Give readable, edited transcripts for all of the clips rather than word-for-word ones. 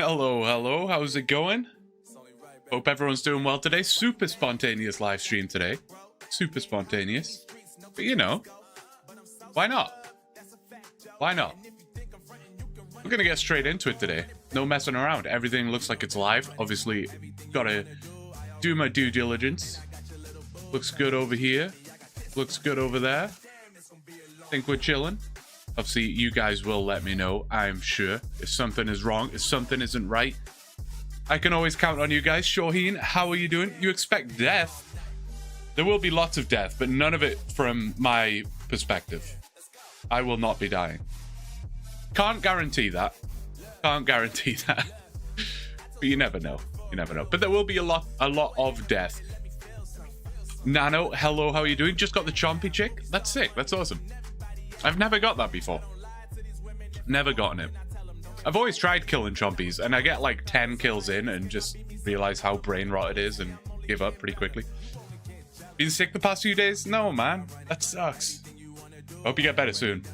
Hello, hello, how's it going? Hope everyone's doing well today. Super spontaneous live stream today. Super spontaneous. But you know, why not? Why not? We're gonna get straight into it today. No messing around. Everything looks like it's live. Obviously, gotta do my due diligence. Looks good over here. Looks good over there. Think we're chilling. Obviously, you guys will let me know, I'm sure, if something is wrong, if something isn't right. I can always count on you guys. Shaheen, how are you doing? You expect death? There will be lots of death, but none of it from my perspective. I will not be dying. Can't guarantee that. Can't guarantee that. But you never know. You never know. But there will be a lot of death. Nano, hello, how are you doing? Just got the chompy chick? That's sick. That's awesome. I've never got that before. Never gotten it. I've always tried killing chompies, and I get like 10 kills in and just realize how brain rot it is and give up pretty quickly. Been sick the past few days? No, man. That sucks. Hope you get better soon.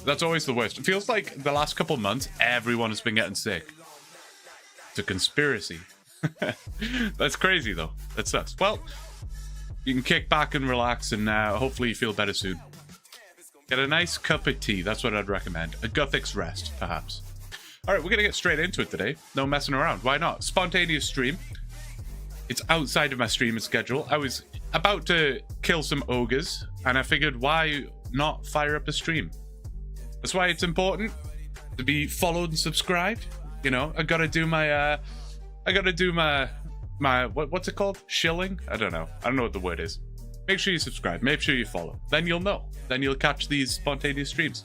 That's always the worst. It feels like the last couple months, everyone has been getting sick. It's a conspiracy. That's crazy, though. That sucks. Well, you can kick back and relax, and hopefully you feel better soon. Get a nice cup of tea. That's what I'd recommend. A Guthix rest, perhaps. All right, we're going to get straight into it today. No messing around. Why not? Spontaneous stream. It's outside of my streaming schedule. I was about to kill some ogres, and I figured, why not fire up a stream? That's why it's important to be followed and subscribed. You know, I got to do my... what's it called? Shilling? I don't know. I don't know what the word is. Make sure you subscribe. Make sure you follow. Then you'll know. Then you'll catch these spontaneous streams.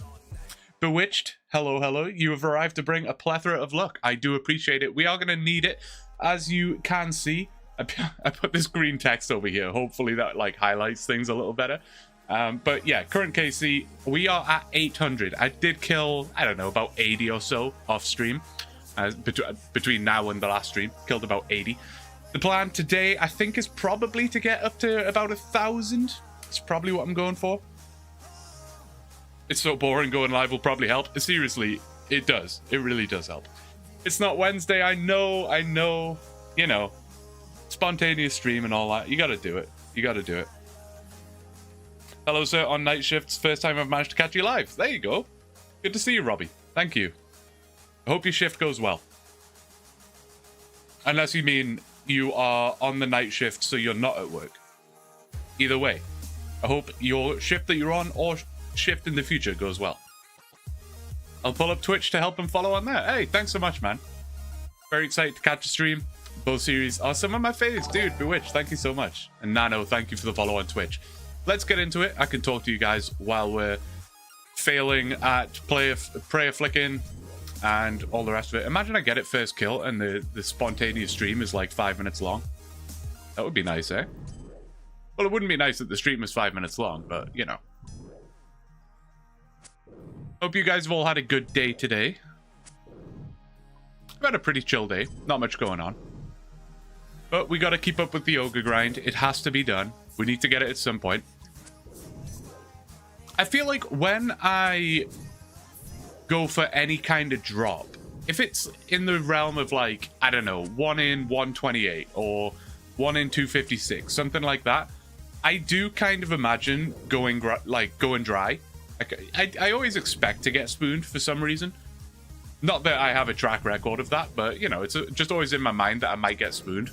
Bewitched, hello, hello. You have arrived to bring a plethora of luck. I do appreciate it. We are going to need it. As you can see, I put this green text over here. Hopefully that like highlights things a little better. But yeah, current KC, we are at 800. I did kill, I don't know, about 80 or so off stream. Between now and the last stream. Killed about 80. The plan today, I think, is probably to get up to about 1,000. It's probably what I'm going for. It's so boring. Going live will probably help. Seriously, it does. It really does help. It's not Wednesday. I know. You know, spontaneous stream and all that. You got to do it. You got to do it. Hello, sir, on night shifts. First time I've managed to catch you live. There you go. Good to see you, Robbie. Thank you. I hope your shift goes well. Unless you mean you are on the night shift, so you're not at work. Either way, I hope your shift that you're on or shift in the future goes well. I'll pull up Twitch to help and follow on there. Hey, thanks so much, man. Very excited to catch a stream. Both series are some of my faves. Dude, Bewitched, thank you so much. And Nano, thank you for the follow on Twitch. Let's get into it. I can talk to you guys while we're failing at prayer flicking and all the rest of it. Imagine I get it first kill and the spontaneous stream is like 5 minutes long. That would be nice, eh? Well, it wouldn't be nice that the stream was 5 minutes long, but you know. Hope you guys have all had a good day today. I've had a pretty chill day. Not much going on. But we got to keep up with the ogre grind. It has to be done. We need to get it at some point. I feel like when I go for any kind of drop, if it's in the realm of like, I don't know, 1 in 128 or 1 in 256, something like that, I do kind of imagine going dry. I always expect to get spooned for some reason. Not that I have a track record of that, but you know, it's just always in my mind that I might get spooned.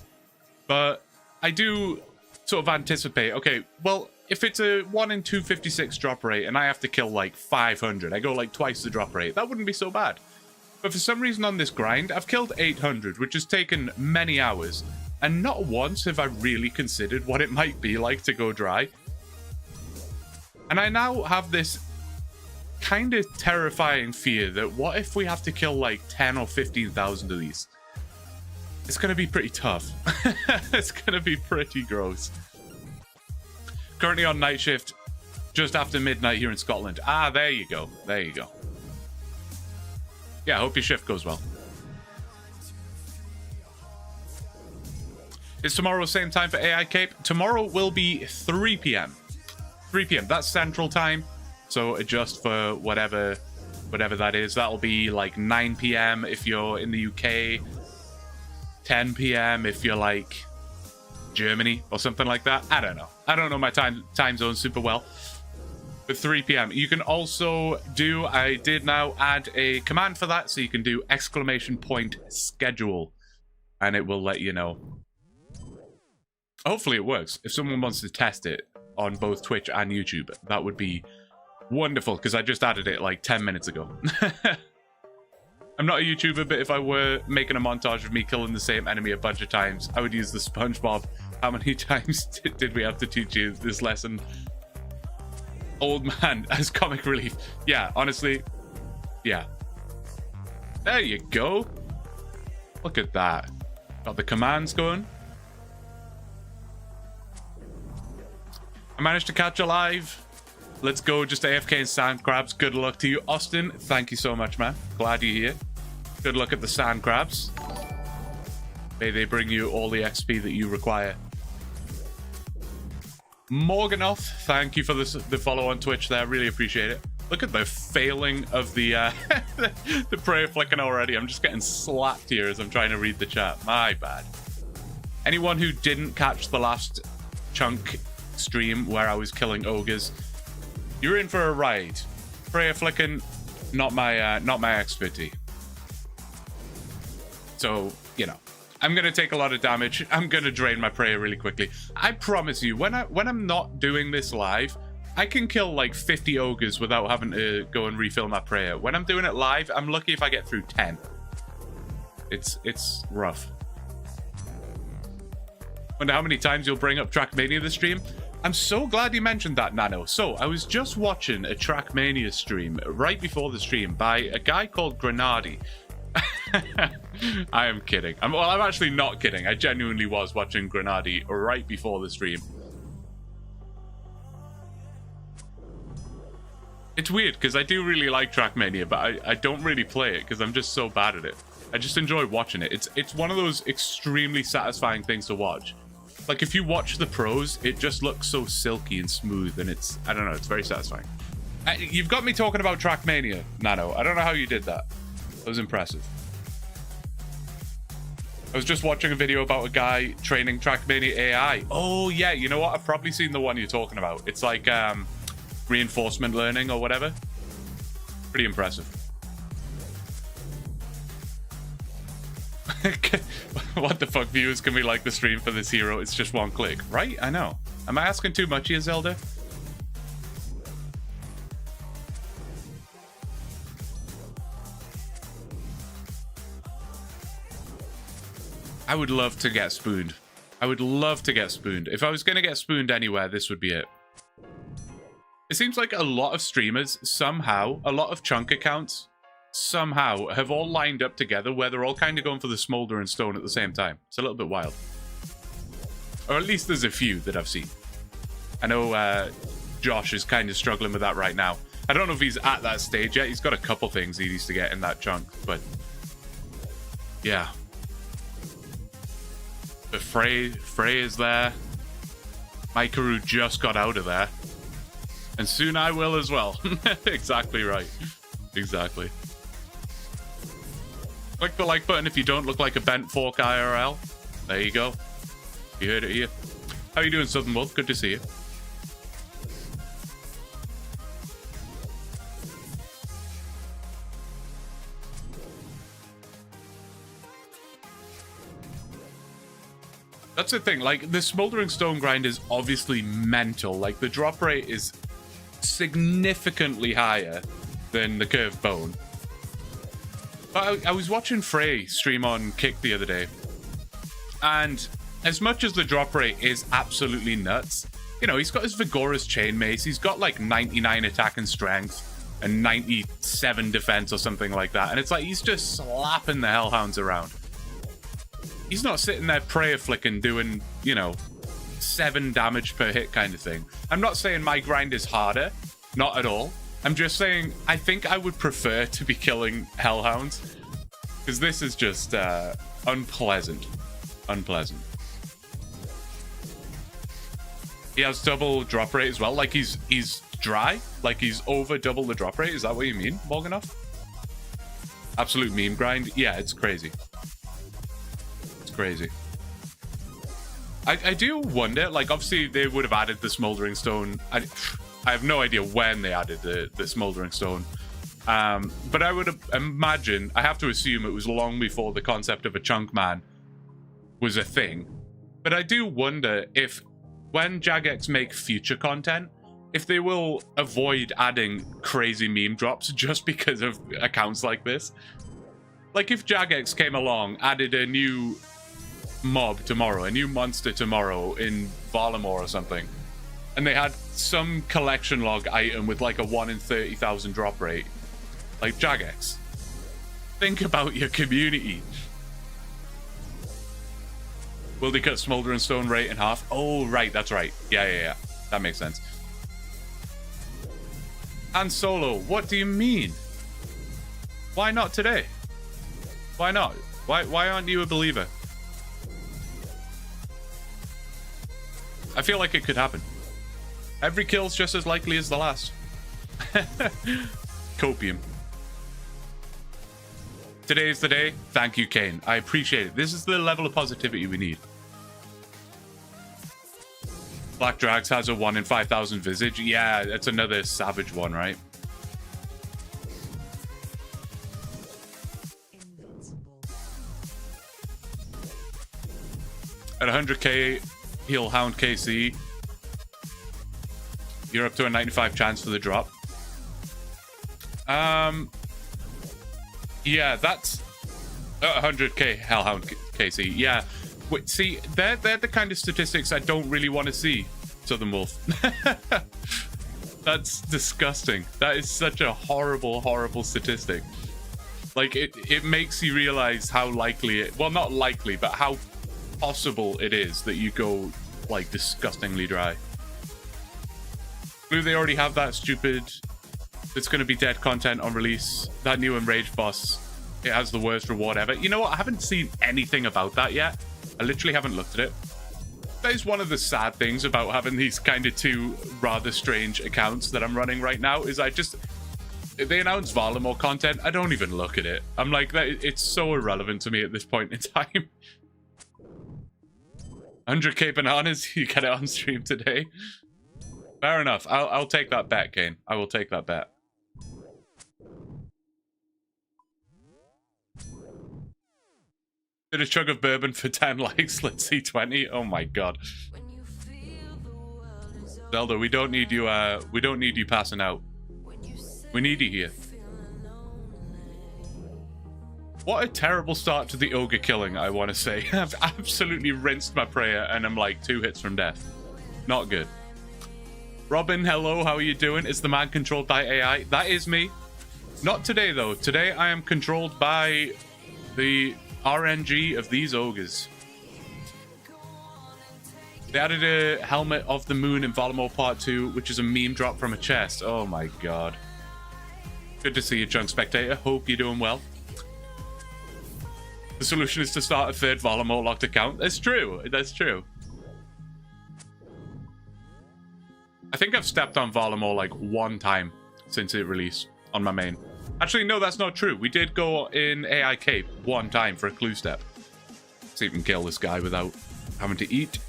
But I do sort of anticipate, okay, well, if it's a 1 in 256 drop rate and I have to kill like 500, I go like twice the drop rate, that wouldn't be so bad. But for some reason on this grind, I've killed 800, which has taken many hours, and not once have I really considered what it might be like to go dry. And I now have this kind of terrifying fear that what if we have to kill like 10 or 15,000 of these? It's going to be pretty tough. It's going to be pretty gross. Currently on night shift, just after midnight here in Scotland. Ah, there you go. There you go. Yeah, I hope your shift goes well. Is tomorrow the same time for AI Cape? Tomorrow will be 3 p.m. 3 p.m. That's Central Time. So adjust for whatever whatever that is. That'll be like 9 p.m. if you're in the UK, 10 p.m. if you're like Germany or something like that. I don't know. I don't know my time zone super well. But 3 p.m. You can also do, I did now add a command for that, so you can do !schedule, and it will let you know. Hopefully it works. If someone wants to test it on both Twitch and YouTube, that would be wonderful, because I just added it like 10 minutes ago. I'm not a YouTuber, but if I were making a montage of me killing the same enemy a bunch of times, I would use the SpongeBob. How many times did we have to teach you this lesson? Old man as comic relief. Yeah, honestly, yeah. There you go. Look at that. Got the commands going. I managed to catch a live. Let's go, just AFK and sand crabs. Good luck to you. Austin, thank you so much, man. Glad you're here. Good luck at the sand crabs. May they bring you all the XP that you require. Morganoth, thank you for the follow on Twitch there. Really appreciate it. Look at the failing of the the prayer flicking already. I'm just getting slapped here as I'm trying to read the chat. My bad. Anyone who didn't catch the last chunk stream where I was killing ogres, you're in for a ride. Prayer flicking, not my expertise. So, you know, I'm gonna take a lot of damage. I'm gonna drain my prayer really quickly. I promise you, when I'm not doing this live, I can kill like 50 ogres without having to go and refill my prayer. When I'm doing it live, I'm lucky if I get through 10. It's rough. Wonder how many times you'll bring up Trackmania this stream. I'm so glad you mentioned that, Nano. So, I was just watching a Trackmania stream right before the stream by a guy called Grenadi. I am kidding. I'm actually not kidding. I genuinely was watching Grenadi right before the stream. It's weird, because I do really like Trackmania, but I don't really play it, because I'm just so bad at it. I just enjoy watching it. It's one of those extremely satisfying things to watch. Like, if you watch the pros, it just looks so silky and smooth, and I don't know, it's very satisfying. You've got me talking about Trackmania, Nano. I don't know how you did that. That was impressive. I was just watching a video about a guy training Trackmania AI. Oh, yeah, you know what? I've probably seen the one you're talking about. It's like reinforcement learning or whatever. Pretty impressive. What the fuck, viewers? Can we like the stream for this hero? It's just one click, right? I know. Am I asking too much here, Zelda? I would love to get spooned. I would love to get spooned. If I was going to get spooned anywhere, this would be it. It seems like a lot of streamers, somehow, a lot of chunk accounts, somehow have all lined up together where they're all kind of going for the smolder and stone at the same time. It's a little bit wild. Or at least there's a few that I've seen. I know Josh is kind of struggling with that right now. I don't know if he's at that stage yet. He's got a couple things he needs to get in that chunk, but yeah. But Frey is there. Maikaru just got out of there. And soon I will as well. Exactly right. Exactly. Click the like button if you don't look like a bent fork IRL. There you go. You heard it here. How you doing, Southern Wolf? Good to see you. That's the thing, like, the Smoldering Stone grind is obviously mental. Like, the drop rate is significantly higher than the Curved Bone. But I was watching Frey stream on Kick the other day, and as much as the drop rate is absolutely nuts, you know, he's got his Vigorous Chain Mace, he's got like 99 attack and strength, and 97 defense or something like that, and it's like he's just slapping the Hellhounds around. He's not sitting there prayer flicking doing, you know, 7 damage per hit kind of thing. I'm not saying my grind is harder. Not at all. I'm just saying I think I would prefer to be killing Hellhounds. Because this is just unpleasant. Unpleasant. He has double drop rate as well. Like he's dry. Like he's over double the drop rate. Is that what you mean, Morganoff? Absolute meme grind. Yeah, it's crazy. It's crazy. I do wonder, like, obviously they would have added the Smoldering Stone. I have no idea when they added the Smoldering Stone. But I would imagine, I have to assume it was long before the concept of a chunk man was a thing. But I do wonder if, when Jagex make future content, if they will avoid adding crazy meme drops just because of accounts like this. Like if Jagex came along, added a new mob tomorrow, a new monster tomorrow in Valamor or something, and they had some collection log item with like a 1 in 30,000 drop rate, like Jagex, think about your community. Will they cut Smoldering Stone rate in half? Oh, right, that's right. Yeah. That makes sense. And Solo, what do you mean? Why not today? Why not? Why aren't you a believer? I feel like it could happen. Every kill's just as likely as the last. Copium. Today is the day. Thank you, Kane. I appreciate it. This is the level of positivity we need. Black Drags has a 1 in 5,000 visage. Yeah, it's another savage one, right? At 100k, he'll hound KC. You're up to a 95 chance for the drop. Yeah, that's 100k Hellhound KC. Yeah, wait, see, they're the kind of statistics I don't really want to see, Southern Wolf. That's disgusting. That is such a horrible, horrible statistic. Like, it makes you realize how likely it... Well, not likely, but how possible it is that you go, like, disgustingly dry. Blue, they already have that stupid... It's going to be dead content on release. That new Enraged boss, it has the worst reward ever. You know what? I haven't seen anything about that yet. I literally haven't looked at it. That is one of the sad things about having these kind of two rather strange accounts that I'm running right now, is I just... If they announce Valamor content, I don't even look at it. I'm like, it's so irrelevant to me at this point in time. 100k bananas, you get it on stream today. Fair enough. I'll take that bet, Kane. I will take that bet. Did a chug of bourbon for 10 likes. Let's see 20. Oh my god. Zelda, we don't need you passing out. We need you here. What a terrible start to the ogre killing, I want to say. I've absolutely rinsed my prayer and I'm like 2 hits from death. Not good. Robin, hello, how are you doing? Is the man controlled by AI? That is me. Not today, though. Today I am controlled by the RNG of these ogres. They added a Helmet of the Moon in Valamor Part 2, which is a meme drop from a chest. Oh my god. Good to see you, Chunk Spectator. Hope you're doing well. The solution is to start a third Valamor locked account. That's true. That's true. I think I've stepped on Valamor like 1 time since it released on my main. Actually, no, that's not true. We did go in AI Cape 1 time for a clue step. See if we can kill this guy without having to eat.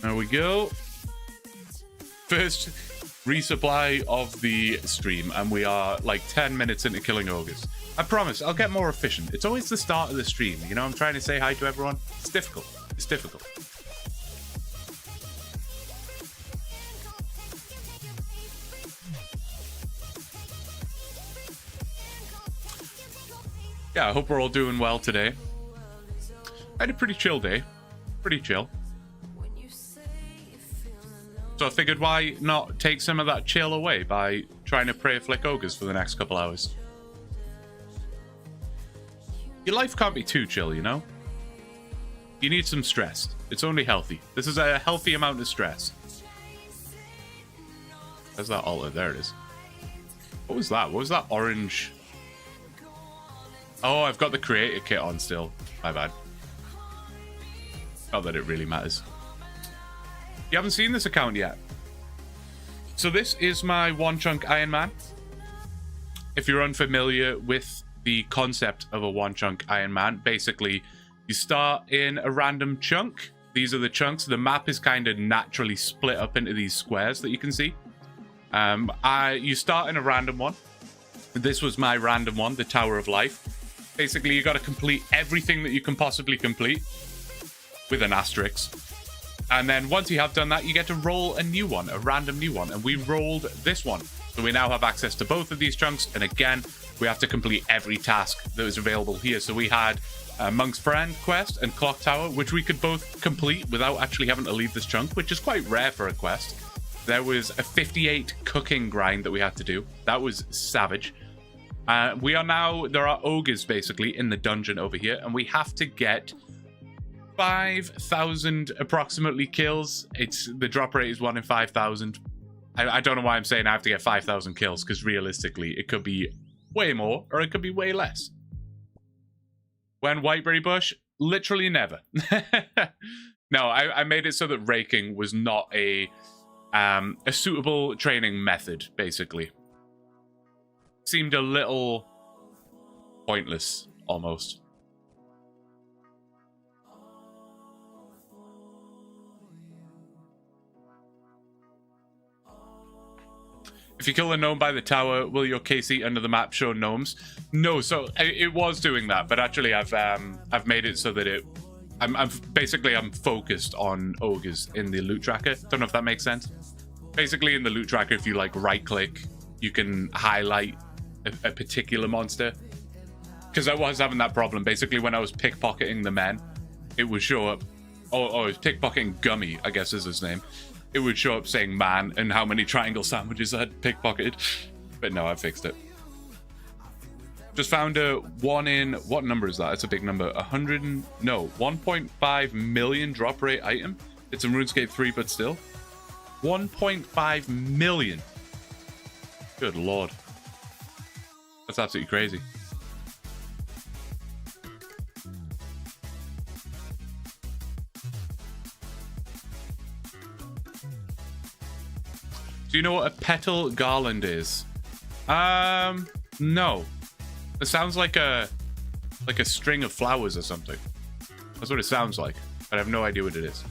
There we go. First resupply of the stream, and we are like 10 minutes into killing ogres. I promise, I'll get more efficient. It's always the start of the stream. You know, I'm trying to say hi to everyone. It's difficult. It's difficult. Yeah, I hope we're all doing well today. I had a pretty chill day. Pretty chill. So I figured, why not take some of that chill away by trying to pray flick ogres for the next couple hours? Your life can't be too chill, you know? You need some stress. It's only healthy. This is a healthy amount of stress. Where's that altar? There it is. What was that? What was that orange... Oh, I've got the creator kit on still. My bad. Not that it really matters. You haven't seen this account yet. So this is my OneChunk Ironman. If you're unfamiliar with the concept of a one-chunk Ironman. Basically, you start in a random chunk. These are the chunks. The map is kind of naturally split up into these squares that you can see. You start in a random one. This was my random one, the Tower of Life. Basically, you got to complete everything that you can possibly complete with an asterisk. And then once you have done that, you get to roll a new one, a random new one. And we rolled this one. So we now have access to both of these chunks. And again, we have to complete every task that was available here. So we had Monk's Friend quest and Clock Tower, which we could both complete without actually having to leave this chunk, which is quite rare for a quest. There was a 58 cooking grind that we had to do. That was savage. We are now, there are ogres basically in the dungeon over here, and we have to get 5,000 approximately kills. The drop rate is 1 in 5,000. I don't know why I'm saying I have to get 5,000 kills, because realistically it could be way more or it could be way less. When Whiteberry Bush? Literally never. No, I made it so that raking was not a suitable training method, basically. Seemed a little pointless, almost. If you kill a gnome by the tower, will your KC under the map show gnomes? No, so it was doing that, but actually I've made it so that I'm focused on ogres in the loot tracker. Don't know if that makes sense. Basically, in the loot tracker, if you like right click, you can highlight a particular monster. Because I was having that problem. Basically, when I was pickpocketing the men, it would show up. Oh, it was pickpocketing Gummy, I guess is his name. It would show up saying man and how many triangle sandwiches I had pickpocketed. But no, I fixed it. Just found a 1 in... What number is that? It's a big number. 1.5 million drop rate item. It's in RuneScape 3, but still. 1.5 million. Good lord. That's absolutely crazy. Do you know what a petal garland is? No. It sounds like a string of flowers or something. That's what it sounds like. But I have no idea what it is.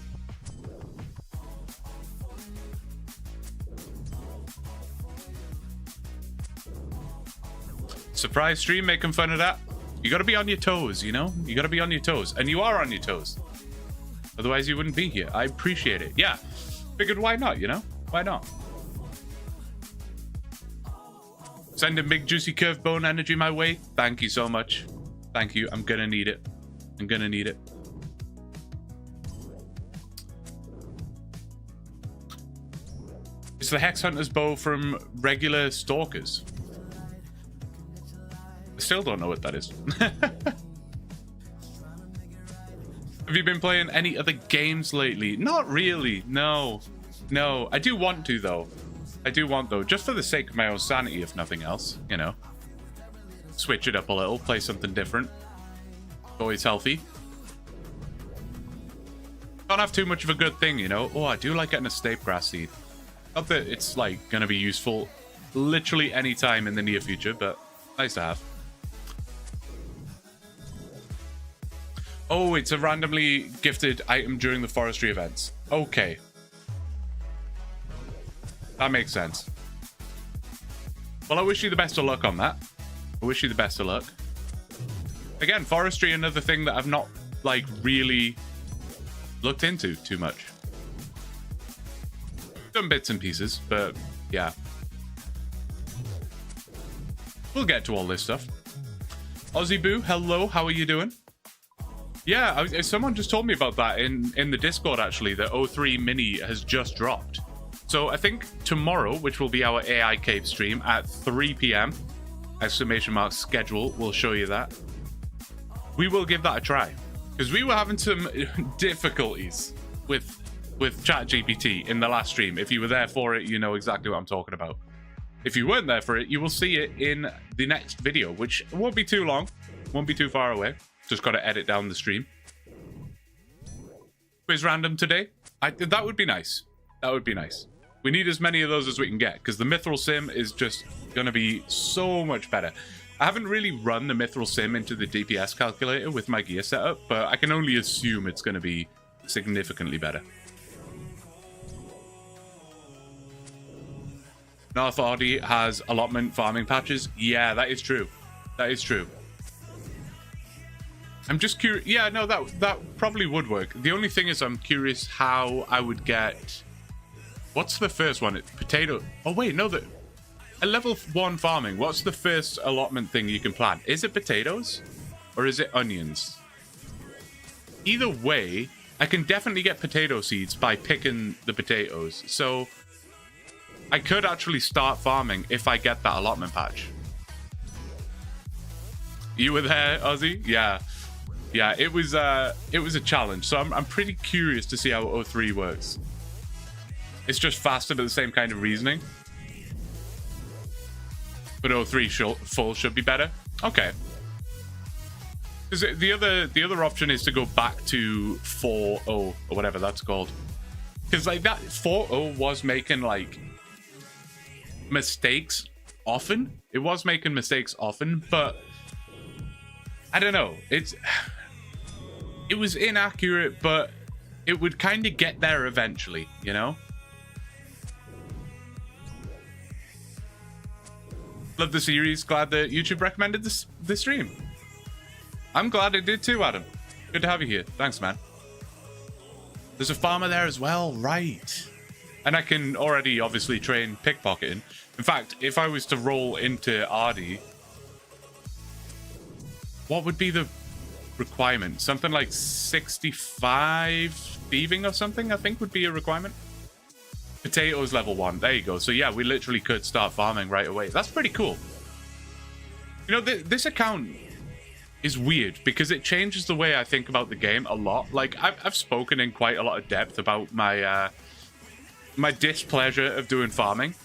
Surprise stream making fun of that. You gotta be on your toes, you know? You gotta be on your toes. And you are on your toes. Otherwise you wouldn't be here. I appreciate it. Yeah. Figured why not, you know? Why not? Sending big juicy curved bone energy my way. Thank you so much. Thank you. I'm gonna need it. I'm gonna need it. It's the Hex Hunter's bow from regular stalkers. I still don't know what that is. Have you been playing any other games lately? Not really. No. No. I do want to, though. I do want, though, just for the sake of my own sanity, if nothing else, you know. Switch it up a little, play something different. Always healthy. Don't have too much of a good thing, you know. Oh, I do like getting a snape grass seed. Not that it's, like, gonna be useful literally any time in the near future, but nice to have. Oh, it's a randomly gifted item during the forestry events. Okay. That makes sense. Well, I wish you the best of luck on that. I wish you the best of luck. Again, forestry, another thing that I've not, like, really looked into too much. Some bits and pieces, but yeah. We'll get to all this stuff. Aussie Boo, hello, how are you doing? Yeah, someone just told me about that in the Discord, actually, that 03 Mini has just dropped. So I think tomorrow, which will be our AI cave stream at 3 p.m. !schedule will show you that. We will give that a try. Because we were having some difficulties with ChatGPT in the last stream. If you were there for it, you know exactly what I'm talking about. If you weren't there for it, you will see it in the next video, which won't be too long. Won't be too far away. Just got to edit down the stream. Quiz random today? That would be nice. That would be nice. We need as many of those as we can get, because the Mithril Sim is just going to be so much better. I haven't really run the Mithril Sim into the DPS calculator with my gear setup, but I can only assume it's going to be significantly better. North Ardy has allotment farming patches. Yeah, that is true. That is true. I'm just curious. Yeah, no, that probably would work. The only thing is I'm curious how I would get... What's the first one? Potato... Oh, wait, no, a level 1 farming. What's the first allotment thing you can plant? Is it potatoes? Or is it onions? Either way, I can definitely get potato seeds by picking the potatoes. So... I could actually start farming if I get that allotment patch. You were there, Ozzy? Yeah. Yeah, it was a challenge. So I'm pretty curious to see how O3 works. It's just faster, but the same kind of reasoning. But O3 full should be better. Okay. Because the other option is to go back to 4.0 or whatever that's called. Because like that 4.0 was making like mistakes often. It was making mistakes often, but I don't know. It was inaccurate, but it would kind of get there eventually, you know? Love the series. Glad that YouTube recommended this stream. I'm glad it did too, Adam. Good to have you here. Thanks, man. There's a farmer there as well, right? And I can already obviously train pickpocketing. In fact, if I was to roll into Ardy, what would be the requirement? Something like 65 thieving or something, I think would be a requirement. Potatoes level 1. There you go. So yeah, we literally could start farming right away. That's pretty cool. You know, this account is weird because it changes the way I think about the game a lot. Like, I've spoken in quite a lot of depth about my my displeasure of doing farming.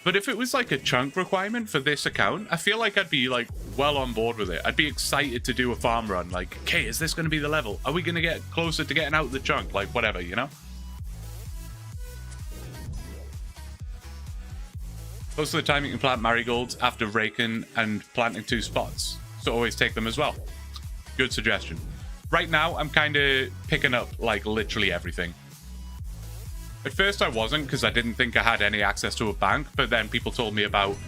But if it was like a chunk requirement for this account, I feel like I'd be like well on board with it. I'd be excited to do a farm run. Like, okay, is this going to be the level? Are we going to get closer to getting out the chunk? Like, whatever, you know? Most of the time you can plant marigolds after raking and planting 2 spots. So always take them as well. Good suggestion. Right now, I'm kind of picking up like literally everything. At first I wasn't because I didn't think I had any access to a bank, but then people told me about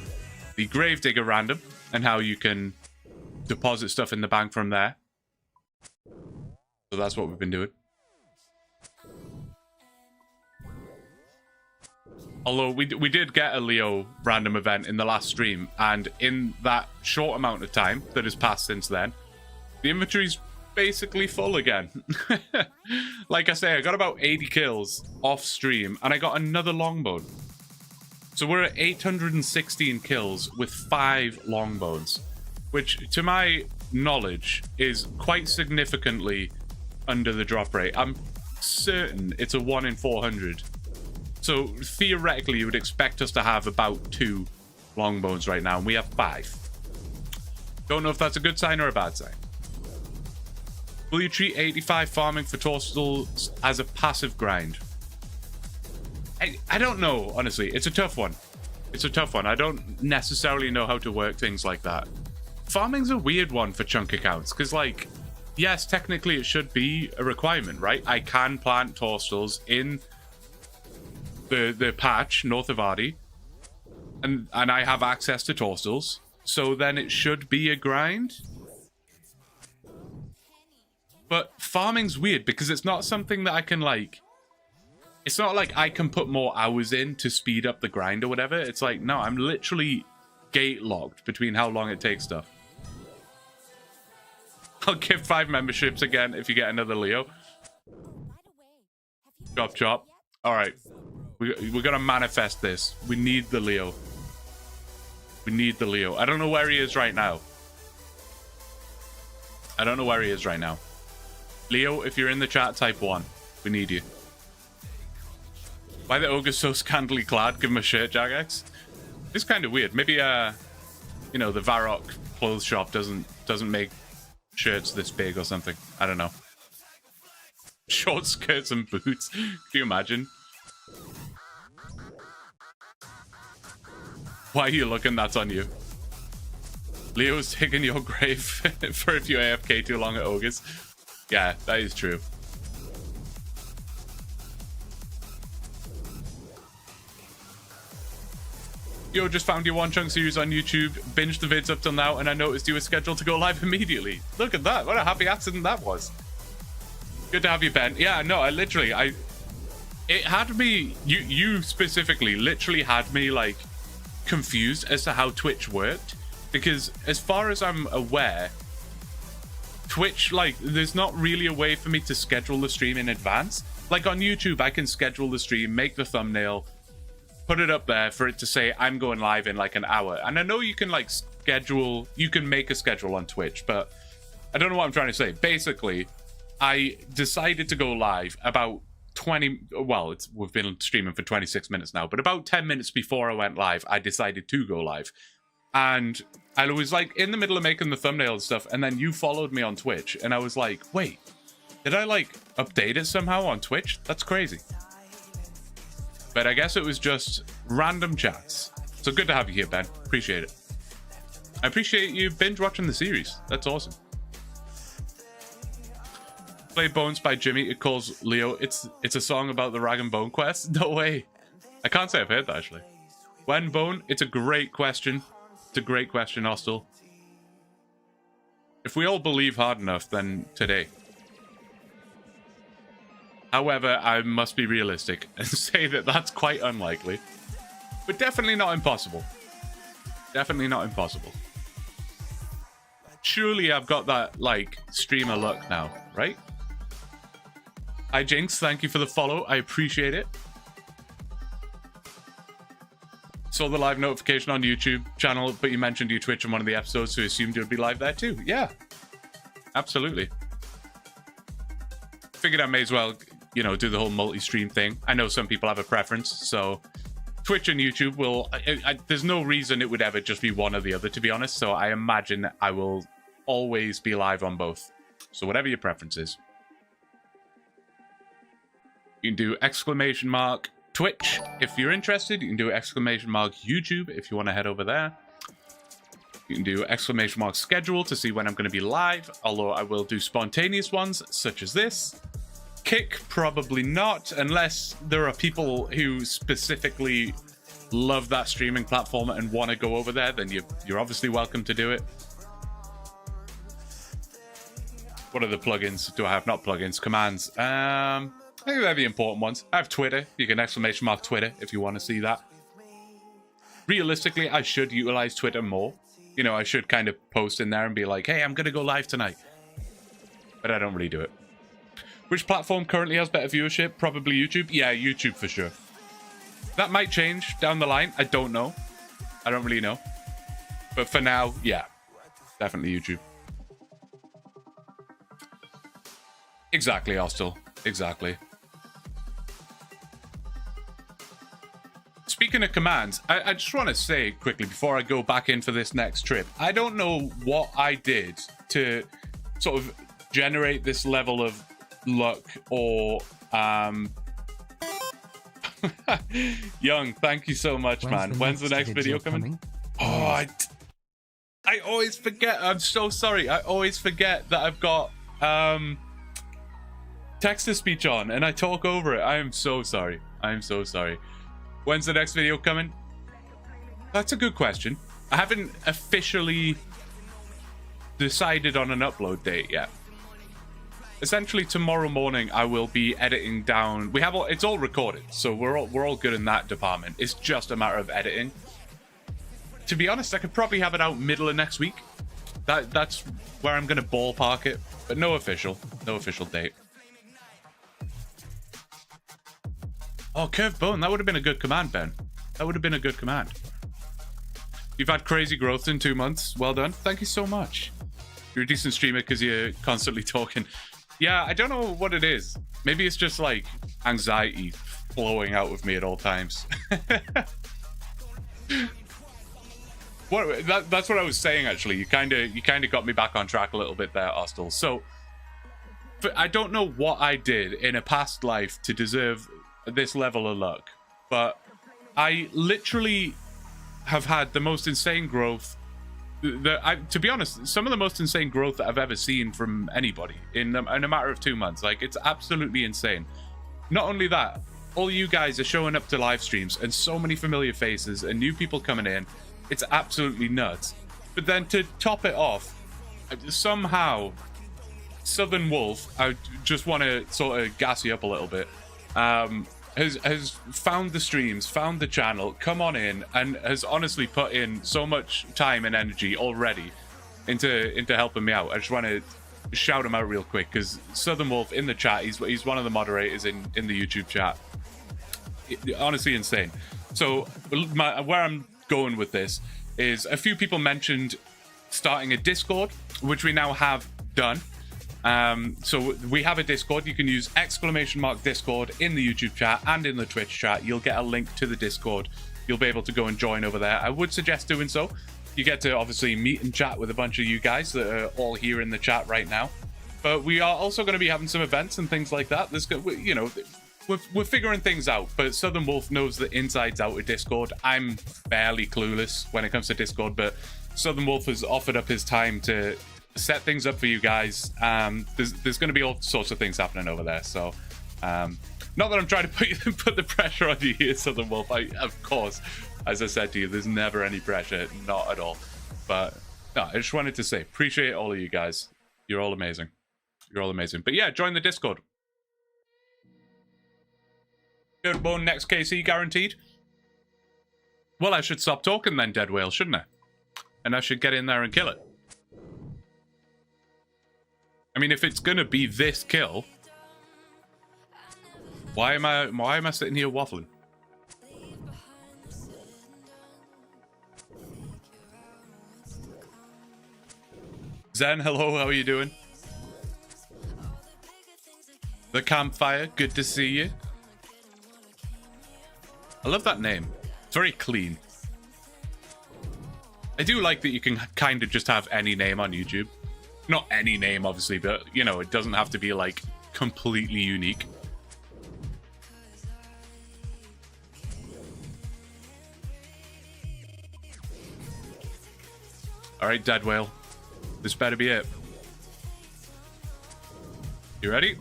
the Gravedigger random and how you can deposit stuff in the bank from there. So that's what we've been doing. Although we did get a Leo random event in the last stream, and in that short amount of time that has passed since then, the inventory's basically full again. Like I say, I got about 80 kills off stream, and I got another longbow. So we're at 816 kills with 5 longbows, which, to my knowledge, is quite significantly under the drop rate. I'm certain it's a 1 in 400. So theoretically, you would expect us to have about 2 longbows right now, and we have 5. Don't know if that's a good sign or a bad sign. Will you treat 85 farming for toastals as a passive grind? I don't know, honestly. It's a tough one. It's a tough one. I don't necessarily know how to work things like that. Farming's a weird one for chunk accounts, because, like, yes, technically it should be a requirement, right? I can plant toastals in the patch north of Ardy, and I have access to toastals, so then it should be a grind. But farming's weird because it's not something that I can, like, it's not like I can put more hours in to speed up the grind or whatever. It's like, no, I'm literally gate locked between how long it takes stuff. I'll give 5 memberships again if you get another Leo. Chop chop. All right. We're gonna manifest this. We need the Leo. We need the Leo. I don't know where he is right now. I don't know where he is right now. Leo, if you're in the chat, type 1. We need you. Why the ogre's so scantily clad? Give him a shirt, Jagex. It's kind of weird. Maybe you know, the Varrock clothes shop doesn't make shirts this big or something. I don't know. Short skirts and boots. Can you imagine? Why are you looking? That's on you. Leo's digging your grave for if you AFK too long at Ogres. Yeah, that is true. Yo, just found your OneChunk series on YouTube, binged the vids up till now, and I noticed you were scheduled to go live immediately. Look at that. What a happy accident that was. Good to have you, Ben. Yeah, no, it had me, you specifically literally had me like confused as to how Twitch worked, because as far as I'm aware, Twitch, like, there's not really a way for me to schedule the stream in advance. Like on YouTube, I can schedule the stream, make the thumbnail, put it up there for it to say I'm going live in like an hour. And I know you can like schedule, you can make a schedule on Twitch, but I don't know what I'm trying to say. Basically, I decided to go live about 20, well, we've been streaming for 26 minutes now, but about 10 minutes before I went live, I decided to go live. And I was like in the middle of making the thumbnail and stuff, and then you followed me on Twitch, and I was like, wait, did I like update it somehow on Twitch? That's crazy. But I guess it was just random chats. So good to have you here, Ben. Appreciate it. I appreciate you binge watching the series. That's awesome. Play Bones by Jimmy. It calls Leo. It's a song about the Rag and Bone quest. No way. I can't say I've heard that actually. When Bone? It's a great question. It's a great question, Hostel. If we all believe hard enough, then today. However, I must be realistic and say that that's quite unlikely. But definitely not impossible. Definitely not impossible. Surely I've got that, like, streamer luck now, right? Hi, Jinx. Thank you for the follow. I appreciate it. Saw the live notification on YouTube channel, but you mentioned you Twitch in one of the episodes, so I assumed it would be live there too. Yeah. Absolutely. Figured I may as well, you know, do the whole multi-stream thing. I know some people have a preference, so Twitch and YouTube will... there's no reason it would ever just be one or the other, to be honest, so I imagine I will always be live on both. So whatever your preference is. You can do exclamation mark Twitch if you're interested. You can do exclamation mark YouTube if you want to head over there. You can do exclamation mark schedule to see when I'm going to be live, although I will do spontaneous ones such as this. Kick, probably not, unless there are people who specifically love that streaming platform and want to go over there, then you're obviously welcome to do it. What are the plugins do I have? Not plugins, commands. I think they're the important ones. I have Twitter. You can exclamation mark Twitter if you want to see that. Realistically, I should utilize Twitter more. You know, I should kind of post in there and be like, hey, I'm going to go live tonight. But I don't really do it. Which platform currently has better viewership? Probably YouTube. Yeah, YouTube for sure. That might change down the line. I don't know. I don't really know. But for now, yeah. Definitely YouTube. Exactly, Hostel. Exactly. Speaking of commands, I just want to say quickly before I go back in for this next trip, I don't know what I did to sort of generate this level of luck or Young, thank you so much, man. When's the next video coming? Oh, I always forget. I'm so sorry. I always forget that I've got text-to-speech on and I talk over it. I am so sorry. I am so sorry. When's the next video coming? That's a good question. I haven't officially decided on an upload date yet. Essentially, tomorrow morning I will be editing down. We have all, it's all recorded, so we're all good in that department. It's just a matter of editing. To be honest, I could probably have it out middle of next week. That's where I'm gonna ballpark it, but no official date. Oh, curved bone. That would have been a good command, Ben. That would have been a good command. You've had crazy growth in 2 months. Well done. Thank you so much. You're a decent streamer because you're constantly talking. Yeah, I don't know what it is. Maybe it's just like anxiety flowing out of me at all times. That's what I was saying, actually. You kind of got me back on track a little bit there, Hostel. So, I don't know what I did in a past life to deserve this level of luck, but I literally have had the most insane growth To be honest, some of the most insane growth that I've ever seen from anybody in a matter of 2 months. Like, it's absolutely insane. Not only that, all you guys are showing up to live streams and so many familiar faces and new people coming in. It's absolutely nuts. But then to top it off, somehow Southern Wolf, I just want to sort of gas you up a little bit, has found the streams, found the channel, come on in, and has honestly put in so much time and energy already into helping me out. I just want to shout him out real quick, because Southern Wolf in the chat, he's one of the moderators in the YouTube chat. Honestly insane. So where I'm going with this is, a few people mentioned starting a Discord, which we now have done. So we have a Discord. You can use !Discord in the YouTube chat and in the Twitch chat. You'll get a link to the Discord. You'll be able to go and join over there. I would suggest doing so. You get to obviously meet and chat with a bunch of you guys that are all here in the chat right now. But we are also going to be having some events and things like that. There's, you know, we're figuring things out. But Southern Wolf knows the insides out of Discord. I'm fairly clueless when it comes to Discord, but Southern Wolf has offered up his time to set things up for you guys. There's going to be all sorts of things happening over there. So, not that I'm trying to put the pressure on you here, Southern Wolf. Of course, as I said to you, there's never any pressure, not at all. But no, I just wanted to say, appreciate all of you guys. You're all amazing. You're all amazing. But yeah, join the Discord. Good bone next KC guaranteed. Well, I should stop talking then, Dead Whale, shouldn't I? And I should get in there and kill it. I mean, if it's gonna be this kill, why am I sitting here waffling? Zen, hello, how are you doing? The Campfire, good to see you. I love that name. It's very clean. I do like that you can kind of just have any name on YouTube. Not any name, obviously, but, you know, it doesn't have to be, like, completely unique. Alright, Dead Whale. This better be it. You ready?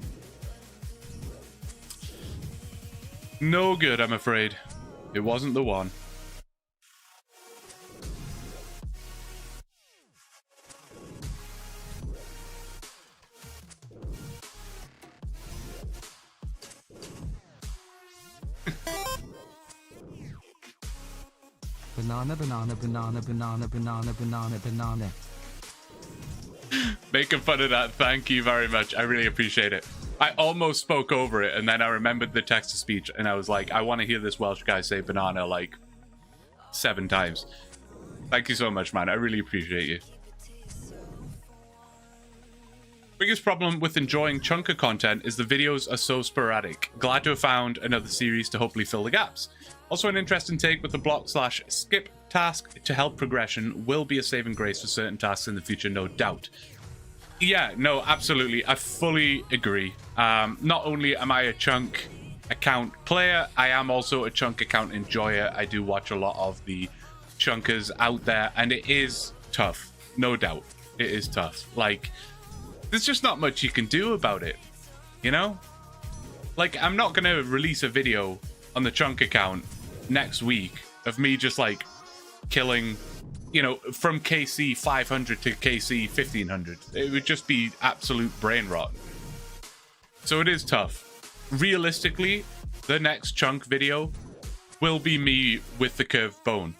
No good, I'm afraid. It wasn't the one. Banana, banana, banana, banana, banana, banana, banana. Making fun of that. Thank you very much. I really appreciate it. I almost spoke over it, and then I remembered the text-to-speech, and I was like, I want to hear this Welsh guy say banana like 7 times. Thank you so much, man. I really appreciate you. Biggest problem with enjoying chunker content is the videos are so sporadic. Glad to have found another series to hopefully fill the gaps. Also, an interesting take with the block/skip task to help progression will be a saving grace for certain tasks in the future, no doubt. Yeah, no, absolutely. I fully agree. Not only am I a chunk account player, I am also a chunk account enjoyer. I do watch a lot of the chunkers out there, and it is tough. No doubt. It is tough. Like, there's just not much you can do about it, you know? Like, I'm not going to release a video on the chunk account next week of me just, like, killing, you know, from KC 500 to KC 1500. It would just be absolute brain rot. So it is tough. Realistically, the next chunk video will be me with the curved bone.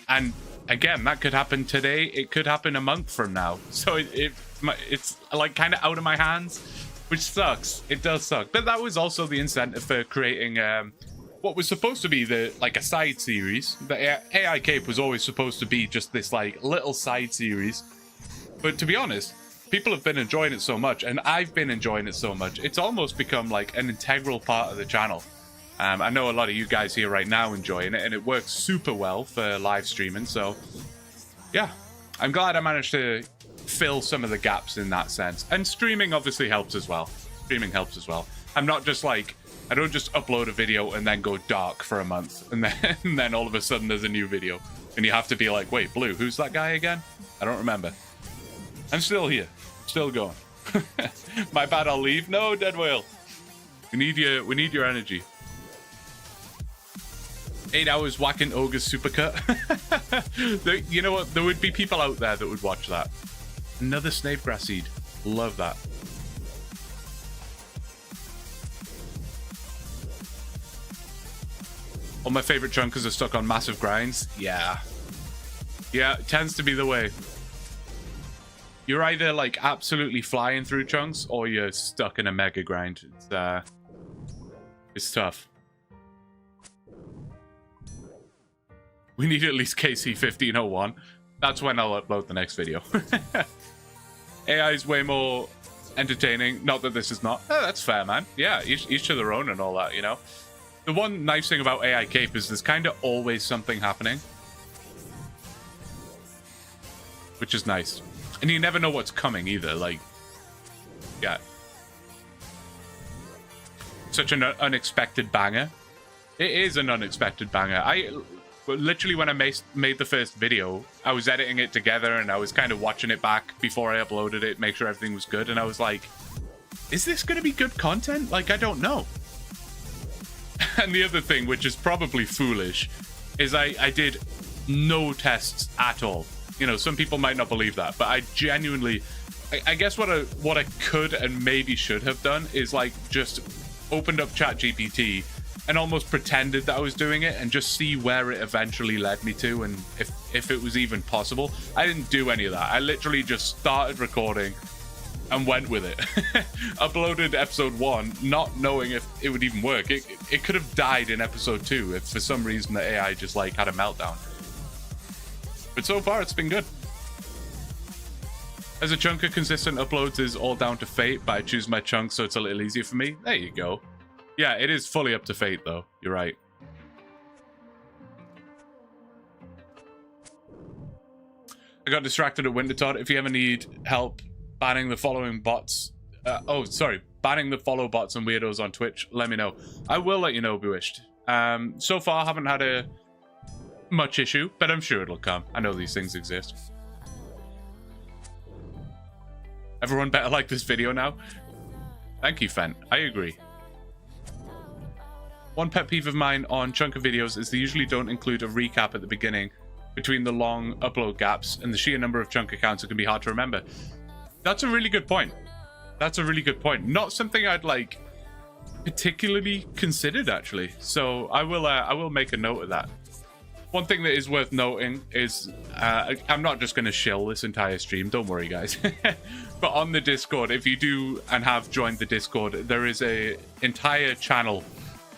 And again, that could happen today. It could happen a month from now. So it's like kind of out of my hands, which sucks. It does suck. But that was also the incentive for creating what was supposed to be like a side series. The AI Cape was always supposed to be just this like little side series. But to be honest, people have been enjoying it so much, and I've been enjoying it so much. It's almost become like an integral part of the channel. I know a lot of you guys here right now enjoying it, and it works super well for live streaming. So yeah, I'm glad I managed to fill some of the gaps in that sense. And streaming obviously helps as well. Streaming helps as well. I'm not just like, I don't just upload a video and then go dark for a month and then all of a sudden there's a new video. And you have to be like, wait, Blue, who's that guy again? I don't remember. I'm still here. Still going. My bad, I'll leave. No, Dead Whale. We need your energy. 8 hours whacking Ogre's supercut. You know what? There would be people out there that would watch that. Another Snapegrass seed. Love that. All my favorite chunkers are stuck on massive grinds. Yeah. Yeah, it tends to be the way. You're either like absolutely flying through chunks or you're stuck in a mega grind. It's tough. We need at least KC 1501. That's when I'll upload the next video. AI is way more entertaining. Not that this is not. Oh, that's fair, man. Yeah, each to their own and all that, you know. The one nice thing about AI Cape is there's kind of always something happening. Which is nice. And you never know what's coming either. Like, yeah. Such an unexpected banger. It is an unexpected banger. Literally, when I made the first video, I was editing it together and I was kind of watching it back before I uploaded it, make sure everything was good. And I was like, is this going to be good content? Like, I don't know. And the other thing, which is probably foolish, is I did no tests at all. You know, some people might not believe that, but I genuinely, I guess what I could and maybe should have done is like just opened up ChatGPT and almost pretended that I was doing it and just see where it eventually led me to and if it was even possible. I didn't do any of that. I literally just started recording and went with it. Uploaded episode 1, not knowing if it would even work. It could have died in episode 2 if for some reason the AI just like had a meltdown. But so far it's been good. As a chunker, consistent uploads is all down to fate, but I choose my chunks so it's a little easier for me. There you go. Yeah, it is fully up to fate, though. You're right. I got distracted at Wintertodd. If you ever need help banning the following bots... banning the follow bots and weirdos on Twitch, let me know. I will let you know, Bewitched. So far, I haven't had much issue, but I'm sure it'll come. I know these things exist. Everyone better like this video now. Thank you, Fent. I agree. One pet peeve of mine on chunker videos is they usually don't include a recap at the beginning between the long upload gaps and the sheer number of chunk accounts. It can be hard to remember. That's a really good point. That's a really good point. Not something I'd like particularly considered, actually. So I will make a note of that. One thing that is worth noting is I'm not just going to shill this entire stream. Don't worry, guys. But on the Discord, if you do and have joined the Discord, there is a entire channel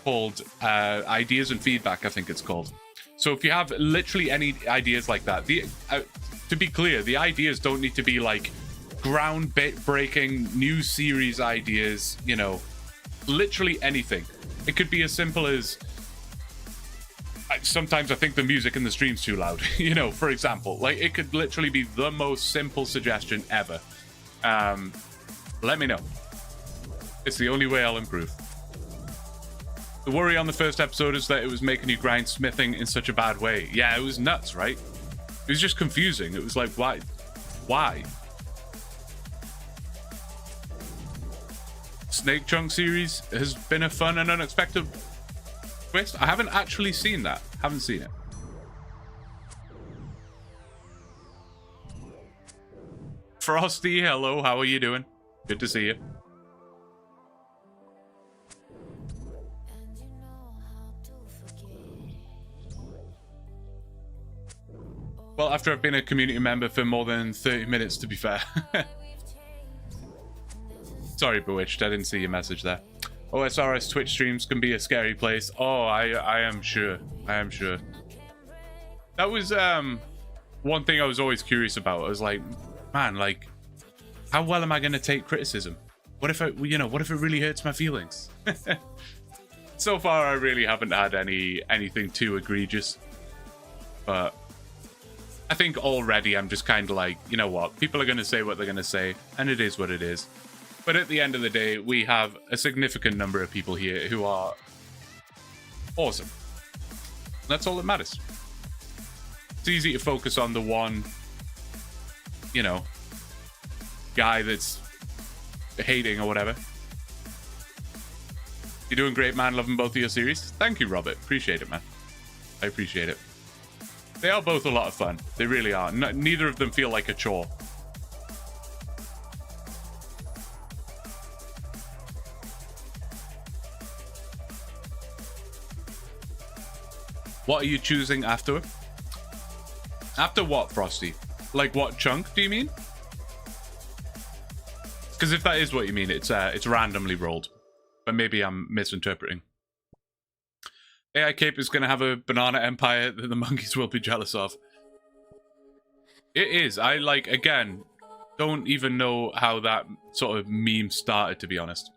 called Ideas and Feedback, I think it's called. So if you have literally any ideas like that, to be clear, the ideas don't need to be like groundbreaking new series ideas, you know, literally anything. It could be as simple as sometimes I think the music in the stream's too loud, you know, for example. Like, it could literally be the most simple suggestion ever. Let me know. It's the only way I'll improve. The worry on the first episode is that it was making you grind smithing in such a bad way. Yeah, it was nuts, right? It was just confusing. It was like, why? Why? Snake Chunk series has been a fun and unexpected twist. I haven't actually seen that. Haven't seen it. Frosty, hello. How are you doing? Good to see you. Well, after I've been a community member for more than 30 minutes, to be fair. Sorry, Bewitched. I didn't see your message there. OSRS Twitch streams can be a scary place. Oh, I am sure. I am sure. That was one thing I was always curious about. I was like, man, like, how well am I going to take criticism? What if what if it really hurts my feelings? So far, I really haven't had anything too egregious. But I think already I'm just kind of like, you know what? People are going to say what they're going to say, and it is what it is. But at the end of the day, we have a significant number of people here who are awesome. That's all that matters. It's easy to focus on the one, you know, guy that's hating or whatever. You're doing great, man. Loving both of your series. Thank you, Robert. Appreciate it, man. I appreciate it. They are both a lot of fun. They really are. Neither of them feel like a chore. What are you choosing after? After what, Frosty? Like what chunk, do you mean? Because if that is what you mean, it's randomly rolled. But maybe I'm misinterpreting. AI Cape is going to have a banana empire that the monkeys will be jealous of. It is. I, like, again, don't even know how that sort of meme started, to be honest.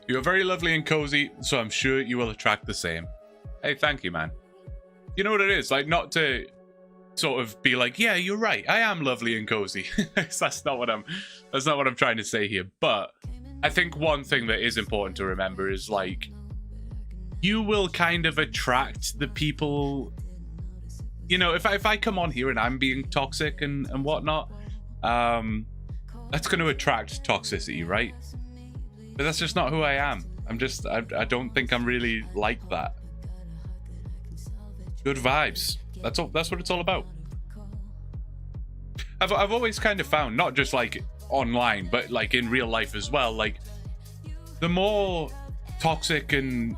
You are very lovely and cozy, so I'm sure you will attract the same. Hey, thank you, man. You know what it is? Like, not to sort of be like, yeah, you're right, I am lovely and cozy. That's not what I'm trying to say here. But I think one thing that is important to remember is, like, you will kind of attract the people. You know, if I come on here and I'm being toxic and whatnot, that's going to attract toxicity, right? But that's just not who I am. I don't think I'm really like that. Good vibes. That's what it's all about. I've always kind of found, not just like online, but like in real life as well, like the more toxic and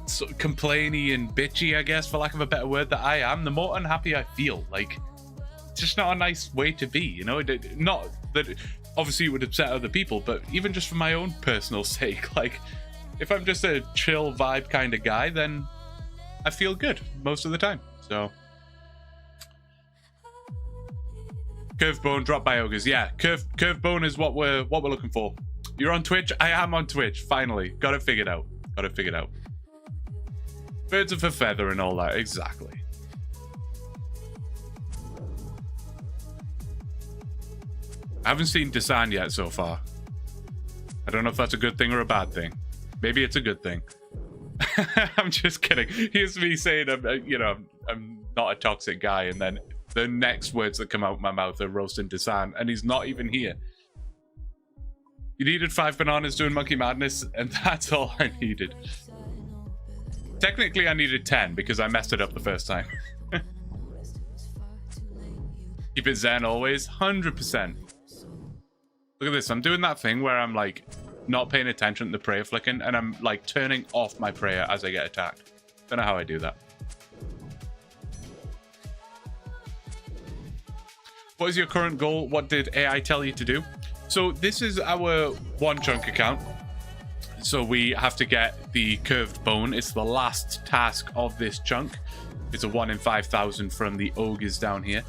sort of complainy and bitchy, I guess, for lack of a better word, that I am, the more unhappy I feel. Like, it's just not a nice way to be, you know? Not that obviously it would upset other people, but even just for my own personal sake, like, if I'm just a chill vibe kind of guy, then I feel good most of the time. So curved bone dropped by ogres. Yeah, curved bone is what we're looking for. You're on Twitch? I am on Twitch. Finally, got it figured out. Birds of a feather and all that. Exactly. I haven't seen Desan yet so far. I don't know if that's a good thing or a bad thing. Maybe it's a good thing. I'm just kidding. Here's me saying I'm not a toxic guy, and then the next words that come out of my mouth are roasting Desan, and he's not even here. You needed 5 bananas doing Monkey Madness, and that's all I needed. Technically, I needed 10 because I messed it up the first time. Keep it zen always, 100%. Look at this. I'm doing that thing where I'm like not paying attention to the prayer flicking, and I'm like turning off my prayer as I get attacked. Don't know how I do that. What is your current goal? What did AI tell you to do? So this is our OneChunk account. So we have to get the curved bone. It's the last task of this chunk. It's a 1 in 5,000 from the ogres down here.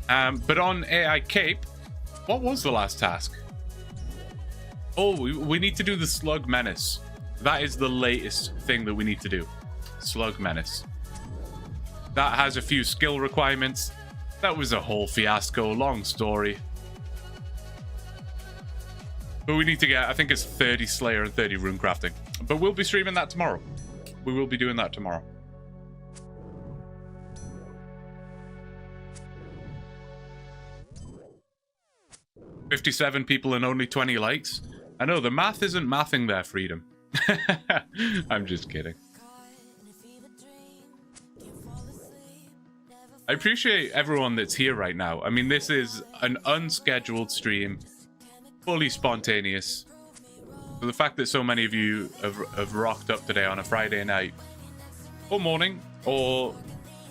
But on AI Cape, what was the last task? Oh, we need to do the Slug Menace. That is the latest thing that we need to do. Slug Menace. That has a few skill requirements. That was a whole fiasco, long story. But we need to get, I think it's 30 Slayer and 30 Rune Crafting. But we'll be streaming that tomorrow. We will be doing that tomorrow. $57 people and only 20 likes. I know, the math isn't mathing there, Freedom. I'm just kidding. I appreciate everyone that's here right now. I mean, this is an unscheduled stream, fully spontaneous. So the fact that so many of you have rocked up today on a Friday night, or morning, or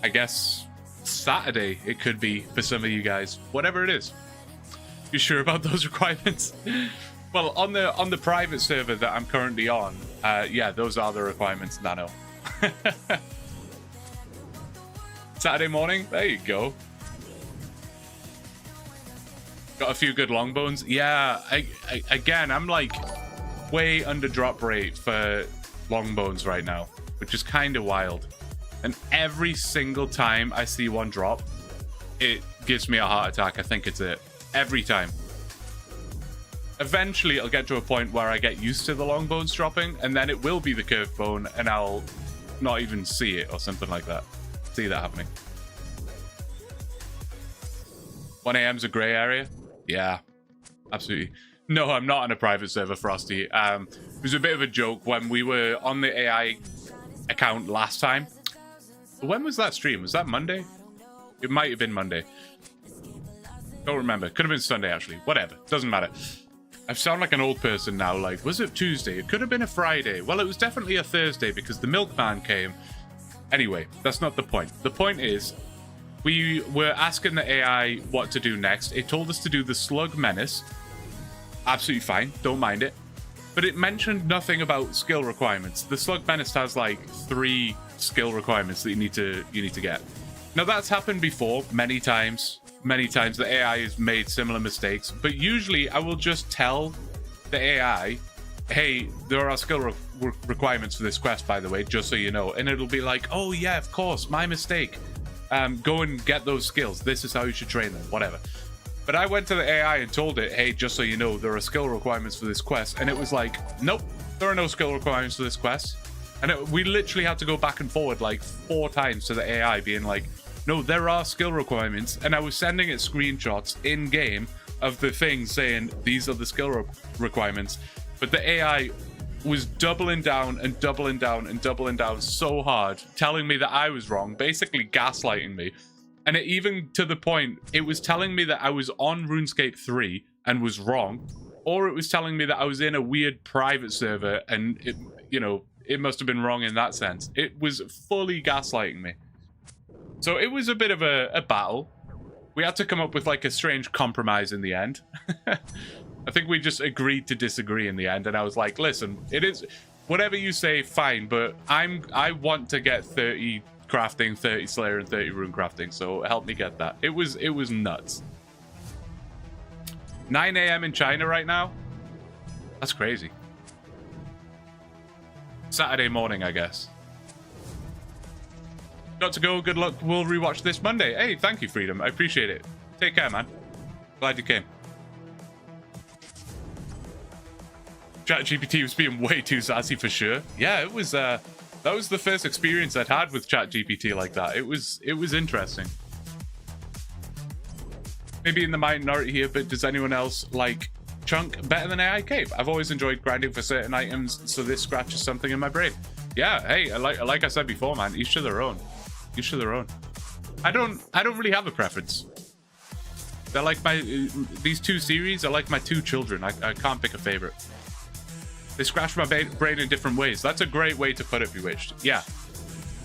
I guess Saturday it could be for some of you guys, whatever it is. You sure about those requirements? Well, on the private server that I'm currently on, yeah, those are the requirements, Nano. Saturday morning, there you go. Got a few good long bones. Yeah, again, I'm like way under drop rate for long bones right now, which is kind of wild. And every single time I see one drop, it gives me a heart attack. I think it's it. Every time. Eventually, it'll get to a point where I get used to the long bones dropping, and then it will be the curved bone, and I'll not even see it or something like that. See that happening. 1 a.m.'s a grey area? Yeah, absolutely. No, I'm not on a private server, Frosty. It was a bit of a joke when we were on the AI account last time. When was that stream? Was that Monday? It might have been Monday. Don't remember. Could have been Sunday, actually. Whatever. Doesn't matter. I sound like an old person now. Like, was it Tuesday? It could have been a Friday. Well, it was definitely a Thursday because the milkman came. Anyway, that's not the point. The point is, we were asking the AI what to do next. It told us to do the Slug Menace. Absolutely fine. Don't mind it. But it mentioned nothing about skill requirements. The Slug Menace has like 3 skill requirements that you need to get. Now, that's happened before many times. Many times the AI has made similar mistakes, but usually I will just tell the AI, hey, there are skill requirements for this quest, by the way, just so you know. And it'll be like, oh yeah, of course, my mistake. Go and get those skills. This is how you should train them, whatever. But I went to the AI and told it, hey, just so you know, there are skill requirements for this quest. And it was like, nope, there are no skill requirements for this quest. And we literally had to go back and forward like 4 times to the AI being like, no, there are skill requirements. And I was sending it screenshots in game of the things saying these are the skill requirements. But the AI was doubling down and doubling down and doubling down so hard, telling me that I was wrong, basically gaslighting me. And it even to the point, it was telling me that I was on RuneScape 3 and was wrong, or it was telling me that I was in a weird private server and it, you know, it must have been wrong in that sense. It was fully gaslighting me. So it was a bit of a battle. We had to come up with like a strange compromise in the end. I think we just agreed to disagree in the end, and I was like, listen, it is whatever you say, fine, but I want to get 30 crafting, 30 Slayer, and 30 rune crafting, so help me get that. It was nuts. 9 a.m. in China right now? That's crazy. Saturday morning, I guess. Got to go. Good luck. We'll rewatch this Monday. Hey, thank you, Freedom. I appreciate it. Take care, man. Glad you came. ChatGPT was being way too sassy for sure. Yeah, it was. That was the first experience I'd had with ChatGPT like that. It was interesting. Maybe in the minority here, but does anyone else like Chunk better than AI Cave? I've always enjoyed grinding for certain items, so this scratches something in my brain. Yeah, hey, like I said before, man, each to their own. Each to their own. I don't really have a preference. They're like these 2 series are like my 2 children. I can't pick a favorite. They scratch my brain in different ways. That's a great way to put it, Bewitched. Yeah.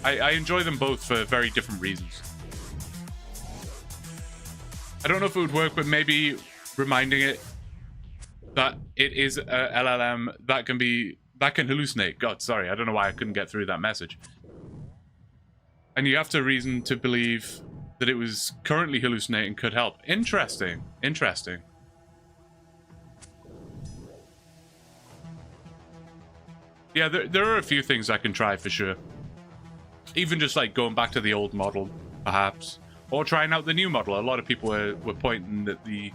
I enjoy them both for very different reasons. I don't know if it would work, but maybe reminding it that it is a LLM that can hallucinate. God, sorry. I don't know why I couldn't get through that message. And you have to reason to believe that it was currently hallucinating could help. Interesting. Interesting. Yeah, there are a few things I can try for sure. Even just like going back to the old model, perhaps. Or trying out the new model. A lot of people were pointing that the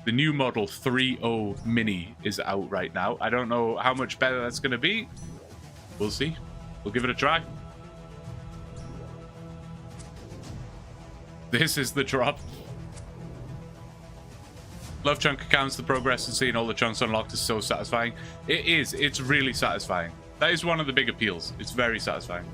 new model 3.0 Mini is out right now. I don't know how much better that's going to be. We'll see. We'll give it a try. This is the drop. Love chunk accounts. The progress and seeing all the chunks unlocked is so satisfying. It is. It's really satisfying. That is one of the big appeals. It's very satisfying.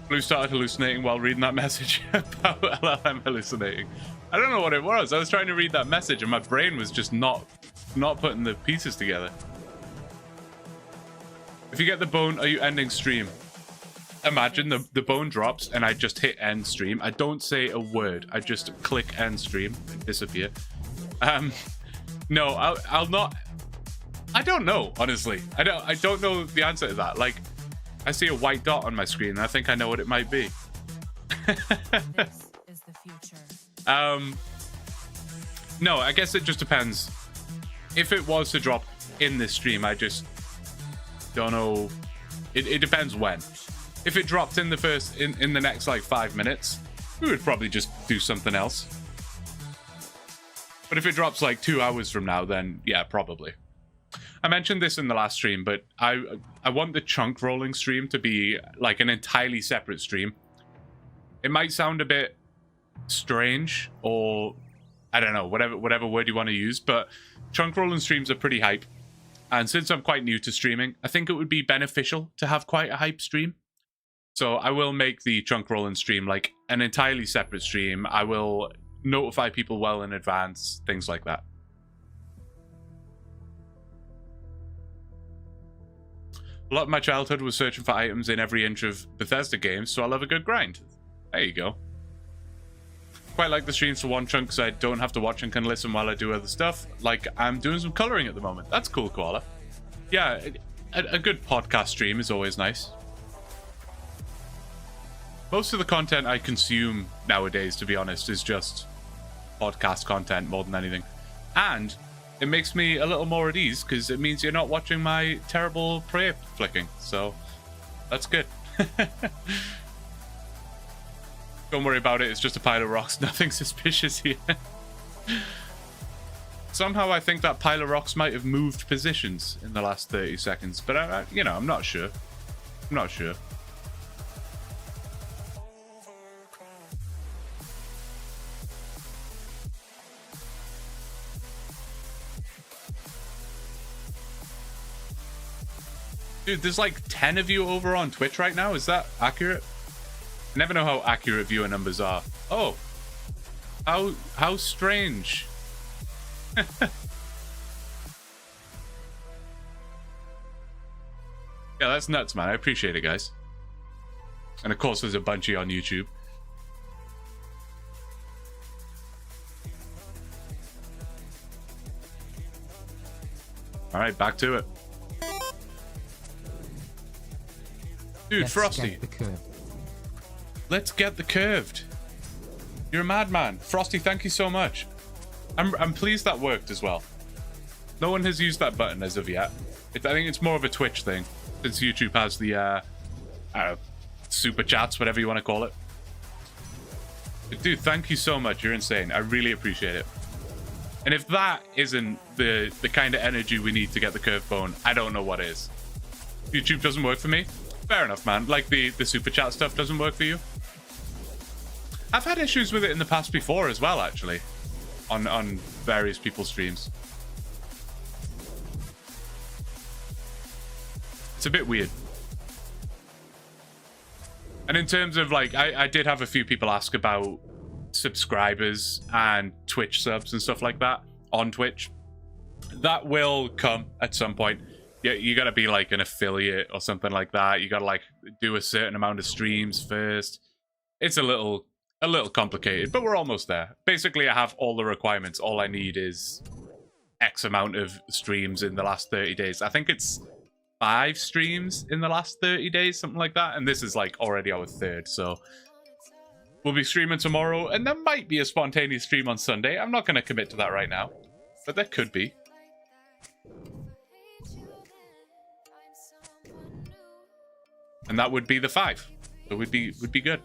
Blue started hallucinating while reading that message about LLM hallucinating. I don't know what it was. I was trying to read that message and my brain was just not putting the pieces together. If you get the bone, are you ending stream? Imagine the bone drops and I just hit end stream. I don't say a word. I just click end stream and disappear. No, I'll not. I don't know, honestly. I don't know the answer to that. Like, I see a white dot on my screen and I think I know what it might be. This is the future. No, I guess it just depends. If it was to drop in this stream, I just don't know. It depends when. If it dropped in the next like 5 minutes, we would probably just do something else. But if it drops like 2 hours from now, then yeah, probably. I mentioned this in the last stream, but I want the chunk rolling stream to be like an entirely separate stream. It might sound a bit strange, or I don't know, whatever word you want to use, but chunk rolling streams are pretty hype. And since I'm quite new to streaming, I think it would be beneficial to have quite a hype stream. So I will make the chunk rolling stream like an entirely separate stream. I will notify people well in advance, things like that. A lot of my childhood was searching for items in every inch of Bethesda games, so I love a good grind. There you go. Quite like the streams for OneChunk because I don't have to watch and can listen while I do other stuff. Like, I'm doing some coloring at the moment. That's cool, Koala. Yeah, a good podcast stream is always nice. Most of the content I consume nowadays, to be honest, is just podcast content more than anything. And it makes me a little more at ease because it means you're not watching my terrible prayer flicking. So that's good. Don't worry about it. It's just a pile of rocks. Nothing suspicious here. Somehow I think that pile of rocks might have moved positions in the last 30 seconds. But, you know, I'm not sure. I'm not sure. Dude, there's like 10 of you over on Twitch right now. Is that accurate? I never know how accurate viewer numbers are. Oh. How strange. Yeah, that's nuts, man. I appreciate it, guys. And of course, there's a bunch of you on YouTube. All right, back to it. Dude, Let's Frosty. get the curve. Let's get the curved. You're a madman. Frosty, thank you so much. I'm pleased that worked as well. No one has used that button as of yet. I think it's more of a Twitch thing, since YouTube has the super chats, whatever you want to call it. But dude, thank you so much. You're insane. I really appreciate it. And if that isn't the kind of energy we need to get the curved bone, I don't know what is. YouTube doesn't work for me. Fair enough, man. Like the super chat stuff doesn't work for you. I've had issues with it in the past before as well, actually, on various people's streams. It's a bit weird. And in terms of like, I did have a few people ask about subscribers and Twitch subs and stuff like that on Twitch. That will come at some point. Yeah, you gotta be like an affiliate or something like that. You gotta like do a certain amount of streams first. It's a little complicated, but we're almost there. Basically, I have all the requirements. All I need is X amount of streams in the last 30 days. I think it's 5 streams in the last 30 days, something like that. And this is like already our 3rd, so we'll be streaming tomorrow, and there might be a spontaneous stream on Sunday. I'm not going to commit to that right now, but there could be. And that would be the 5. It would be good.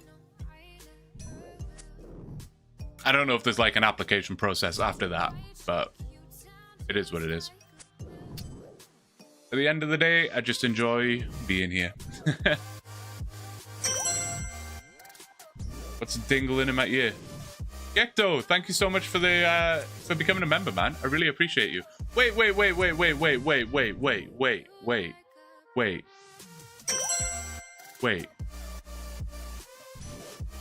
I don't know if there's like an application process after that, but it is what it is. At the end of the day, I just enjoy being here. What's dingling in my ear? Gekto, thank you so much for the for becoming a member, man. I really appreciate you. Wait.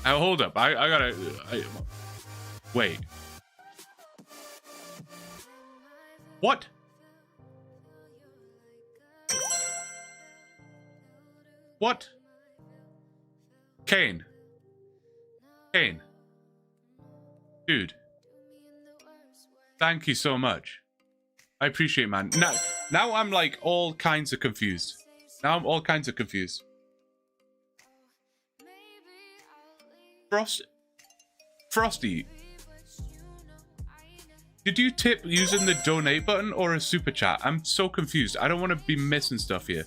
Hold up. I gotta wait. What? What? Kane. Dude. Thank you so much. I appreciate it, man. Now I'm like all kinds of confused. Frosty. Did you tip using the donate button or a super chat? I'm so confused. I don't want to be missing stuff here.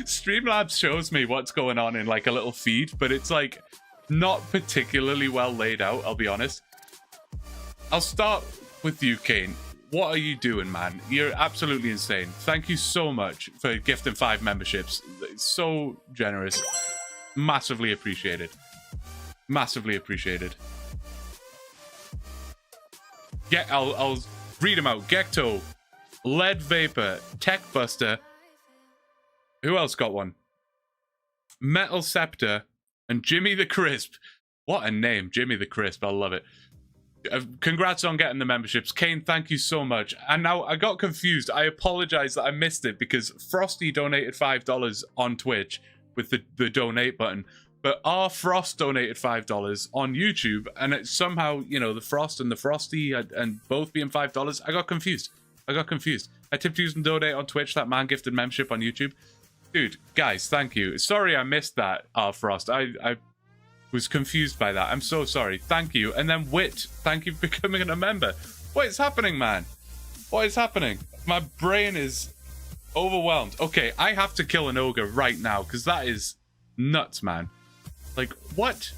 Streamlabs shows me what's going on in like a little feed, but it's like not particularly well laid out, I'll be honest. I'll start with you, Kane. What are you doing, man? You're absolutely insane. Thank you so much for gifting 5 memberships. It's so generous. Massively appreciated. Massively appreciated. I'll read them out. Gekto, Lead Vapor, Tech Buster. Who else got one? Metal Scepter and Jimmy the Crisp. What a name, Jimmy the Crisp. I love it. Congrats on getting the memberships. Kane, thank you so much. And now I got confused. I apologize that I missed it because Frosty donated $5 on Twitch with the donate button. But R Frost donated $5 on YouTube. And it somehow, you know, the Frost and the Frosty and both being $5. I got confused. I tipped using donate on Twitch. That man gifted membership on YouTube. Dude, guys, thank you. Sorry I missed that, R Frost. I was confused by that. I'm so sorry. Thank you. And then Wit, thank you for becoming a member. What is happening, man? What is happening? My brain is overwhelmed. Okay, I have to kill an ogre right now because that is nuts, man. Like, what?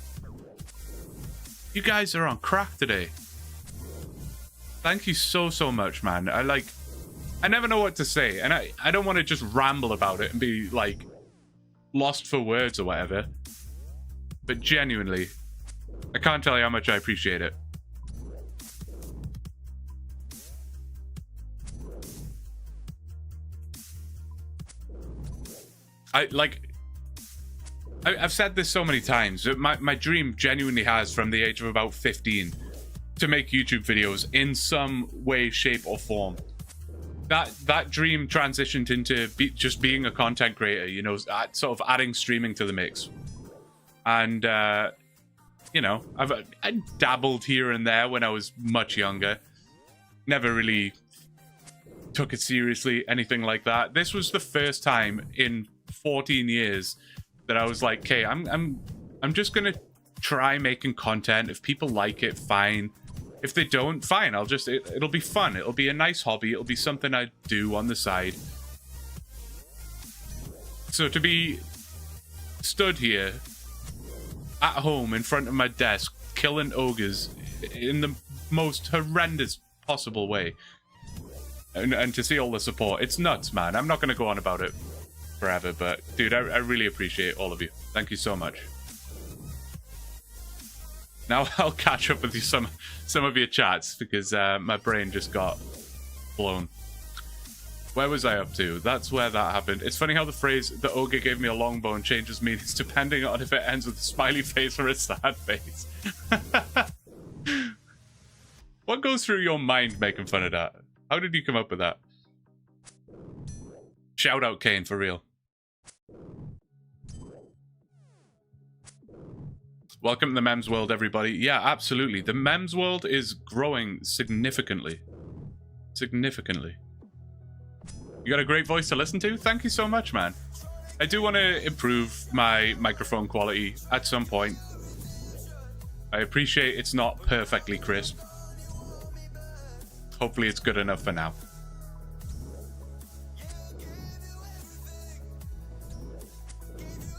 You guys are on crack today. Thank you so much, man. I never know what to say, and I don't want to just ramble about it and be like lost for words or whatever. But genuinely, I can't tell you how much I appreciate it. I've said this so many times. My dream genuinely has, from the age of about 15, to make YouTube videos in some way, shape, or form. That dream transitioned into just being a content creator, you know, sort of adding streaming to the mix. And, you know, I dabbled here and there when I was much younger. Never really took it seriously, anything like that. This was the first time in 14 years that I was like, okay, I'm just going to try making content. If people like it, fine. If they don't, fine. It'll be fun. It'll be a nice hobby. It'll be something I do on the side. So to be stood here at home in front of my desk, killing ogres in the most horrendous possible way, and to see all the support, it's nuts, man. I'm not going to go on about it forever, but dude, I really appreciate all of you. Thank you so much. Now I'll catch up with you some of your chats because my brain just got blown. Where was I up to? That's where that happened. It's funny how the phrase "the ogre gave me a long bone" changes meanings depending on if it ends with a smiley face or a sad face. What goes through your mind making fun of that? How did you come up with that? Shout out Kane, for real. Welcome to the memes world, everybody. Yeah, absolutely. The memes world is growing significantly. Significantly. You got a great voice to listen to? Thank you so much, man. I do want to improve my microphone quality at some point. I appreciate it's not perfectly crisp. Hopefully it's good enough for now.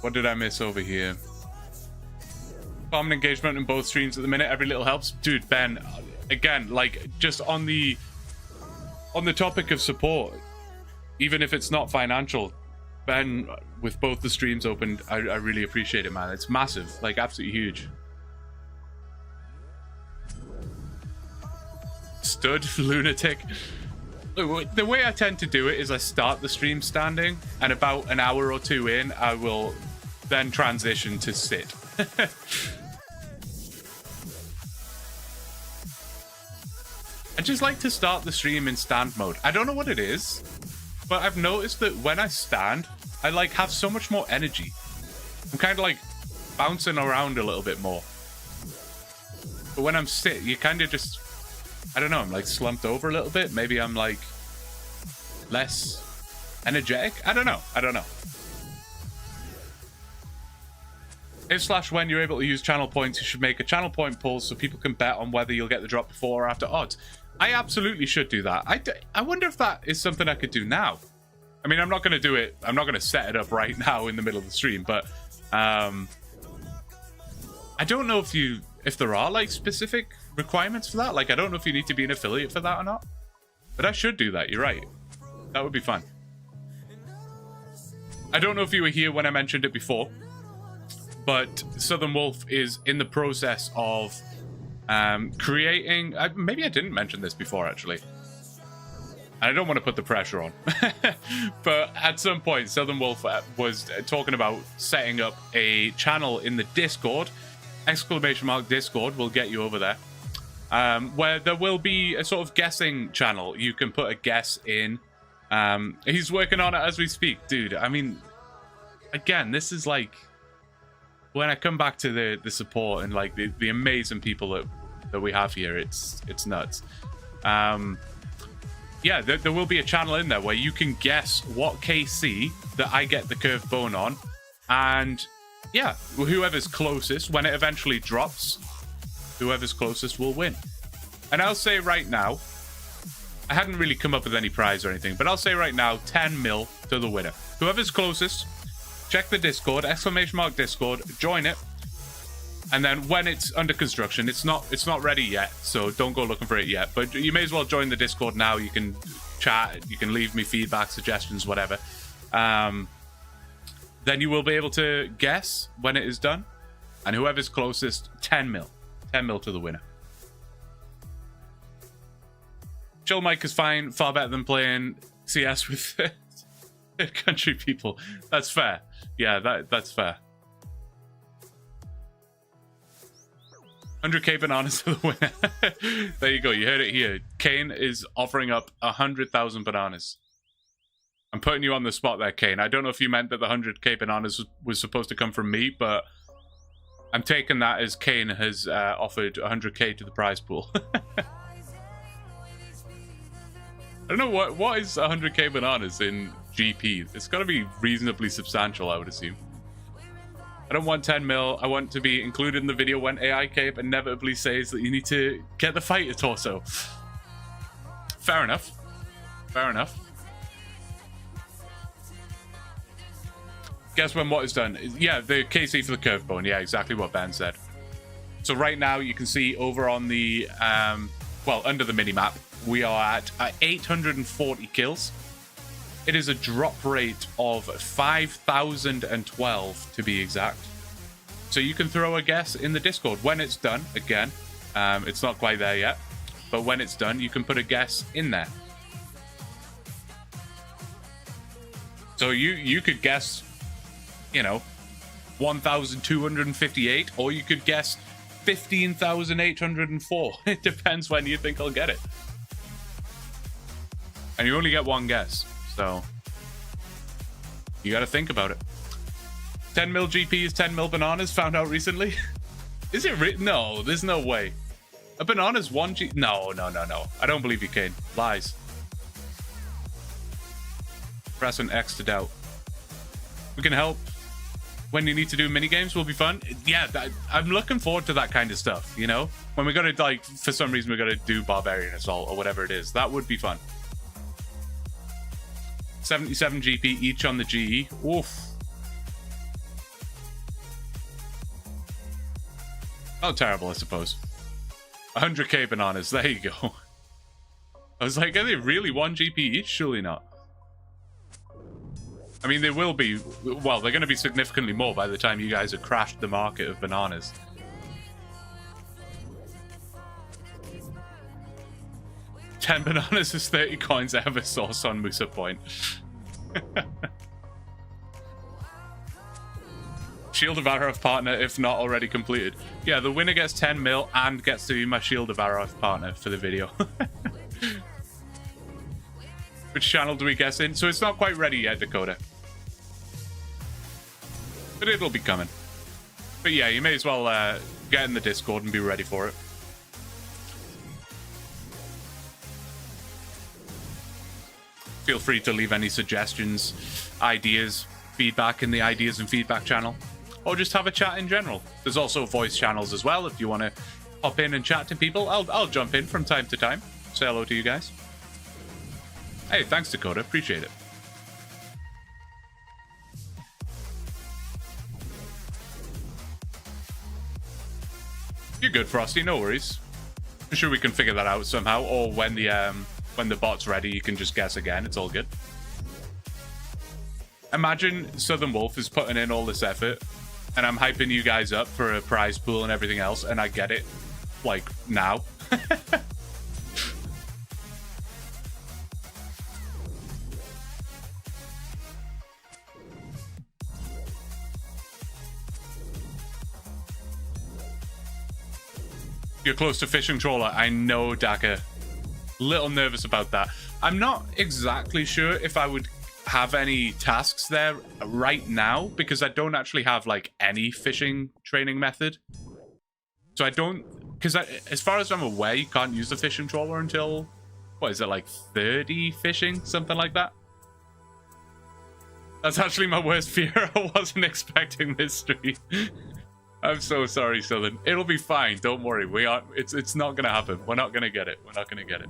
What did I miss over here? Common engagement in both streams at the minute. Every little helps. Dude, Ben, again, like, just on the topic of support, even if it's not financial, Ben, with both the streams opened, I really appreciate it, man. It's massive, like, absolutely huge. Stood lunatic. Look, the way I tend to do it is I start the stream standing, and about an hour or two in, I will then transition to sit. I just like to start the stream in stand mode. I don't know what it is, but I've noticed that when I stand, I like have so much more energy. I'm kind of like bouncing around a little bit more. But when I'm sit, you kind of just, I don't know, I'm like slumped over a little bit. Maybe I'm like less energetic. I don't know. If/when you're able to use channel points, you should make a channel point poll so people can bet on whether you'll get the drop before or after odds. I absolutely should do that. I wonder if that is something I could do now. I mean, I'm not going to do it. I'm not going to set it up right now in the middle of the stream, but I don't know if there are like specific requirements for that. Like, I don't know if you need to be an affiliate for that or not, but I should do that. You're right. That would be fun. I don't know if you were here when I mentioned it before, but Southern Wolf is in the process of creating... maybe I didn't mention this before, actually. I don't want to put the pressure on. But at some point, Southern Wolf was talking about setting up a channel in the Discord. ! Discord will get you over there. Where there will be a sort of guessing channel. You can put a guess in. He's working on it as we speak. Dude, I mean, again, this is like... When I come back to the support and like the amazing people that we have here, it's nuts. Yeah, there will be a channel in there where you can guess what KC that I get the curved bone on. And yeah, whoever's closest, when it eventually drops, whoever's closest will win. And I'll say right now, I hadn't really come up with any prize or anything, but I'll say right now, 10 mil to the winner. Whoever's closest, check the Discord, ! Discord, join it. And then when it's under construction, it's not ready yet, so don't go looking for it yet. But you may as well join the Discord now. You can chat, you can leave me feedback, suggestions, whatever. Then you will be able to guess when it is done. And whoever's closest, 10 mil. 10 mil to the winner. Chill Mike is fine, far better than playing CS with third country people. That's fair. Yeah, that's fair. 100k bananas to the winner. There you go. You heard it here. Kane is offering up 100,000 bananas. I'm putting you on the spot there, Kane. I don't know if you meant that the 100k bananas was supposed to come from me, but I'm taking that as Kane has offered 100k to the prize pool. I don't know what is 100k bananas in GP. It's got to be reasonably substantial, I would assume. I don't want 10 mil. I want to be included in the video when AI Cape inevitably says that you need to get the fighter torso. Fair enough. Fair enough. Guess when what is done? Yeah, the KC for the curved bone. Yeah, exactly what Ben said. So right now you can see over on the, well, under the minimap, we are at 840 kills. It is a drop rate of 5,012 to be exact. So you can throw a guess in the Discord when it's done. Again, it's not quite there yet, but when it's done, you can put a guess in there. So you could guess, you know, 1,258, or you could guess 15,804. It depends when you think I'll get it. And you only get one guess. So, you gotta think about it. 10 mil GP is 10 mil bananas, found out recently. Is it no, there's no way. A banana's 1 G... No. I don't believe you, Kane. Lies. Press an X to doubt. We can help. When you need to do minigames will be fun. Yeah, I'm looking forward to that kind of stuff, you know? When we gotta, like, for some reason we gotta do Barbarian Assault or whatever it is. That would be fun. 77 GP each on the GE. Oof. Not terrible, I suppose. 100k bananas. There you go. I was like, are they really 1 GP each? Surely not. I mean, they will be. Well, they're going to be significantly more by the time you guys have crashed the market of bananas. $10 bananas is 30 coins I ever source on Musa Point. Shield of Arav partner if not already completed. Yeah, the winner gets 10 mil and gets to be my Shield of Arav partner for the video. Which channel do we guess in? So it's not quite ready yet, Dakota. But it'll be coming. But yeah, you may as well get in the Discord and be ready for it. Feel free to leave any suggestions, ideas, feedback in the ideas and feedback channel. Or just have a chat in general. There's also voice channels as well if you want to hop in and chat to people. I'll jump in from time to time. Say hello to you guys. Hey, thanks, Dakota. Appreciate it. You're good, Frosty. No worries. I'm sure we can figure that out somehow. Or when the bot's ready, you can just guess again. It's all good. Imagine Southern Wolf is putting in all this effort, and I'm hyping you guys up for a prize pool and everything else, and I get it, like, now. You're close to fishing trawler. I know, Daka. Little nervous about that. I'm not exactly sure if I would have any tasks there right now, because I don't actually have like any fishing training method. So I don't, because as far as I'm aware, you can't use the fishing trawler until, what is it, like 30 fishing, something like that. That's actually my worst fear. I wasn't expecting this stream. I'm so sorry, Southern. It'll be fine. Don't worry. We are. It's not gonna happen. We're not gonna get it. We're not gonna get it.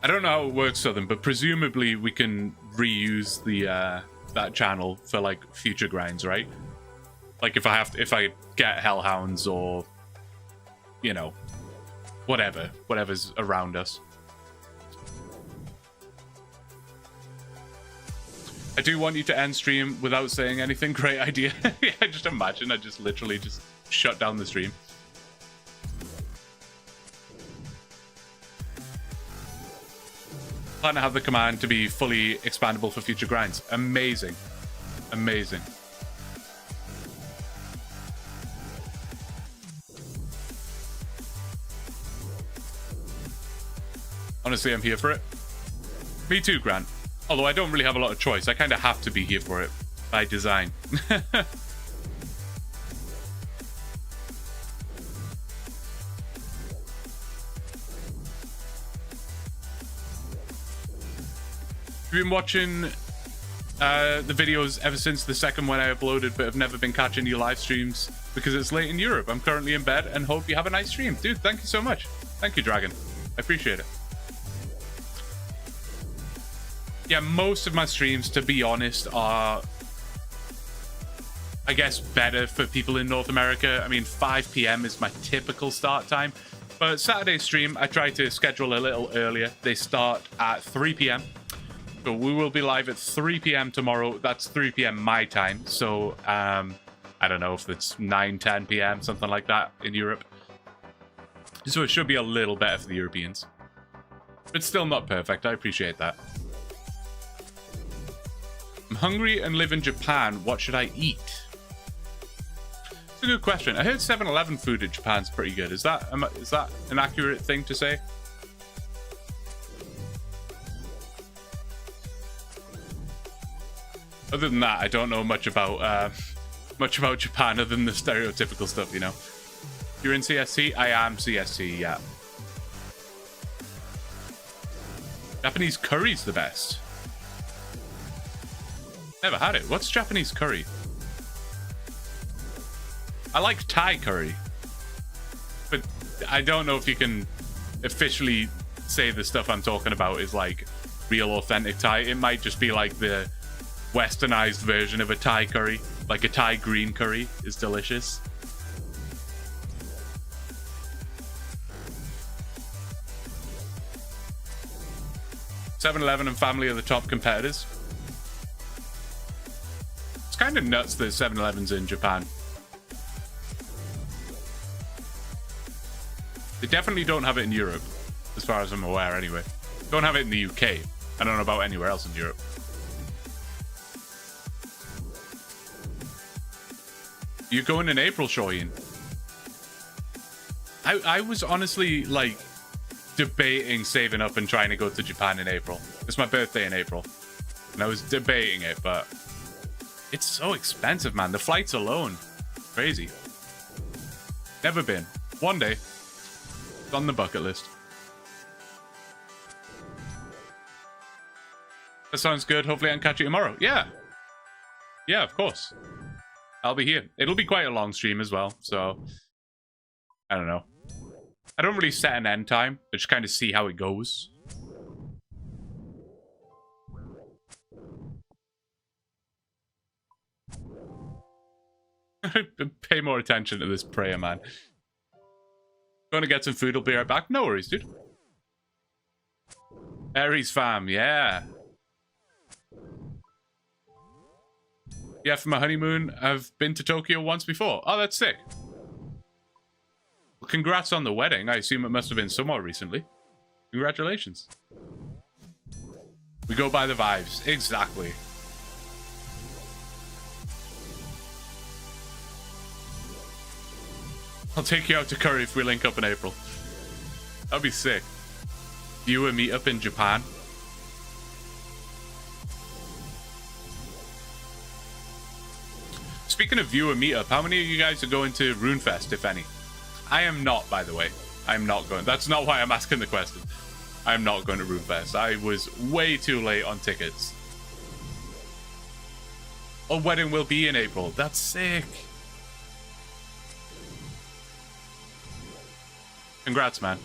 I don't know how it works, Southern, but presumably we can reuse the that channel for like future grinds, right? Like if I get hellhounds or, you know, whatever's around us. I do want you to end stream without saying anything. Great idea. Yeah, just imagine I just literally just shut down the stream. Plan to have the command to be fully expandable for future grinds. Amazing. Amazing. Honestly, I'm here for it. Me too, Grant. Although I don't really have a lot of choice. I kind of have to be here for it by design. You've been watching the videos ever since the second one I uploaded, but have never been catching your live streams because it's late in Europe. I'm currently in bed and hope you have a nice stream. Dude, thank you so much. Thank you, Dragon. I appreciate it. Yeah, most of my streams, to be honest, are, I guess, better for people in North America. I mean, 5 p.m. is my typical start time. But Saturday stream, I try to schedule a little earlier. They start at 3 p.m. So we will be live at 3 p.m. tomorrow. That's 3 p.m. my time. So, I don't know if it's 9, 10 p.m., something like that in Europe. So it should be a little better for the Europeans. But still not perfect. I appreciate that. I'm hungry and live in Japan. What should I eat? It's a good question. I heard 7-Eleven food in Japan's pretty good. Is that an accurate thing to say? Other than that, I don't know much about Japan other than the stereotypical stuff, you know. You're in CST? I am CST, yeah. Japanese curry's the best. Never had it. What's Japanese curry? I like Thai curry. But I don't know if you can officially say the stuff I'm talking about is like real authentic Thai. It might just be like the westernized version of a Thai curry. Like a Thai green curry is delicious. .7-Eleven and Family are the top competitors. It's kind of nuts that 7-Eleven's in Japan. They definitely don't have it in Europe, as far as I'm aware anyway. Don't have it in the UK. I don't know about anywhere else in Europe. You're going in April, Shoyin. I was honestly, like, debating saving up and trying to go to Japan in April. It's my birthday in April. And I was debating it, but it's so expensive, man. The flights alone. Crazy. Never been. One day. It's on the bucket list. That sounds good. Hopefully I can catch you tomorrow. Yeah. Yeah, of course. I'll be here. It'll be quite a long stream as well, so I don't know. I don't really set an end time. I just kind of see how it goes. Pay more attention to this prayer, man. Going to get some food. I'll be right back. No worries, dude. Aries fam, yeah. Yeah, for my honeymoon, I've been to Tokyo once before. Oh, that's sick. Well, congrats on the wedding. I assume it must have been somewhat recently. Congratulations. We go by the vibes. Exactly. I'll take you out to curry if we link up in April. That'd be sick. Viewer meetup in Japan. Speaking of viewer meetup, how many of you guys are going to RuneFest, if any? I am not, by the way. I'm not going. That's not why I'm asking the question. I'm not going to RuneFest. I was way too late on tickets. A wedding will be in April. That's sick. Congrats, man.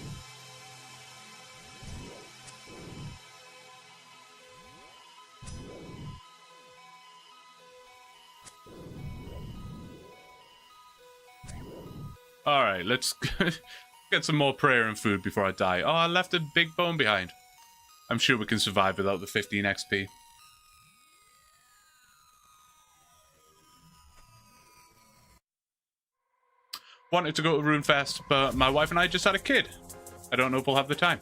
Alright, let's get some more prayer and food before I die. Oh, I left a big bone behind. I'm sure we can survive without the 15 XP. Wanted to go to RuneFest, but my wife and I just had a kid. I don't know if we'll have the time.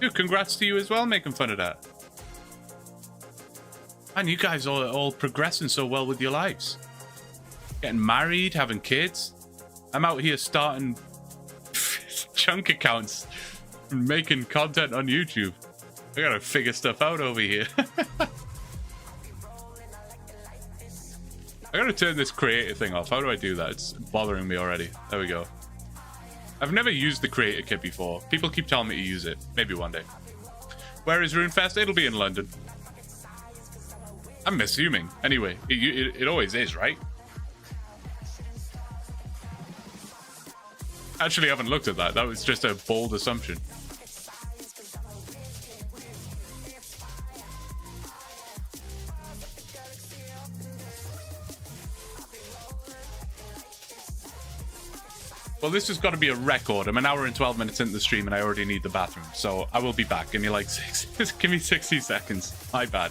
Dude, congrats to you as well, making fun of that. Man, you guys are all progressing so well with your lives. Getting married, having kids. I'm out here starting chunk accounts and making content on YouTube. I gotta figure stuff out over here. I gotta turn this creator thing off. How do I do that? It's bothering me already. There we go. I've never used the creator kit before. People keep telling me to use it. Maybe one day. Where is RuneFest? It'll be in London. I'm assuming. Anyway, it always is, right? Actually, I haven't looked at that. That was just a bold assumption. Well, this has got to be a record. I'm an hour and 12 minutes into the stream and I already need the bathroom. So I will be back. Give me like give me 60 seconds. My bad.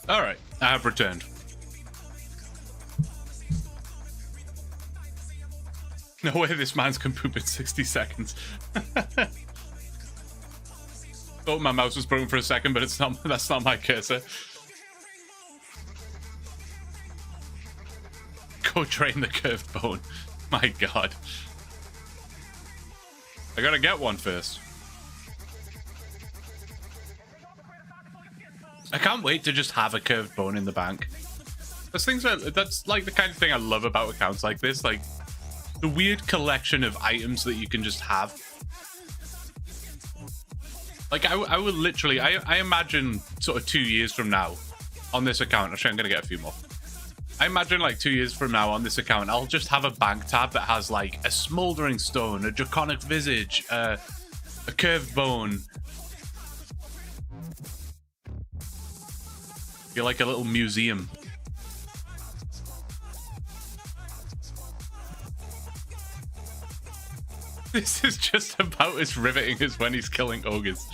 Alright, I have returned. No way this man's can poop in 60 seconds. Thought my mouse was broken for a second, but it's not. That's not my cursor. Go drain the curved bone. My god. I gotta get one first. I can't wait to just have a curved bone in the bank. That's like the kind of thing I love about accounts like this, like the weird collection of items that you can just have. Like I will literally, I imagine sort of 2 years from now on this account, actually I'm gonna get a few more. I imagine like 2 years from now on this account, I'll just have a bank tab that has like a smoldering stone, a draconic visage, a curved bone. Feel like a little museum. This is just about as riveting as when he's killing ogres.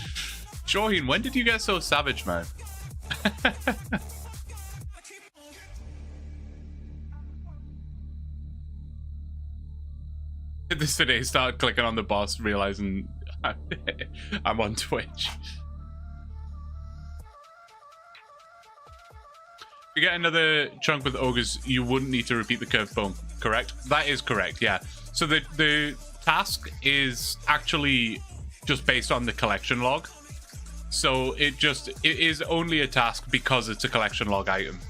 Shoreen, when did you get so savage, man? This today, start clicking on the boss, realizing I'm on Twitch. If you get another chunk with ogres, you wouldn't need to repeat the curved bone, correct? That is correct, yeah. So the task is actually just based on the collection log. So it is only a task because it's a collection log item.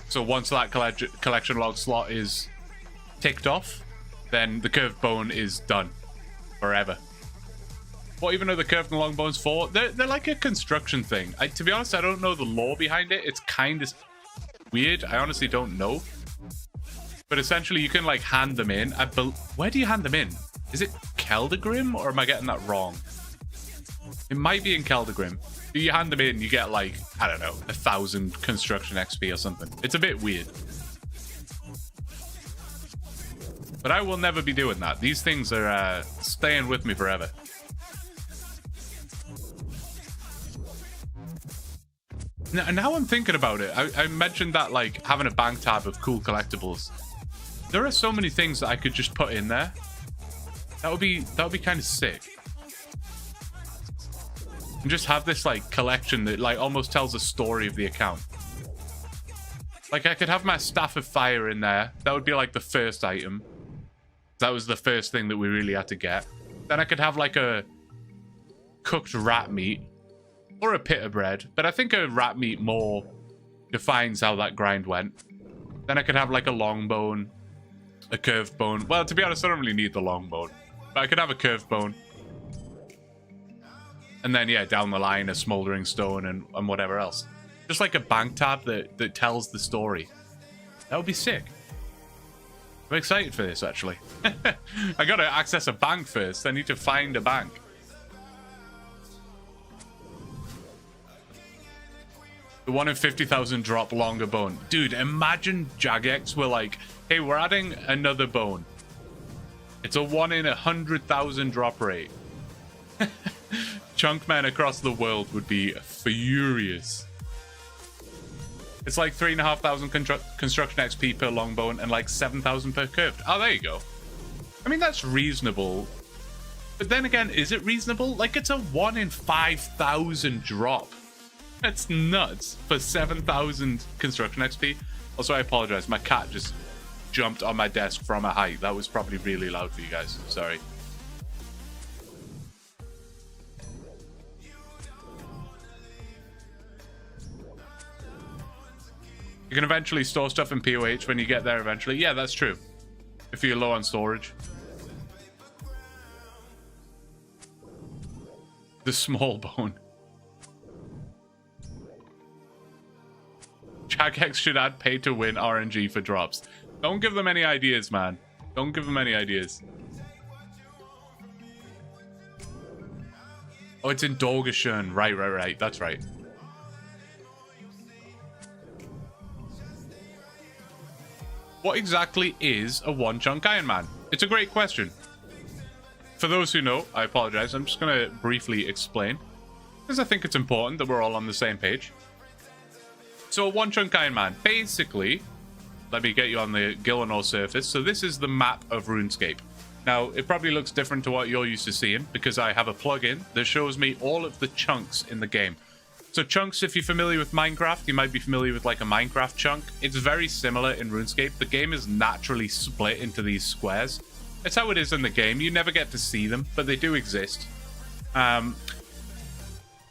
So once that collection log slot is ticked off, then the curved bone is done forever. What even are the curved and long bones for? They're like a construction thing. To be honest, I don't know the lore behind it. It's kind of weird. I honestly don't know. But essentially, you can like hand them in. Where do you hand them in? Is it Keldagrim, or am I getting that wrong? It might be in Keldagrim. You hand them in, you get like, I don't know, 1,000 construction XP or something. It's a bit weird. But I will never be doing that. These things are staying with me forever. Now I'm thinking about it. I mentioned that like having a bank tab of cool collectibles. There are so many things that I could just put in there. That would be kind of sick. And just have this like collection that like almost tells a story of the account. Like I could have my Staff of Fire in there. That would be like the first item. That was the first thing that we really had to get. Then I could have like a cooked rat meat or a pita bread. But I think a rat meat more defines how that grind went. Then I could have like a long bone. A curved bone. Well, to be honest, I don't really need the long bone. But I could have a curved bone. And then, yeah, down the line, a smoldering stone and whatever else. Just like a bank tab that tells the story. That would be sick. I'm excited for this, actually. I gotta access a bank first. I need to find a bank. The 1 in 50,000 drop longer bone. Dude, imagine Jagex were like, hey, we're adding another bone. It's a 1 in 100,000 drop rate. Chunk men across the world would be furious. It's like 3,500 construction XP per long bone and like 7,000 per curved. Oh, there you go. I mean, that's reasonable. But then again, is it reasonable? Like, it's a 1 in 5,000 drop. That's nuts for 7,000 construction XP. Also, I apologize. My cat just jumped on my desk from a height. That was probably really loud for you guys. Sorry. You can eventually store stuff in POH when you get there eventually. Yeah, that's true. If you're low on storage. The small bone. Jagex should add pay to win RNG for drops. Don't give them any ideas, man. Don't give them any ideas. Oh, it's in Dolgashun. Right. That's right. What exactly is a OneChunk Ironman? It's a great question. For those who know, I apologize. I'm just going to briefly explain, because I think it's important that we're all on the same page. So a OneChunk Ironman, basically, let me get you on the Gillinor surface. So this is the map of RuneScape. Now, it probably looks different to what you're used to seeing, because I have a plugin that shows me all of the chunks in the game. So chunks, if you're familiar with Minecraft, you might be familiar with like a Minecraft chunk. It's very similar in RuneScape. The game is naturally split into these squares. It's how it is in the game. You never get to see them, but they do exist.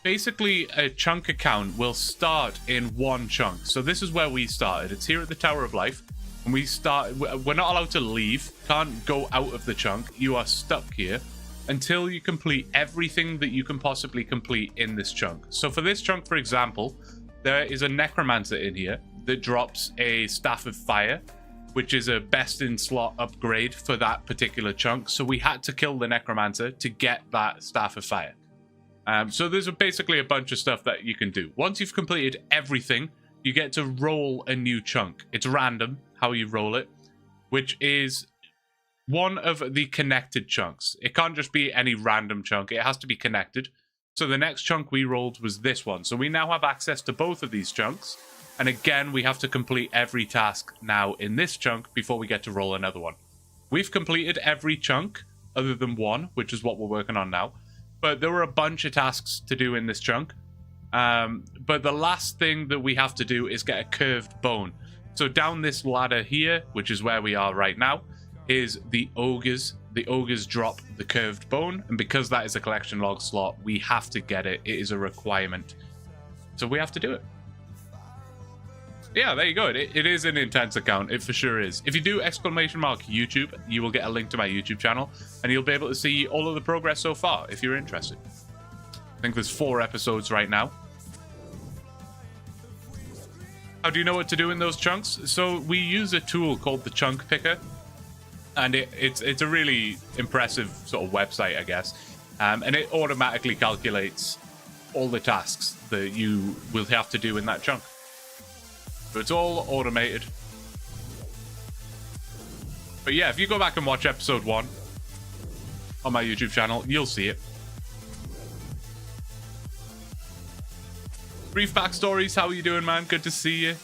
basically a chunk account will start in one chunk. So this is where we started. It's here at the Tower of Life. And we're not allowed to leave, can't go out of the chunk. You are stuck here until you complete everything that you can possibly complete in this chunk. So for this chunk, for example, there is a necromancer in here that drops a staff of fire, which is a best in slot upgrade for that particular chunk. So we had to kill the necromancer to get that staff of fire. So there's basically a bunch of stuff that you can do. Once you've completed everything, you get to roll a new chunk. It's random how you roll it, which is one of the connected chunks. It can't just be any random chunk. It has to be connected. So the next chunk we rolled was this one. So we now have access to both of these chunks. And again, we have to complete every task now in this chunk before we get to roll another one. We've completed every chunk other than one, which is what we're working on now. But there were a bunch of tasks to do in this chunk. But the last thing that we have to do is get a curved bone. So down this ladder here, which is where we are right now, is the ogres. The ogres drop the curved bone. And because that is a collection log slot, we have to get it. It is a requirement. So we have to do it. Yeah, there you go. It is an intense account. It for sure is. If you do ! YouTube, you will get a link to my YouTube channel. And you'll be able to see all of the progress so far if you're interested. I think there's 4 episodes right now. How do you know what to do in those chunks? So we use a tool called the Chunk Picker, and it's a really impressive sort of website, I guess. And it automatically calculates all the tasks that you will have to do in that chunk. So it's all automated. But yeah, if you go back and watch episode 1 on my YouTube channel, you'll see it. Brief backstories, how are you doing, man? Good to see you.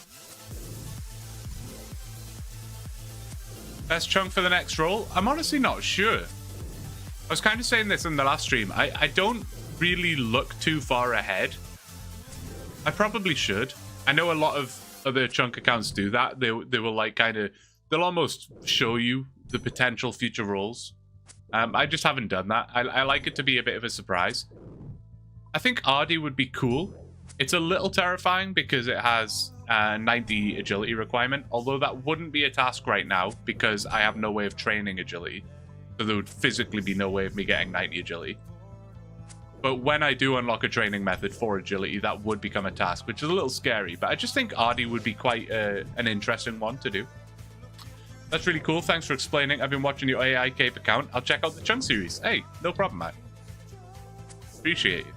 Best chunk for the next roll? I'm honestly not sure. I was kind of saying this in the last stream. I don't really look too far ahead. I probably should. I know a lot of other chunk accounts do that. They will like kind of... They'll almost show you the potential future rolls. I just haven't done that. I like it to be a bit of a surprise. I think Ardy would be cool. It's a little terrifying because it has a 90 agility requirement, although that wouldn't be a task right now because I have no way of training agility. So there would physically be no way of me getting 90 agility. But when I do unlock a training method for agility, that would become a task, which is a little scary. But I just think Ardy would be quite an interesting one to do. That's really cool. Thanks for explaining. I've been watching your AI Cape account. I'll check out the Chunk series. Hey, no problem, man. Appreciate you.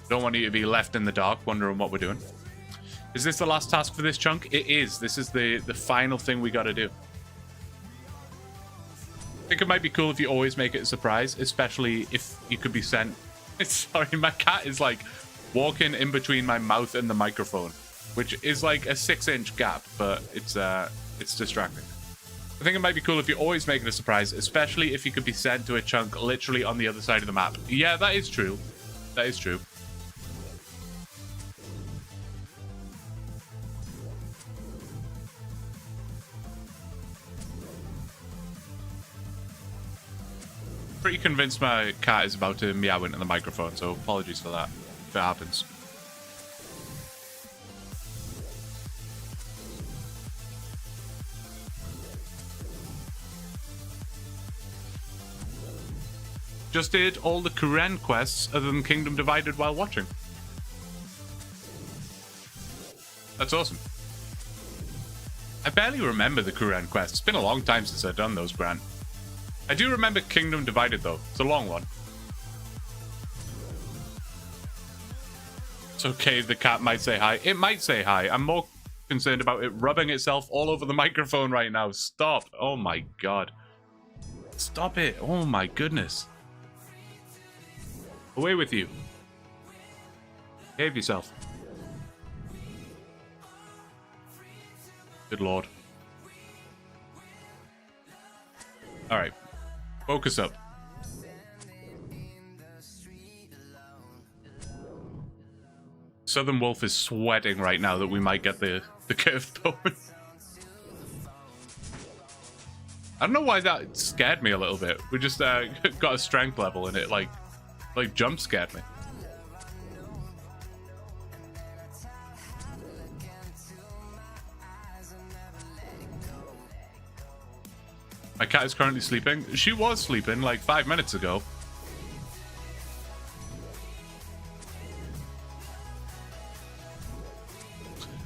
Don't want you to be left in the dark wondering what we're doing. Is this the last task for this chunk? It is. This is the final thing we got to do. I think it might be cool if you always make it a surprise, especially if you could be sent... Sorry, my cat is like walking in between my mouth and the microphone, which is like a 6-inch gap, but it's distracting. I think it might be cool if you always make it a surprise, especially if you could be sent to a chunk literally on the other side of the map. Yeah, that is true. That is true. Pretty convinced my cat is about to meow into the microphone, so apologies for that if it happens. Just did all the Kuren quests other than Kingdom Divided while watching. That's awesome. I barely remember the Kuren quests. It's been a long time since I've done those, Grant. I do remember Kingdom Divided, though. It's a long one. It's okay if the cat might say hi. It might say hi. I'm more concerned about it rubbing itself all over the microphone right now. Stop. Oh, my God. Stop it. Oh, my goodness. Away with you. Behave yourself. Good Lord. All right. Focus up. Southern Wolf is sweating right now that we might get the curved bone. I don't know why that scared me a little bit. We just got a strength level and it like jump scared me. My cat is currently sleeping. She was sleeping like 5 minutes ago.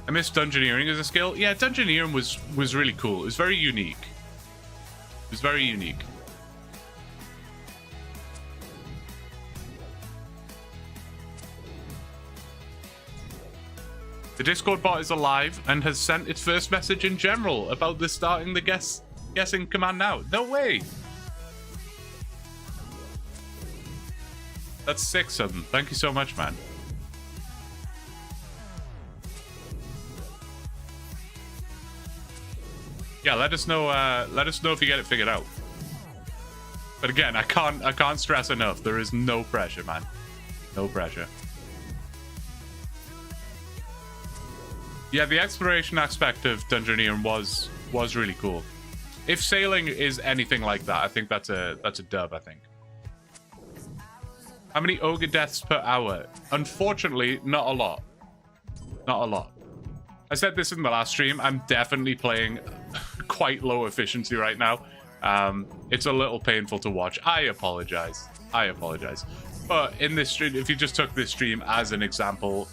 I miss dungeoneering as a skill. Yeah, dungeoneering was really cool. It was very unique. It was very unique. The Discord bot is alive and has sent its first message in general about this starting the guessing command now. No way! That's 6 of them. Thank you so much, man. Yeah, let us know if you get it figured out. But again, I can't stress enough. There is no pressure, man. No pressure. Yeah, the exploration aspect of dungeoneering was really cool. If sailing is anything like that, I think that's a dub, I think. How many ogre deaths per hour? Unfortunately, not a lot. Not a lot. I said this in the last stream. I'm definitely playing quite low efficiency right now. It's a little painful to watch. I apologize. I apologize. But in this stream, if you just took this stream as an example,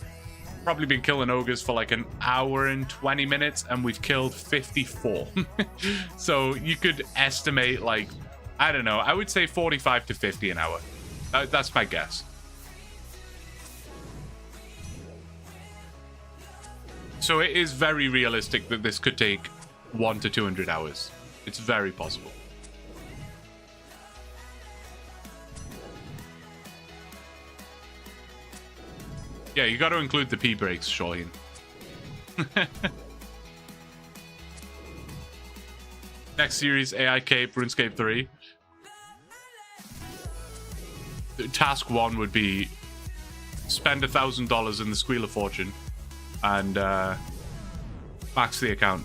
probably been killing ogres for like an hour and 20 minutes, and we've killed 54. So you could estimate, like, I don't know, I would say 45 to 50 an hour. That's my guess. So it is very realistic that this could take 100 to 200 hours. It's very possible. Yeah, you got to include the pee breaks, Shaween. Next series, AI Cape, RuneScape 3. Task 1 would be spend $1,000 in the Squeal of Fortune and max the account.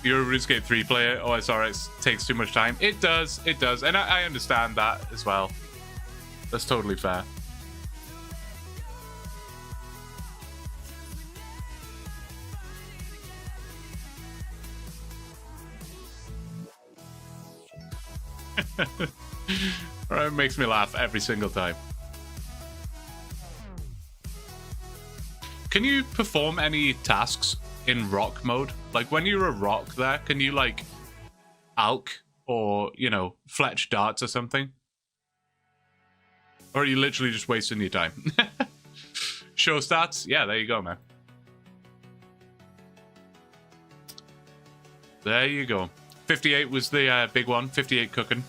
You're a RuneScape 3 player. OSRX takes too much time. It does. It does. And I understand that as well. That's totally fair. It makes me laugh every single time. Can you perform any tasks in rock mode? Like when you're a rock there, can you like alk or, you know, fletch darts or something? Or are you literally just wasting your time? Show stats? Yeah, there you go, man. There you go. 58 was the big one. 58 cooking.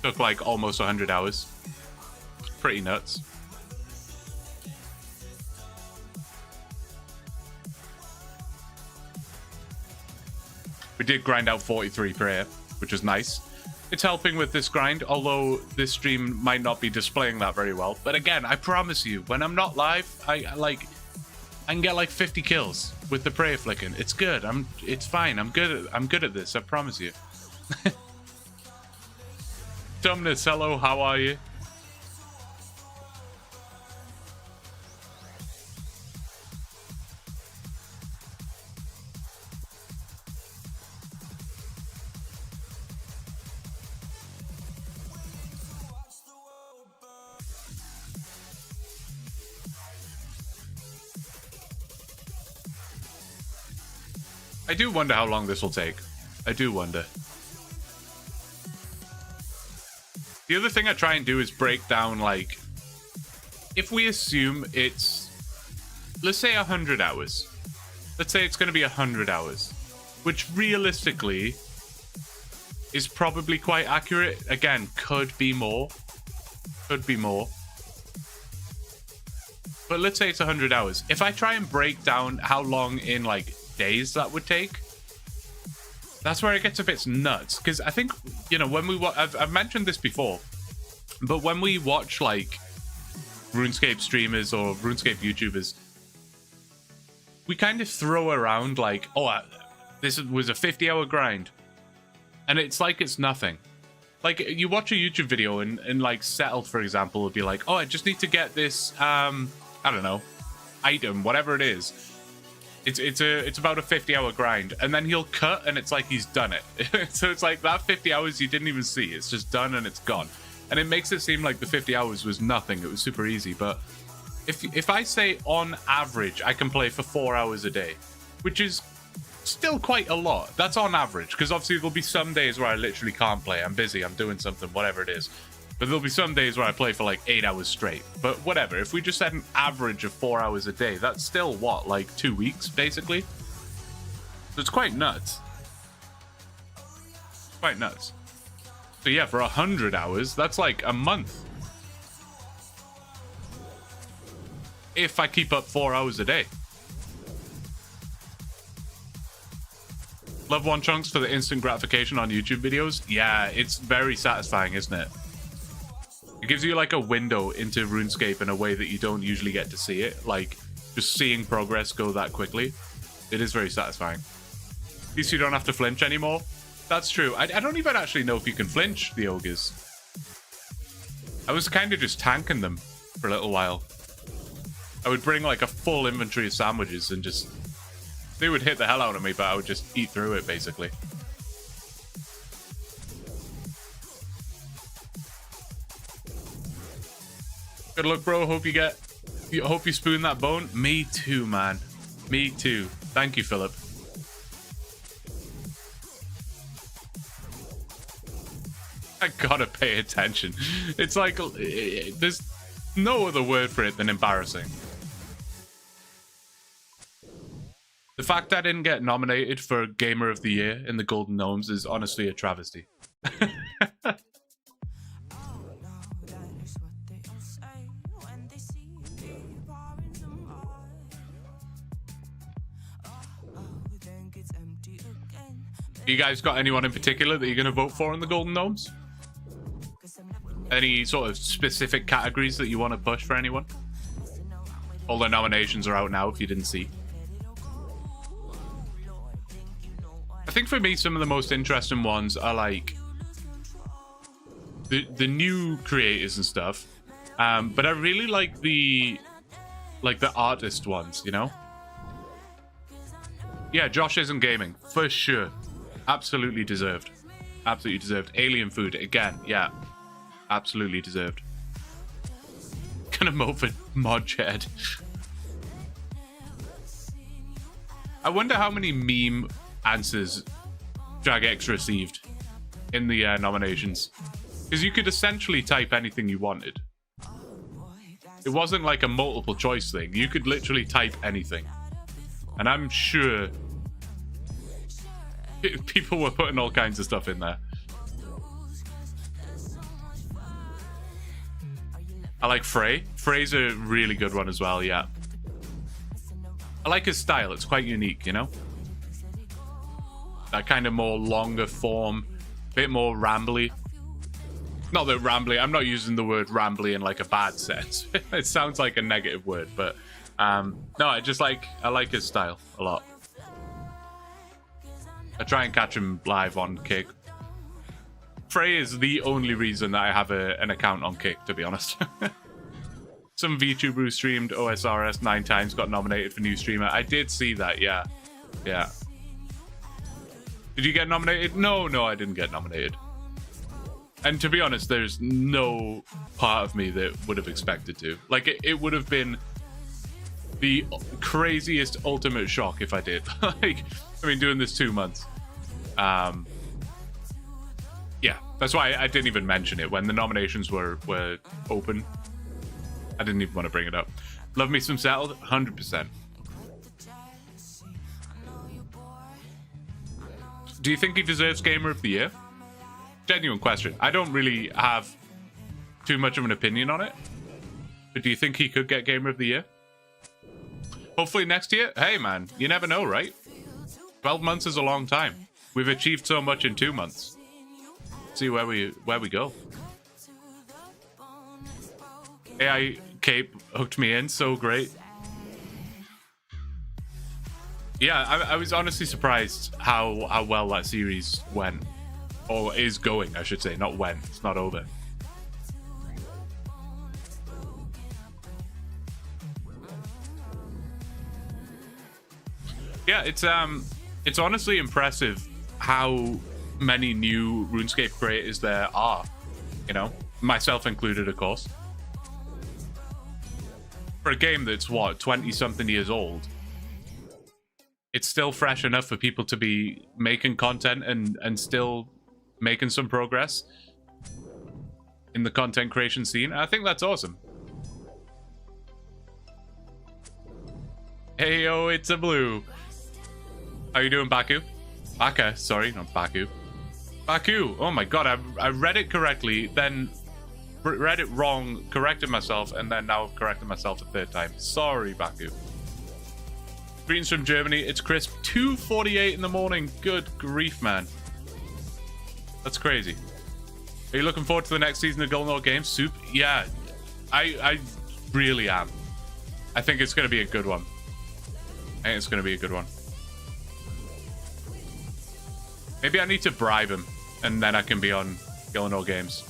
Took like almost 100 hours. Pretty nuts. We did grind out 43 prayer, which was nice. It's helping with this grind, although this stream might not be displaying that very well. But again, I promise you, when I'm not live, I can get like 50 kills with the prayer flicking. It's good. It's fine. I'm good at this. I promise you. Dumbness, hello. How are you? I do wonder how long this will take. I do wonder. The other thing I try and do is break down, like, if we assume it's, let's say 100 hours. Let's say it's going to be 100 hours, which realistically is probably quite accurate. Again, could be more. Could be more. But let's say it's 100 hours. If I try and break down how long in, like, days that would take, that's where it gets a bit nuts. Because I think, you know, when we I've mentioned this before, but when we watch like RuneScape streamers or RuneScape YouTubers, we kind of throw around like, oh, this was a 50-hour grind, and it's like it's nothing. Like you watch a YouTube video and like Settled, for example, would be like, oh, I just need to get this I don't know, item, whatever it is. It's about a 50-hour grind, and then he'll cut, and it's like he's done it. So it's like that 50 hours you didn't even see. It's just done and it's gone, and it makes it seem like the 50 hours was nothing. It was super easy. But if I say on average I can play for 4 hours a day, which is still quite a lot. That's on average, because obviously there'll be some days where I literally can't play. I'm busy, I'm doing something, whatever it is. But there'll be some days where I play for like 8 hours straight. But whatever, if we just had an average of 4 hours a day, that's still what, like 2 weeks basically? So it's quite nuts. Quite nuts. So yeah, for 100 hours, that's like a month. If I keep up 4 hours a day. Love OneChunks for the instant gratification on YouTube videos. Yeah, it's very satisfying, isn't it? It gives you like a window into RuneScape in a way that you don't usually get to see it. Like, just seeing progress go that quickly. It is very satisfying. At least you don't have to flinch anymore. That's true. I don't even actually know if you can flinch the ogres. I was kind of just tanking them for a little while. I would bring like a full inventory of sandwiches and just... They would hit the hell out of me, but I would just eat through it, basically. Good luck, bro. Hope you spoon that bone. Me too, man. Me too. Thank you, Philip. I gotta pay attention. It's like, there's no other word for it than embarrassing. The fact that I didn't get nominated for Gamer of the Year in the Golden Gnomes is honestly a travesty. You guys got anyone in particular that you're going to vote for in the Golden Gnomes? Any sort of specific categories that you want to push for anyone? All the nominations are out now if you didn't see. I think for me, some of the most interesting ones are like the new creators and stuff. But I really like the artist ones, you know? Yeah, Josh Isn't Gaming, for sure. Absolutely deserved. Absolutely deserved. Alien Food, again, yeah. Absolutely deserved. Gonna vote for Mod Shed. I wonder how many meme answers Jagex received in the nominations. Because you could essentially type anything you wanted. It wasn't like a multiple choice thing. You could literally type anything. And I'm sure people were putting all kinds of stuff in there. I like Frey. Frey's a really good one as well, yeah. I like his style. It's quite unique, you know? That kind of more longer form, bit more rambly. Not that rambly, I'm not using the word rambly in like a bad sense. It sounds like a negative word, but no, I like his style a lot. I try and catch him live on Kick. Frey is the only reason that I have an account on Kick, to be honest. Some VTuber who streamed OSRS 9 times got nominated for new streamer. I did see that, yeah. Yeah. Did you get nominated? No, I didn't get nominated. And to be honest, there's no part of me that would have expected to. Like, it would have been the craziest ultimate shock if I did. Like, I mean, doing this 2 months. Yeah, that's why I didn't even mention it when the nominations were open. I didn't even want to bring it up. Love me some Settled? 100%. Do you think he deserves Gamer of the Year? Genuine question. I don't really have too much of an opinion on it. But do you think he could get Gamer of the Year? Hopefully next year? Hey man, you never know, right? 12 months is a long time. We've achieved so much in 2 months. See where we go. AI Cape hooked me in, so great. Yeah, I was honestly surprised how well that series went. Or is going, I should say. Not went. It's not over. Yeah, it's honestly impressive how many new RuneScape creators there are. You know, myself included, of course. For a game that's what, 20-something years old, it's still fresh enough for people to be making content and still making some progress in the content creation scene. I think that's awesome. Hey, yo, it's a blue. How you doing, Baku? Baka, sorry, not Baku. Baku, oh my god, I read it correctly, then read it wrong, corrected myself, and then now I've corrected myself a third time. Sorry, Baku. Greetings from Germany, it's crisp 2:48 in the morning. Good grief, man. That's crazy. Are you looking forward to the next season of Golden Old Games? Soup? Yeah, I really am. I think it's going to be a good one. I think it's going to be a good one. Maybe I need to bribe him, and then I can be on Golden Old Games.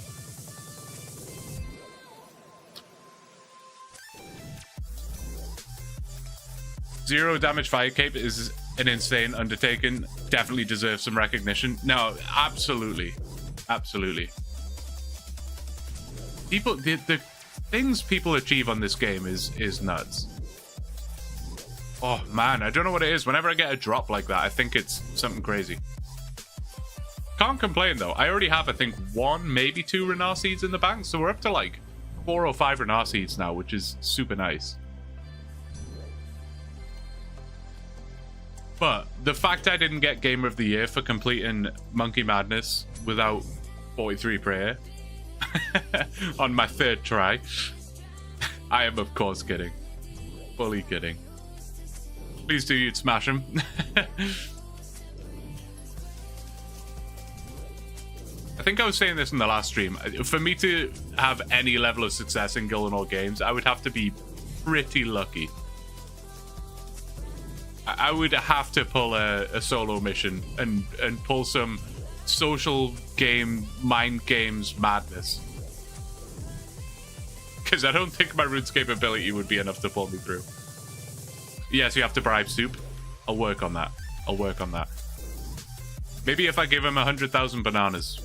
Zero damage fire cape is an insane undertaking. Definitely deserves some recognition. No, absolutely. Absolutely. People, the things people achieve on this game is nuts. Oh man, I don't know what it is. Whenever I get a drop like that, I think it's something crazy. Can't complain though. I already have, I think, 1, maybe 2 Renar seeds in the bank, so we're up to like 4 or 5 Renar seeds now, which is super nice. But the fact I didn't get Gamer of the Year for completing Monkey Madness without 43 prayer on my 3rd try, I am of course kidding. Fully kidding. Please do, you'd smash him. I think I was saying this in the last stream. For me to have any level of success in Golden Old Games, I would have to be pretty lucky. I would have to pull a solo mission and pull some social game, mind games madness. Because I don't think my RuneScape ability would be enough to pull me through. Yes, you have to bribe Soup. I'll work on that. I'll work on that. Maybe if I give him 100,000 bananas.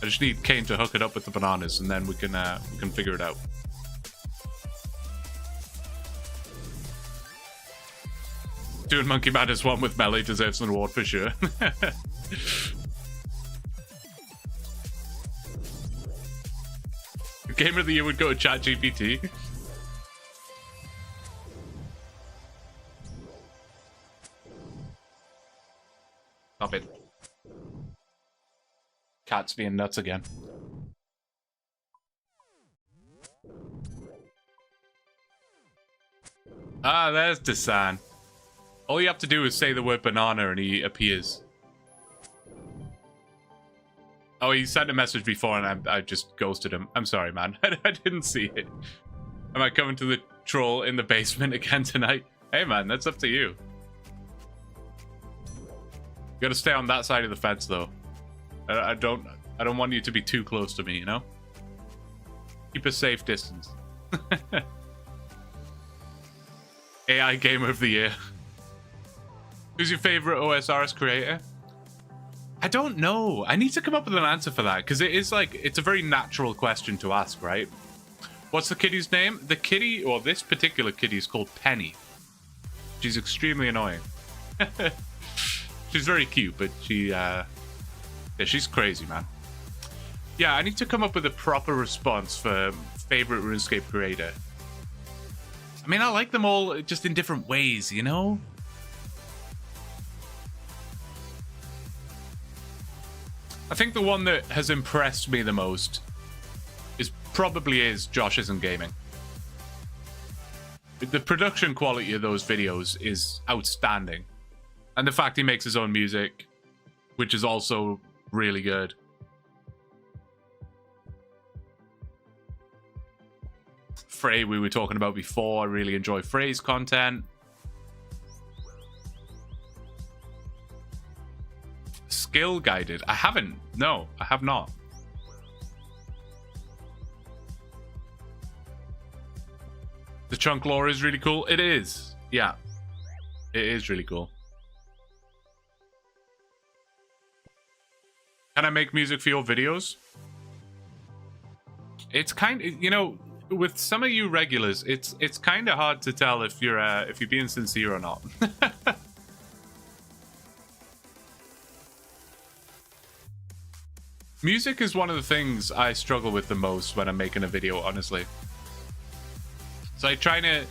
I just need Kane to hook it up with the bananas, and then we can figure it out. Doing Monkey Madness 1 with Melee deserves an award for sure. Gamer of the Year would go to ChatGPT. Stop it. Cat's being nuts again. Ah, there's Desan. All you have to do is say the word banana and he appears. Oh, he sent a message before and I just ghosted him. I'm sorry, man. I didn't see it. Am I coming to the troll in the basement again tonight? Hey, man, that's up to you. You gotta stay on that side of the fence, though. I don't want you to be too close to me, you know? Keep a safe distance. AI Gamer of the Year. Who's your favorite OSRS creator? I don't know. I need to come up with an answer for that, because it is like, it's a very natural question to ask, right? What's the kitty's name? The kitty, or this particular kitty, is called Penny. She's extremely annoying. She's very cute, but yeah, she's crazy, man. Yeah, I need to come up with a proper response for favorite RuneScape creator. I mean, I like them all just in different ways, you know? I think the one that has impressed me the most probably is Josh Isn't Gaming. The production quality of those videos is outstanding. And the fact he makes his own music, which is also really good. Frey, we were talking about before. I really enjoy Frey's content. Skill guided. I haven't. No, I have not. The chunk lore is really cool. It is. Yeah. It is really cool. Can I make music for your videos? It's kind of, you know, with some of you regulars, it's kind of hard to tell if you're being sincere or not. Music is one of the things I struggle with the most when I'm making a video, honestly. So I try to...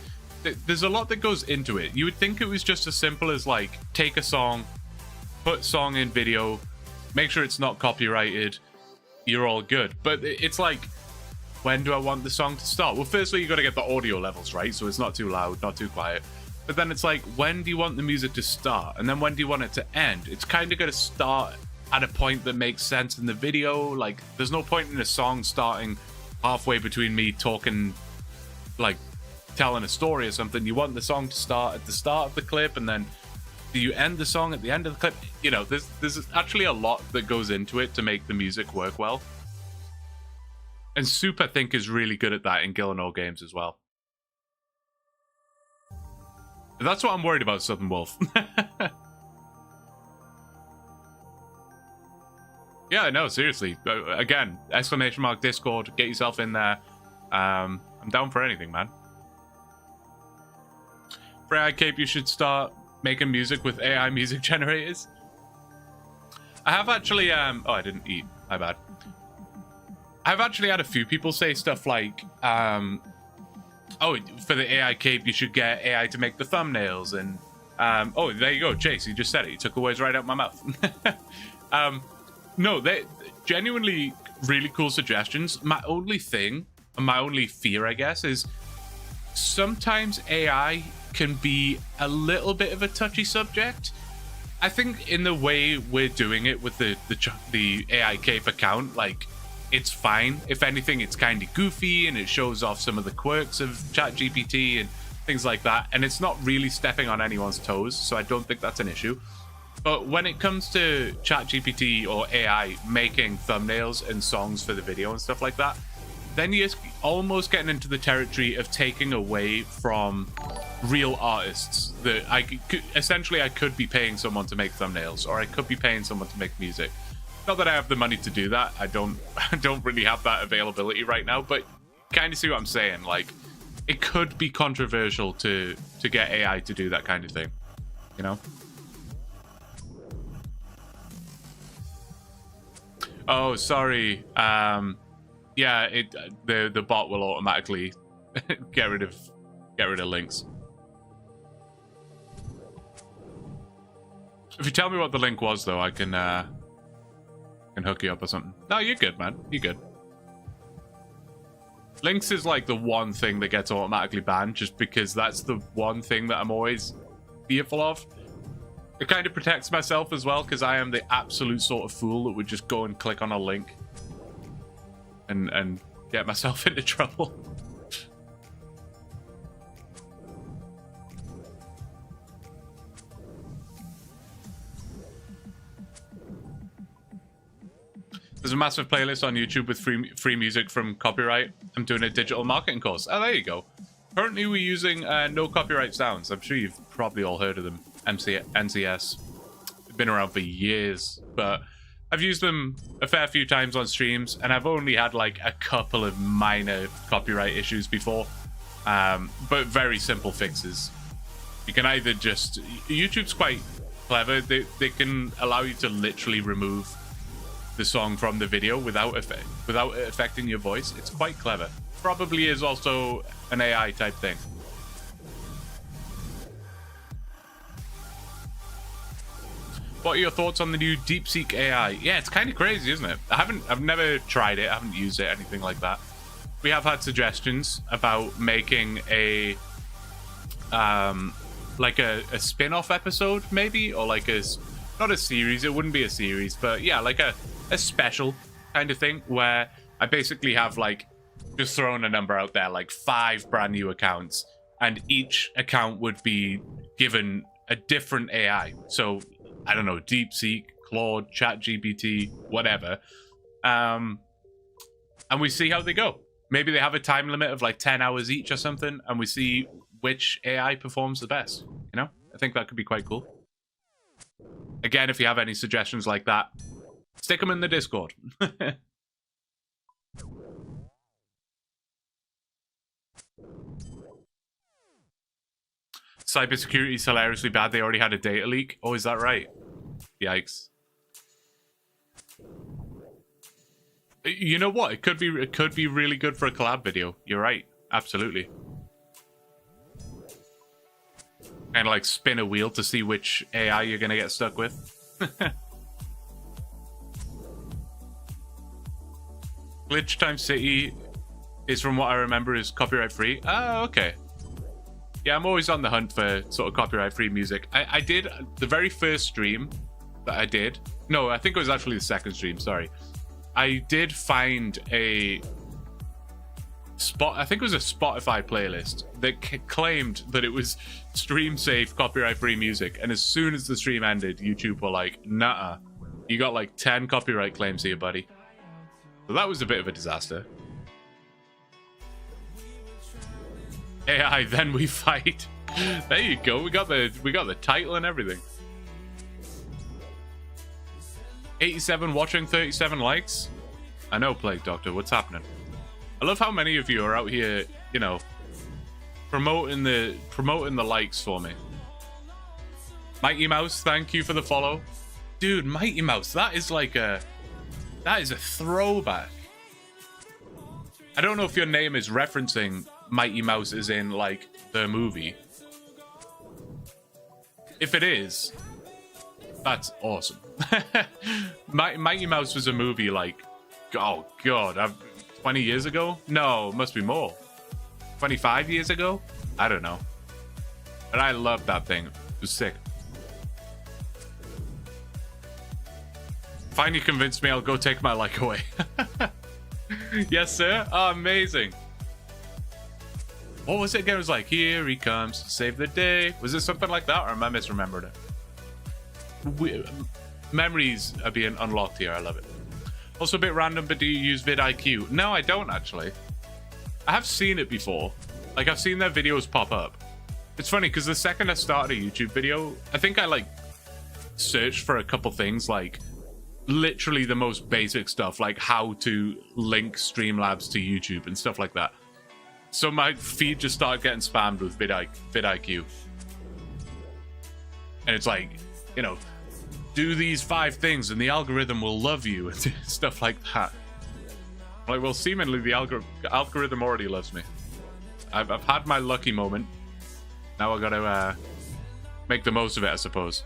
There's a lot that goes into it. You would think it was just as simple as, like, take a song, put song in video, make sure it's not copyrighted, you're all good. But it's like, when do I want the song to start? Well, firstly, you got to get the audio levels right, so it's not too loud, not too quiet. But then it's like, when do you want the music to start? And then when do you want it to end? It's kind of got to start at a point that makes sense in the video. Like, there's no point in a song starting halfway between me talking, like, telling a story or something. You want the song to start at the start of the clip, and then do you end the song at the end of the clip? You know, there's actually a lot that goes into it to make the music work well. And Soup, I think, is really good at that in Gillinor games as well. That's what I'm worried about, Southern Wolf. Yeah, no, seriously. Again, ! Discord, get yourself in there. I'm down for anything, man. For AI Cape, you should start making music with AI music generators. I have actually, oh, I didn't eat. My bad. I've actually had a few people say stuff like, oh, for the AI Cape, you should get AI to make the thumbnails. And, oh, there you go, Chase, you just said it. You took the words right out my mouth. No, they genuinely really cool suggestions. My only thing, my only fear, I guess, is sometimes AI can be a little bit of a touchy subject. I think in the way we're doing it with the AI Cape account, like, it's fine. If anything, it's kind of goofy and it shows off some of the quirks of ChatGPT and things like that. And it's not really stepping on anyone's toes, so I don't think that's an issue. But when it comes to ChatGPT or AI making thumbnails and songs for the video and stuff like that, then you're almost getting into the territory of taking away from real artists. That essentially I could be paying someone to make thumbnails, or I could be paying someone to make music. Not that I have the money to do that. I don't really have that availability right now, but kind of see what I'm saying. Like, it could be controversial to get AI to do that kind of thing, you know? Oh, sorry. Yeah, the bot will automatically get rid of links. If you tell me what the link was, though, I can hook you up or something. No, you're good, man. You're good. Links is like the one thing that gets automatically banned, just because that's the one thing that I'm always fearful of. It kind of protects myself as well, because I am the absolute sort of fool that would just go and click on a link and get myself into trouble. There's a massive playlist on YouTube with free music from copyright. I'm doing a digital marketing course. Oh, there you go. Currently, we're using no copyright sounds. I'm sure you've probably all heard of them. NCS. They've been around for years, but I've used them a fair few times on streams, and I've only had like a couple of minor copyright issues before, but very simple fixes. You can either just... YouTube's quite clever. They can allow you to literally remove the song from the video without it affecting your voice. It's quite clever. Probably is also an AI type thing. What are your thoughts on the new DeepSeek AI? Yeah, it's kind of crazy, isn't it? I've never tried it. I haven't used it, anything like that. We have had suggestions about making a like a spin-off episode, maybe, or like not a series. It wouldn't be a series, but yeah, like a special kind of thing where I basically have, like, just throwing a number out there, like 5 brand new accounts, and each account would be given a different AI. So I don't know, DeepSeek, Claude, ChatGPT, whatever. And we see how they go. Maybe they have a time limit of like 10 hours each or something, and we see which AI performs the best. You know, I think that could be quite cool. Again, if you have any suggestions like that, stick them in the Discord. Cybersecurity is hilariously bad. They already had a data leak. Oh, is that right? Yikes. You know what? It could be really good for a collab video. You're right. Absolutely. Kind of like spin a wheel to see which AI you're going to get stuck with. Glitch Time City is, from what I remember, is copyright free. Oh, okay. Yeah, I'm always on the hunt for sort of copyright free music. I did the very first stream that I did. No, I think it was actually the second stream. Sorry. I did find a I think it was a Spotify playlist that claimed that it was stream safe, copyright free music. And as soon as the stream ended, YouTube were like, nah, you got like 10 copyright claims here, buddy. So that was a bit of a disaster. AI, then we fight. There you go. We got the title and everything. 87 watching, 37 likes. I know, Plague Doctor. What's happening? I love how many of you are out here, you know, promoting the likes for me. Mighty Mouse, thank you for the follow. Dude, Mighty Mouse, that is a throwback. I don't know if your name is referencing Mighty Mouse as in like the movie. If it is, that's awesome. Mighty Mouse was a movie like, oh god, 20 years ago? No, it must be more. 25 years ago? I don't know. But I loved that thing. It was sick. Finally convinced me, I'll go take my like away. Yes, sir. Oh, amazing. What was it again? It was like, here he comes to save the day. Was it something like that, or am I misremembered it? Memories are being unlocked here. I love it. Also a bit random, but do you use vidIQ? No, I don't actually. I have seen it before. Like, I've seen their videos pop up. It's funny because the second I started a YouTube video, I think I like searched for a couple things, like literally the most basic stuff, like how to link Streamlabs to YouTube and stuff like that. So my feed just started getting spammed with vidIQ. And it's like, you know, do these 5 things and the algorithm will love you and stuff like that. Like, well, seemingly the algorithm already loves me. I've had my lucky moment. Now I gotta make the most of it, I suppose.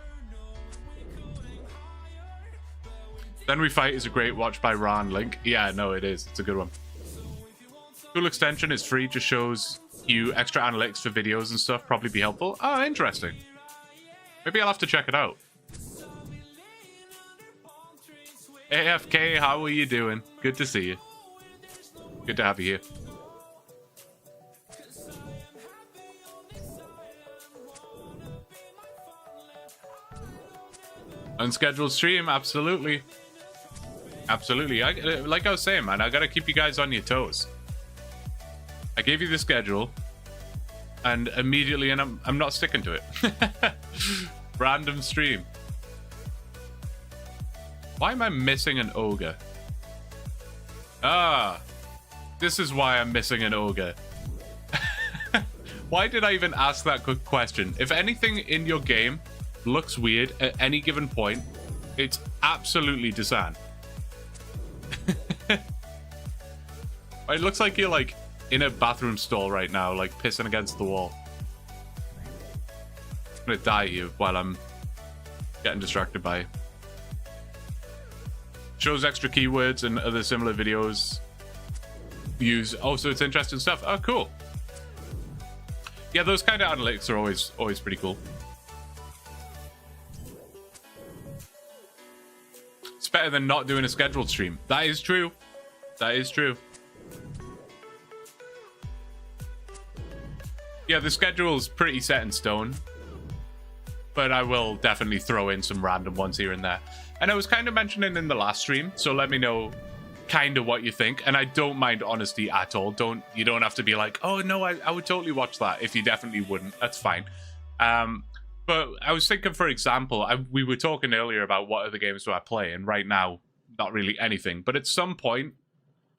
Then We Fight is a great watch by Ron Link. Yeah, no, it is. It's a good one. Cool extension is free, just shows you extra analytics for videos and stuff. Probably be helpful. Oh, interesting. Maybe I'll have to check it out. AFK, how are you doing? Good to see you. Good to have you here. Unscheduled stream, absolutely. Absolutely. Like I was saying, man, I gotta keep you guys on your toes. I gave you the schedule, and immediately, and I'm not sticking to it. Random stream. Why am I missing an ogre? Ah, this is why I'm missing an ogre. Why did I even ask that quick question? If anything in your game looks weird at any given point, it's absolutely Desan. It looks like you're like in a bathroom stall right now, like pissing against the wall. I'm gonna die here while I'm getting distracted by it. Shows extra keywords and other similar videos. Use. Oh, so it's interesting stuff. Oh, cool. Yeah, those kind of analytics are always pretty cool. It's better than not doing a scheduled stream. That is true. That is true. Yeah, the schedule's pretty set in stone, but I will definitely throw in some random ones here and there. And I was kind of mentioning in the last stream, so let me know kind of what you think. And I don't mind honesty at all. You don't have to be like, oh no, I would totally watch that. If you definitely wouldn't, that's fine. But But I was thinking, for example, we were talking earlier about what other games do I play, and right now, not really anything. But at some point,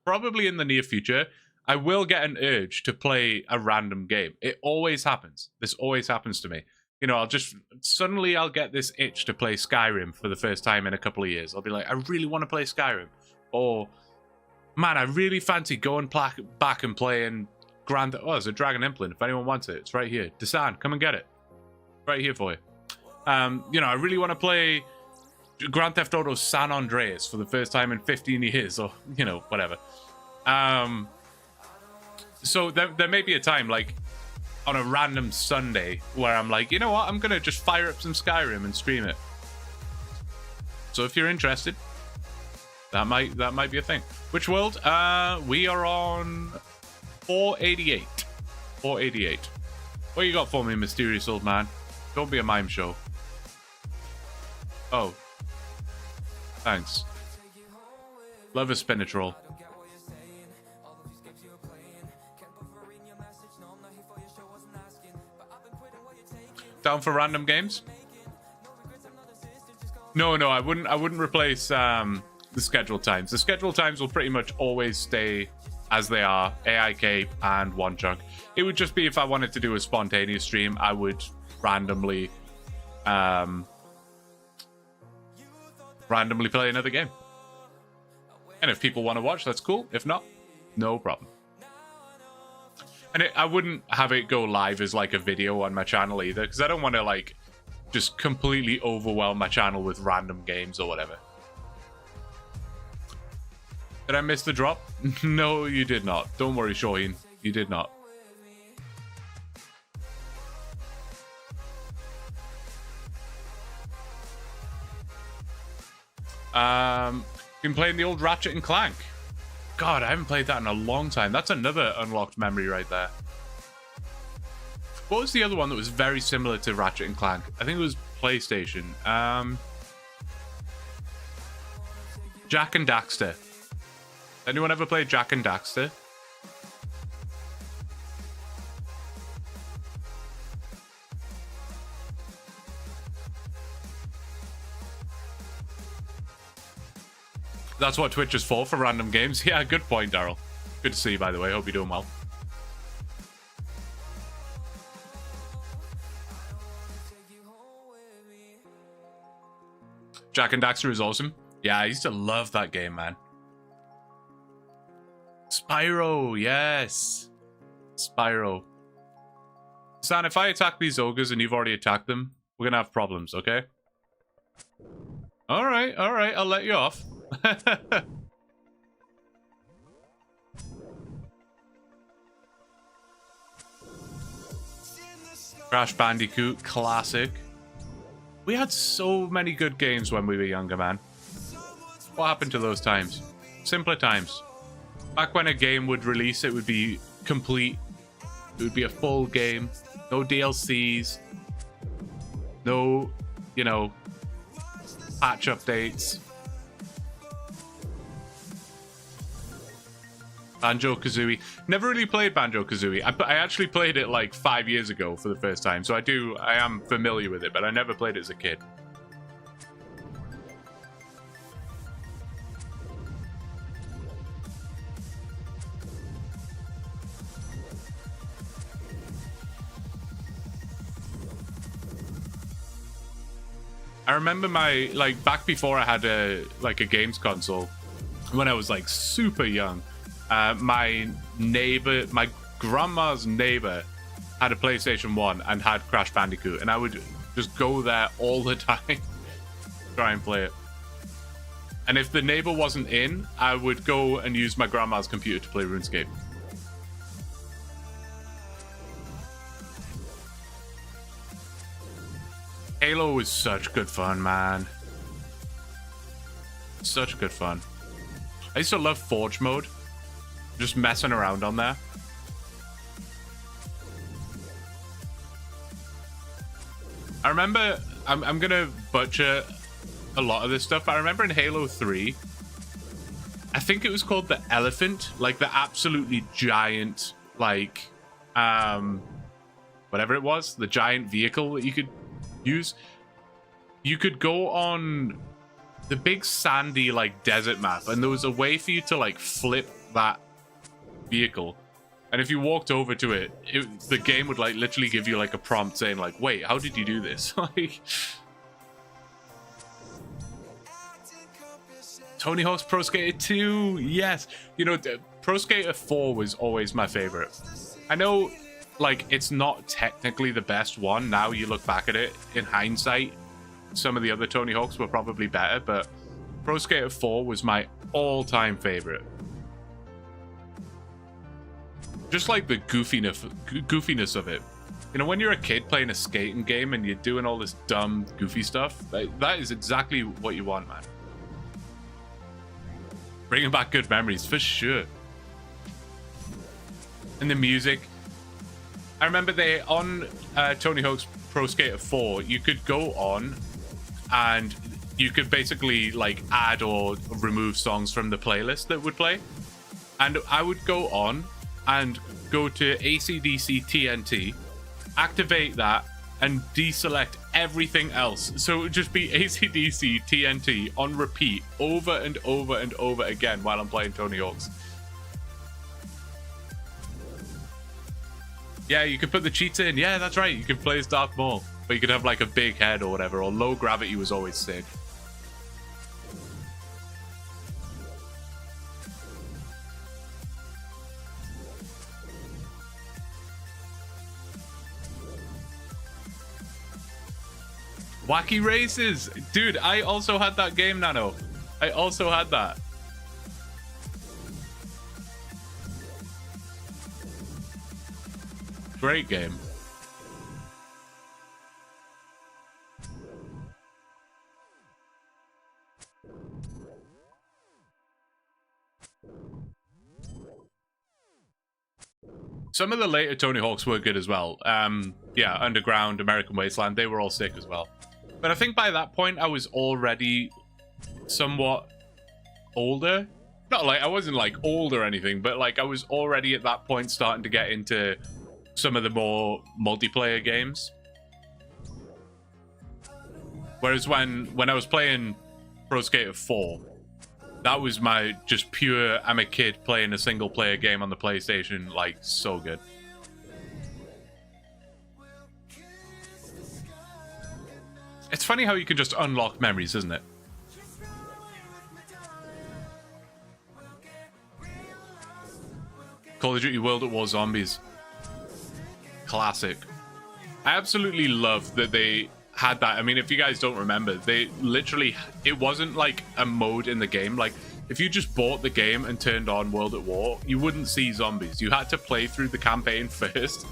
probably in the near future, I will get an urge to play a random game. It always happens. This always happens to me. You know, I'll get this itch to play Skyrim for the first time in a couple of years. I'll be like, I really want to play Skyrim. Or, man, I really fancy going back and playing Grand... Oh, there's a Dragon Implant. If anyone wants it, it's right here. Desan, come and get it. Right here for you. You know, I really want to play Grand Theft Auto San Andreas for the first time in 15 years. Or, you know, whatever. So there may be a time, like, on a random Sunday where I'm like, you know what? I'm going to just fire up some Skyrim and stream it. So if you're interested, that might be a thing. Which world? We are on 488. 488. What you got for me, mysterious old man? Don't be a mime show. Oh. Thanks. Love a spinach roll. Down for random games? No, I wouldn't replace the scheduled times. The scheduled times will pretty much always stay as they are, AI Cape and OneChunk. It would just be if I wanted to do a spontaneous stream, I would randomly play another game. And if people want to watch, that's cool. If not, no problem. And I wouldn't have it go live as like a video on my channel either, because I don't want to like just completely overwhelm my channel with random games or whatever. Did I miss the drop? No, you did not. Don't worry, Shaheen. You did not. Been playing the old Ratchet and Clank. God, I haven't played that in a long time. That's another unlocked memory right there. What was the other one that was very similar to Ratchet and Clank? I think it was PlayStation. Jak and Daxter. Anyone ever played Jak and Daxter? That's what Twitch is for random games. Yeah, good point, Daryl. Good to see you, by the way. Hope you're doing well. Jak and Daxter is awesome. Yeah, I used to love that game, man. Spyro, yes. Spyro. San, if I attack these ogres and you've already attacked them, we're gonna have problems, okay? Alright, I'll let you off. Crash Bandicoot, classic. We had so many good games when we were younger, man. What happened to those times? Simpler times. Back when a game would release, it would be complete. It would be a full game. No DLCs. No, you know, patch updates. Banjo-Kazooie. Never really played Banjo-Kazooie. I actually played it like 5 years ago for the first time, so I am familiar with it, but I never played it as a kid. I remember back before I had a games console, when I was like super young. My grandma's neighbor had a PlayStation 1 and had Crash Bandicoot, and I would just go there all the time to try and play it. And if the neighbor wasn't in, I would go and use my grandma's computer to play RuneScape. Halo was such good fun, man. Such good fun. I used to love Forge mode. Just messing around on there. I remember, I'm gonna butcher a lot of this stuff, but I remember in Halo 3, I think it was called the Elephant, like the absolutely giant, like, whatever it was, the giant vehicle that you could You could go on the big sandy like desert map, and there was a way for you to like flip that vehicle, and if you walked over to it, the game would like literally give you like a prompt saying like, wait, how did you do this? Like, Tony Hawk's Pro Skater 2, yes. You know, Pro Skater 4 was always my favorite. I know, like, it's not technically the best one. Now you look back at it, in hindsight, some of the other Tony Hawks were probably better, but Pro Skater 4 was my all-time favorite. Just like the goofiness of it. You know, when you're a kid playing a skating game and you're doing all this dumb, goofy stuff, that is exactly what you want, man. Bringing back good memories, for sure. And the music. I remember on Tony Hawk's Pro Skater 4, you could go on and you could basically like add or remove songs from the playlist that would play. And I would go on and go to AC/DC TNT, activate that, and deselect everything else. So it would just be AC/DC TNT on repeat over and over and over again while I'm playing Tony Hawk's. Yeah, you could put the cheats in. Yeah, that's right. You could play as Darth Maul, but you could have like a big head or whatever, or low gravity was always sick. Wacky Races! Dude, I also had that game, Nano. I also had that. Great game. Some of the later Tony Hawks were good as well. Yeah, Underground, American Wasteland, they were all sick as well. But I think by that point, I was already somewhat older. Not like, I wasn't like old or anything, but like I was already at that point starting to get into some of the more multiplayer games. Whereas when I was playing Pro Skater 4, that was my just pure, I'm a kid playing a single player game on the PlayStation, like so good. It's funny how you can just unlock memories, isn't it? Call of Duty World at War Zombies. Classic. I absolutely love that they had that. I mean, if you guys don't remember, they literally, it wasn't like a mode in the game. Like, if you just bought the game and turned on World at War, you wouldn't see zombies. You had to play through the campaign first,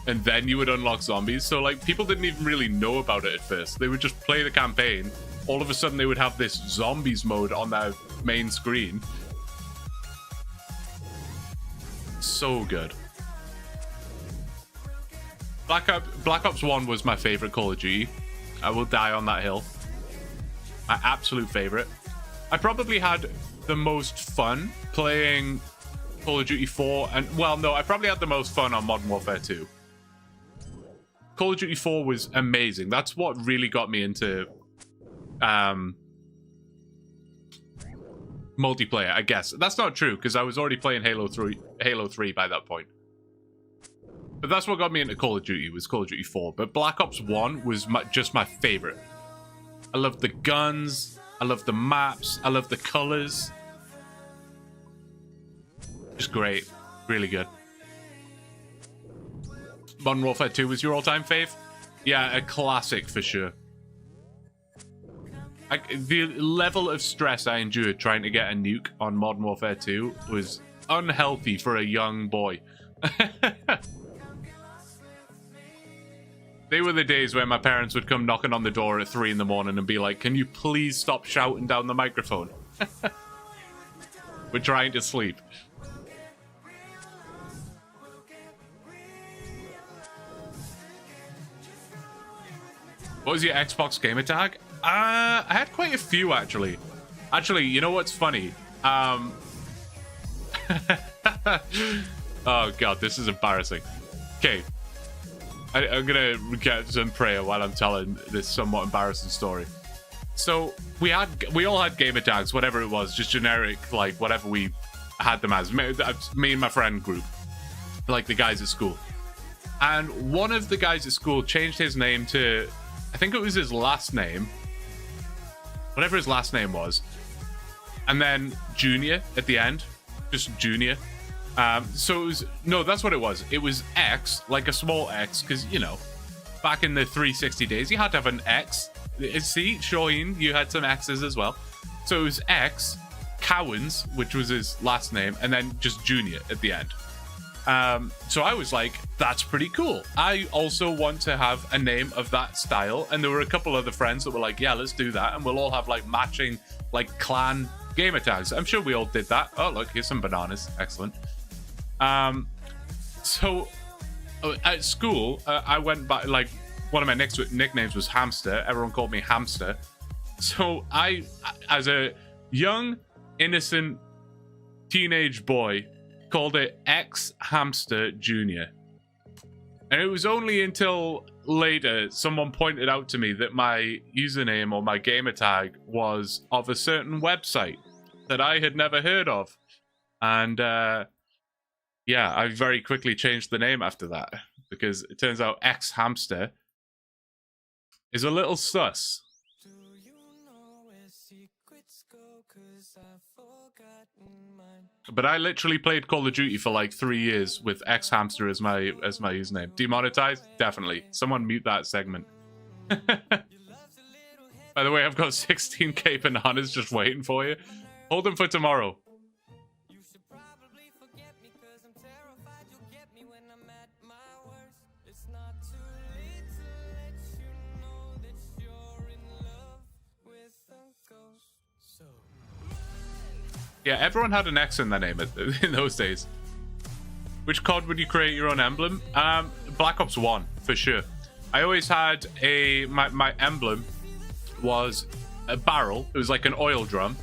and then you would unlock zombies. So, like, people didn't even really know about it at first. They would just play the campaign. All of a sudden, they would have this zombies mode on their main screen. So good. Black Ops 1 was my favorite Call of Duty. I will die on that hill. My absolute favorite. I probably had the most fun playing Call of Duty 4, and well, no, I probably had the most fun on Modern Warfare 2. Call of Duty 4 was amazing. That's what really got me into multiplayer, I guess. That's not true, because I was already playing Halo 3 by that point. But that's what got me into Call of Duty, was Call of Duty 4. But Black Ops 1 was just my favorite. I loved the guns, I loved the maps, I loved the colors. Just great. Really good. Modern Warfare 2 was your all-time fave? Yeah, a classic for sure. The level of stress I endured trying to get a nuke on Modern Warfare 2 was unhealthy for a young boy. They were the days where my parents would come knocking on the door at 3 in the morning and be like, can you please stop shouting down the microphone? We're trying to sleep. What was your Xbox gamer tag? I had quite a few, actually. Actually, you know what's funny? Oh, God, this is embarrassing. Okay. I'm gonna get some prayer while I'm telling this somewhat embarrassing story. So we all had gamer tags, whatever it was, just generic, like whatever we had them as. Me and my friend group, like the guys at school. And one of the guys at school changed his name to, I think it was his last name, whatever his last name was, and then Junior at the end, just Junior. So it was, no, that's what it was. It was X, like a small X, because, you know, back in the 360 days, you had to have an X. See, Shaheen, you had some X's as well. So it was X, Cowens, which was his last name, and then just Junior at the end. So I was like, that's pretty cool. I also want to have a name of that style. And there were a couple other friends that were like, yeah, let's do that. And we'll all have like matching like clan gamer tags. I'm sure we all did that. Oh, look, here's some bananas. Excellent. So at school, I went by, like, one of my nicknames was Hamster. Everyone called me Hamster. So I, as a young, innocent teenage boy, called it X Hamster Junior. And it was only until later someone pointed out to me that my username or my gamer tag was of a certain website that I had never heard of. And yeah, I very quickly changed the name after that, because it turns out X Hamster is a little sus. But I literally played Call of Duty for like 3 years with X Hamster as my username. Demonetized? Definitely. Someone mute that segment. By the way, I've got 16k bananas just waiting for you. Hold them for tomorrow. Yeah, everyone had an X in their name in those days. Which COD would you create your own emblem? Black Ops 1, for sure. I always had my emblem was a barrel. It was like an oil drum.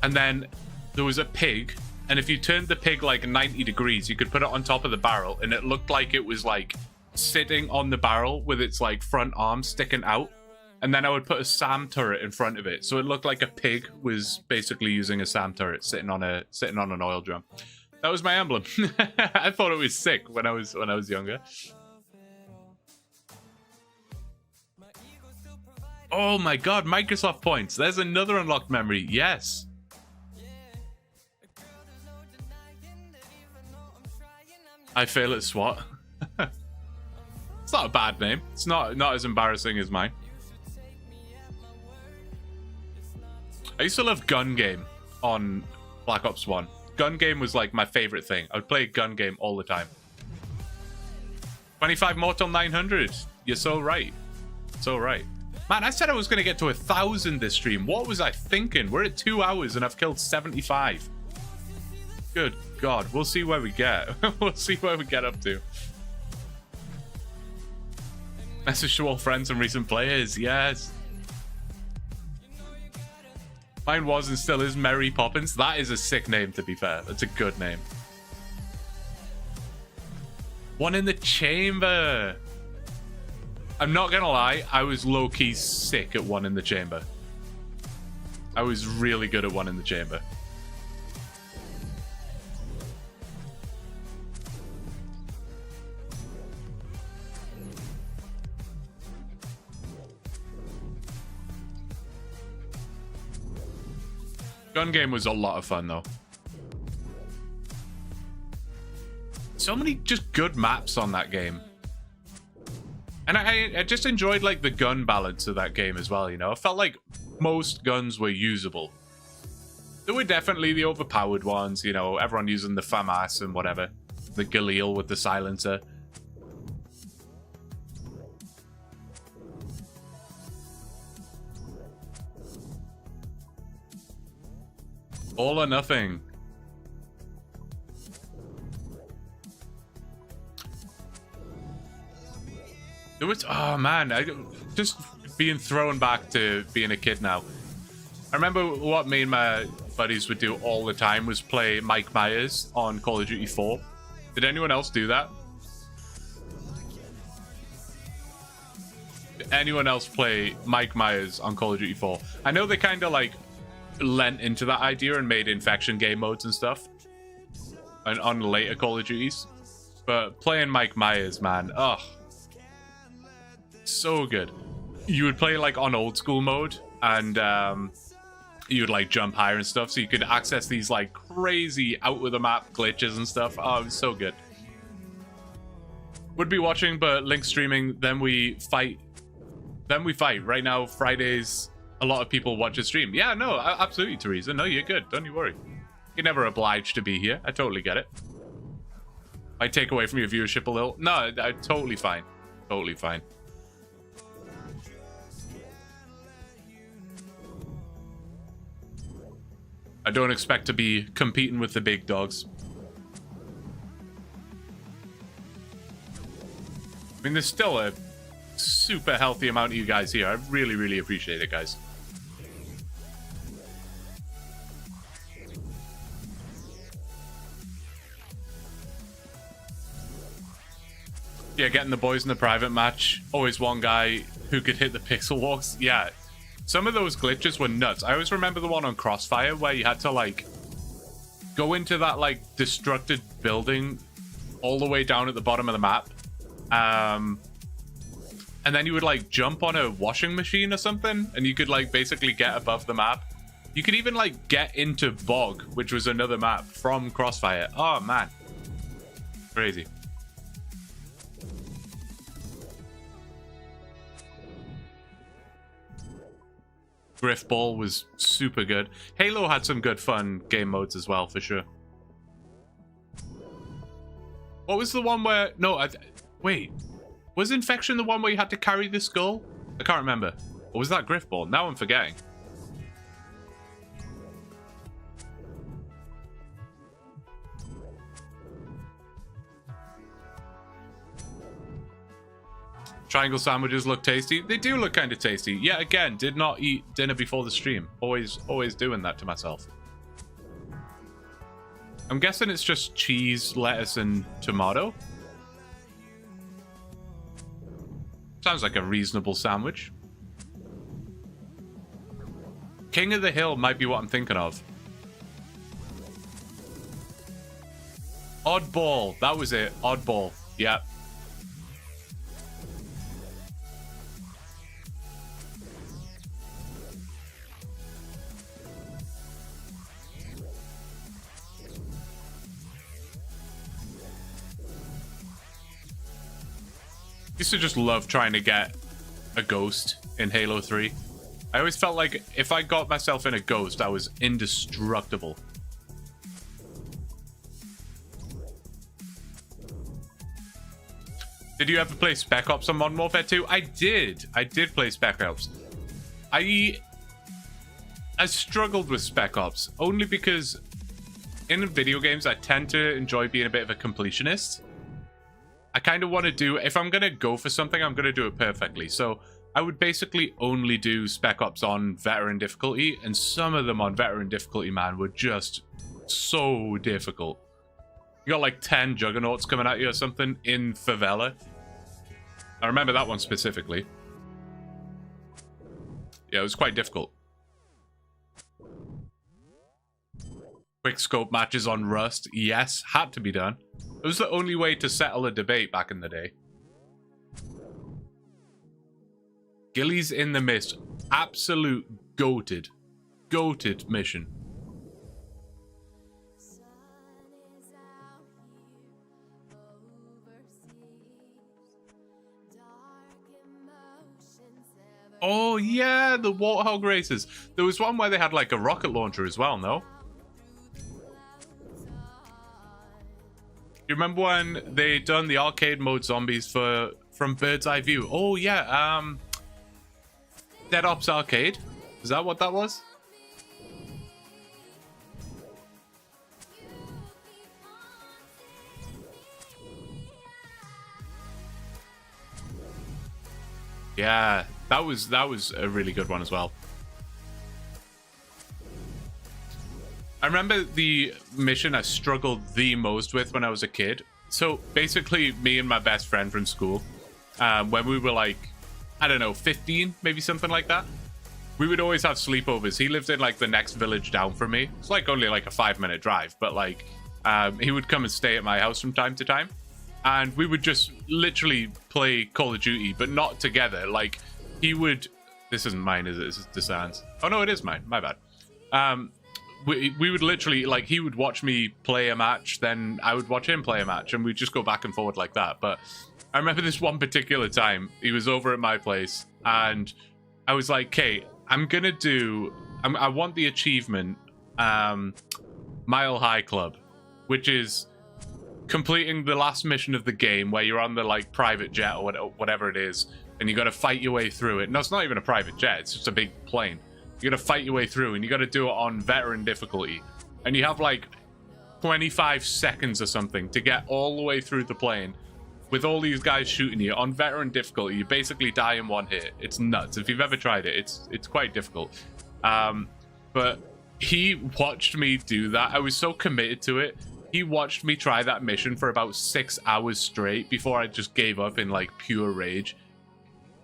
And then there was a pig. And if you turned the pig like 90 degrees, you could put it on top of the barrel. And it looked like it was like sitting on the barrel with its like front arm sticking out. And then I would put a SAM turret in front of it, so it looked like a pig was basically using a SAM turret sitting on an oil drum. That was my emblem. I thought it was sick when I was younger. Oh my god, Microsoft points. There's another unlocked memory. Yes. I fail at SWAT. It's not a bad name. It's not as embarrassing as mine. I used to love Gun Game on Black Ops 1. Gun Game was like my favorite thing. I would play Gun Game all the time. 25 more till 900. You're so right. So right. Man, I said I was going to get to 1,000 this stream. What was I thinking? We're at 2 hours and I've killed 75. Good God. We'll see where we get. We'll see where we get up to. Message to all friends and recent players. Yes. Mine was and still is Mary Poppins. That is a sick name, to be fair. That's a good name. One in the chamber. I'm not gonna lie, I was low-key sick at one in the chamber. I was really good at one in the chamber. Gun Game was a lot of fun, though. So many just good maps on that game. And I just enjoyed, like, the gun balance of that game as well, you know? I felt like most guns were usable. There were definitely the overpowered ones, you know, everyone using the FAMAS and whatever. The Galil with the silencer. All or nothing. It was, oh man, just being thrown back to being a kid now. I remember what me and my buddies would do all the time was play Mike Myers on Call of Duty 4. Did anyone else do that? anyone else play Mike Myers on Call of Duty 4? I know they kind of like lent into that idea and made infection game modes and stuff and on later Call of Duties, but playing Mike Myers, man, oh, so good. You would play like on old school mode, and you would like jump higher and stuff, so you could access these like crazy out of the map glitches and stuff. Oh, it was so good. Would be watching, but link streaming, then we fight. Right now, Fridays, a lot of people watch a stream. Yeah, no, absolutely, Teresa. No, you're good. Don't you worry. You're never obliged to be here. I totally get it. I take away from your viewership a little. No, totally fine. Totally fine. I don't expect to be competing with the big dogs. I mean, there's still a super healthy amount of you guys here. I really, really appreciate it, guys. Yeah, getting the boys in the private match. Always one guy who could hit the pixel walks. Yeah, some of those glitches were nuts. I always remember the one on Crossfire where you had to, like, go into that, like, destructed building all the way down at the bottom of the map. And then you would like jump on a washing machine or something, and you could like basically get above the map. You could even like get into Bog, which was another map from Crossfire. Oh man, crazy. Griffball was super good. Halo had some good fun game modes as well, for sure. What was the one where... No, wait. Was Infection the one where you had to carry the skull? I can't remember. Or was that Griffball? Now I'm forgetting. Triangle sandwiches look tasty. They do look kind of tasty. Yeah, again, did not eat dinner before the stream. Always doing that to myself. I'm guessing it's just cheese, lettuce, and tomato. Sounds like a reasonable sandwich. King of the Hill might be what I'm thinking of. Oddball. That was it. Oddball. Yeah. Used to just love trying to get a ghost in Halo 3. I always felt like if I got myself in a ghost, I was indestructible. Did you ever play Spec Ops on Modern Warfare 2? I did. I did play Spec Ops. I struggled with Spec Ops only because in video games I tend to enjoy being a bit of a completionist. I kind of want to do, if I'm going to go for something, I'm going to do it perfectly. So I would basically only do Spec Ops on veteran difficulty, and some of them on veteran difficulty, man, were just so difficult. You got like 10 juggernauts coming at you or something in Favela. I remember that one specifically. Yeah, it was quite difficult. Quick scope matches on Rust, yes, had to be done. It was the only way to settle a debate back in the day. Gillies in the Mist. Absolute goated. Goated mission. Oh yeah, the Warthog races. There was one where they had like a rocket launcher as well, no? You remember when they done the arcade mode zombies from Bird's Eye View? Oh yeah, Dead Ops Arcade. Is that what that was? Yeah, that was a really good one as well. I remember the mission I struggled the most with when I was a kid. So basically, me and my best friend from school, when we were like I don't know, 15, maybe something like that. We would always have sleepovers. He lived in like the next village down from me. It's like only like a 5-minute drive, but like he would come and stay at my house from time to time. And we would just literally play Call of Duty, but not together. Like he would, this isn't mine, is it? This is Desan's. Oh no, it is mine. My bad. We would literally, like, he would watch me play a match, then I would watch him play a match, and we'd just go back and forward like that. But I remember this one particular time, he was over at my place, and I was like, okay, I'm gonna do, I want the achievement, Mile High Club, which is completing the last mission of the game where you're on the, like, private jet or whatever it is, and you got to fight your way through it. No, it's not even a private jet, it's just a big plane. You got to fight your way through, and you got to do it on veteran difficulty. And you have like 25 seconds or something to get all the way through the plane with all these guys shooting you on veteran difficulty. You basically die in one hit. It's nuts. If you've ever tried it, it's quite difficult. But he watched me do that. I was so committed to it. He watched me try that mission for about 6 hours straight before I just gave up in like pure rage.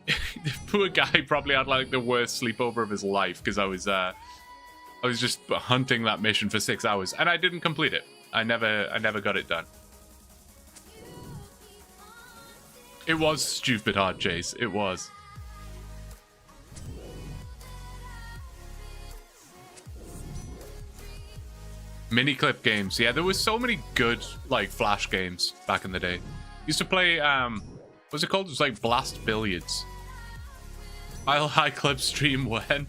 The poor guy probably had like the worst sleepover of his life because I was just hunting that mission for 6 hours and I didn't complete it. I never got it done. It was stupid hard, Chase. It was. Mini clip games. Yeah, there was so many good like flash games back in the day. Used to play what's it called? It was like Blast Billiards. Mile High Club stream when?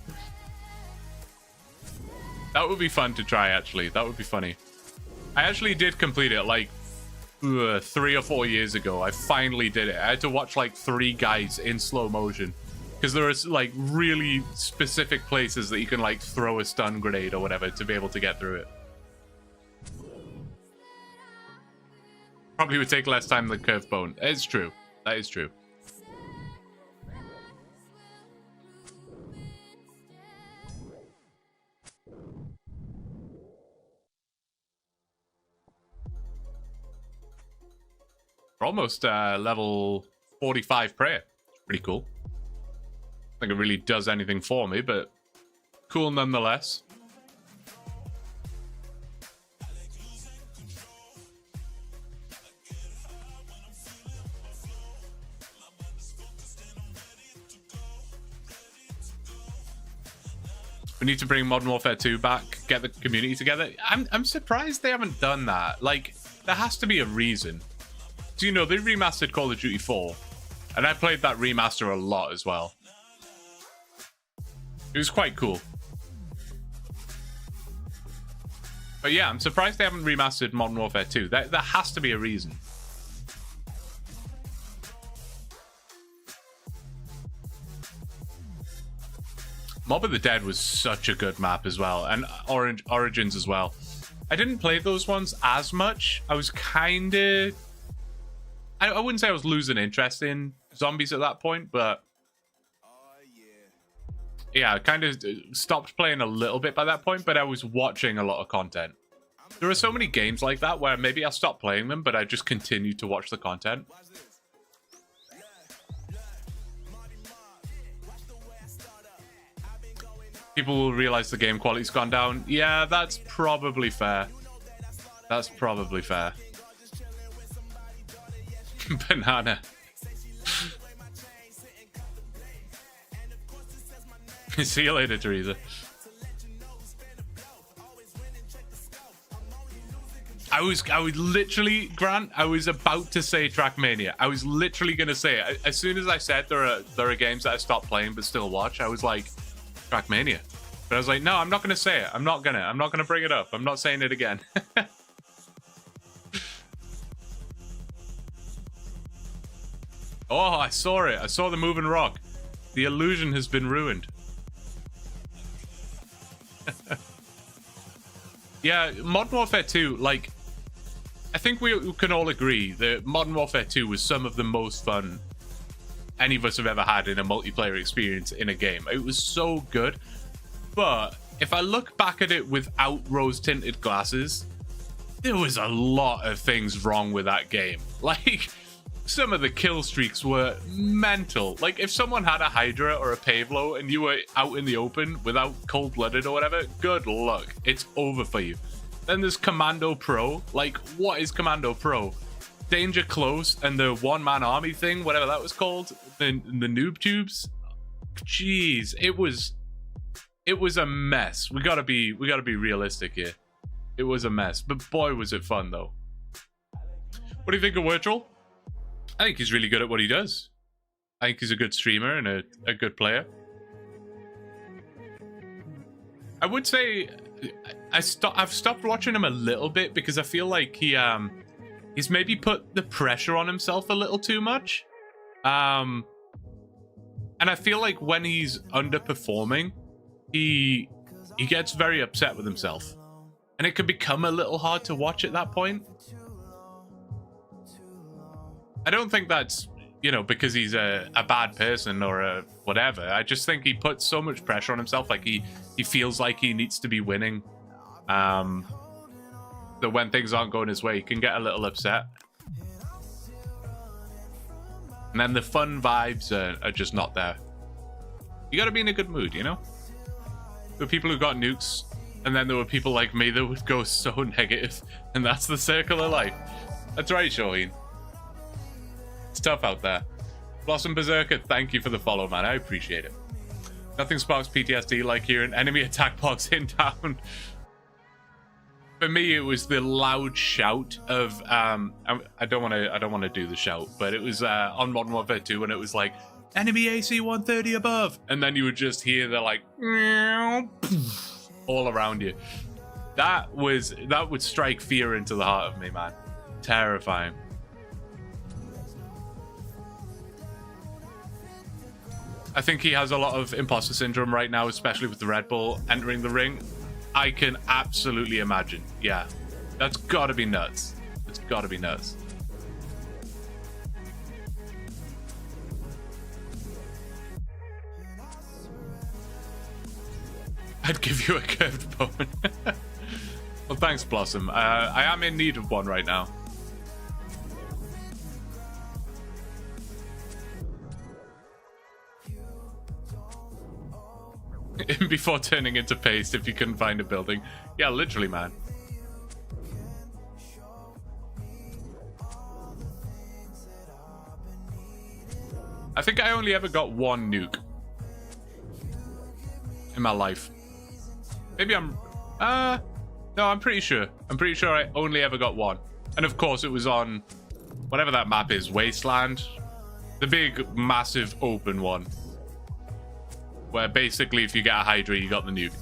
That would be fun to try, actually. That would be funny. I actually did complete it like 3 or 4 years ago. I finally did it. I had to watch like 3 guys in slow motion because there is like really specific places that you can like throw a stun grenade or whatever to be able to get through it. Probably would take less time than Curved Bone. It's true. That is true. We're almost level 45 prayer. Pretty cool. I don't think it really does anything for me, but cool nonetheless. We need to bring Modern Warfare 2 back, get the community together. I'm surprised they haven't done that. Like, there has to be a reason. So, you know, they remastered Call of Duty 4, and I played that remaster a lot as well. It was quite cool. But yeah, I'm surprised they haven't remastered Modern Warfare 2. There has to be a reason. Mob of the Dead was such a good map as well, and Origins as well. I didn't play those ones as much. I was kind of... I wouldn't say I was losing interest in zombies at that point, but... yeah, I kind of stopped playing a little bit by that point, but I was watching a lot of content. There are so many games like that where maybe I stopped playing them, but I just continued to watch the content. People will realize the game quality's gone down. Yeah, that's probably fair. That's probably fair. Banana. See you later, Teresa. I would literally, Grant, I was about to say Trackmania. I was literally going to say it. As soon as I said there are games that I stopped playing but still watch, I was like, Trackmania. But I was like, no, I'm not going to say it. I'm not going to bring it up. I'm not saying it again. Oh, I saw it. I saw the moving rock. The illusion has been ruined. Yeah, Modern Warfare 2, like, I think we can all agree that Modern Warfare 2 was some of the most fun any of us have ever had in a multiplayer experience in a game. It was so good. But if I look back at it without rose-tinted glasses, there was a lot of things wrong with that game. Like, some of the kill streaks were mental. Like, if someone had a Hydra or a Pavlo and you were out in the open without cold-blooded or whatever, good luck. It's over for you. Then there's Commando Pro. Like, what is Commando Pro? Danger Close and the one-man army thing, whatever that was called, the noob tubes. Jeez, it was a mess. We gotta be realistic here. It was a mess, but boy was it fun though. What do you think of Virtual? I think he's really good at what he does. I think he's a good streamer and a good player. I would say I've stopped watching him a little bit because I feel like he's maybe put the pressure on himself a little too much. And I feel like when he's underperforming, he gets very upset with himself. And it can become a little hard to watch at that point. I don't think that's, you know, because he's a bad person or a whatever. I just think he puts so much pressure on himself. Like he feels like he needs to be winning. That when things aren't going his way, he can get a little upset. And then the fun vibes are just not there. You gotta be in a good mood, you know? There were people who got nukes, and then there were people like me that would go so negative, and that's the circle of life. That's right, Shaheen. It's tough out there. Blossom Berserker, thank you for the follow, man. I appreciate it. Nothing sparks PTSD like hearing enemy attack box in down. For me, it was the loud shout of I don't want to do the shout, but it was on Modern Warfare 2 when it was like enemy AC 130 above, and then you would just hear the like all around you. That would strike fear into the heart of me, man. Terrifying. I think he has a lot of imposter syndrome right now, especially with the Red Bull entering the ring. I can absolutely imagine. Yeah, that's gotta be nuts. It's gotta be nuts. I'd give you a curved bone. Well, thanks, Blossom. I am in need of one right now. Before turning into paste if you couldn't find a building. Yeah, literally, man. I think I only ever got one nuke in my life. Maybe I'm no, I'm pretty sure. I'm pretty sure I only ever got one. And of course it was on whatever that map is, Wasteland. The big, massive, open one. Where basically if you get a Hydra, you got the nuke.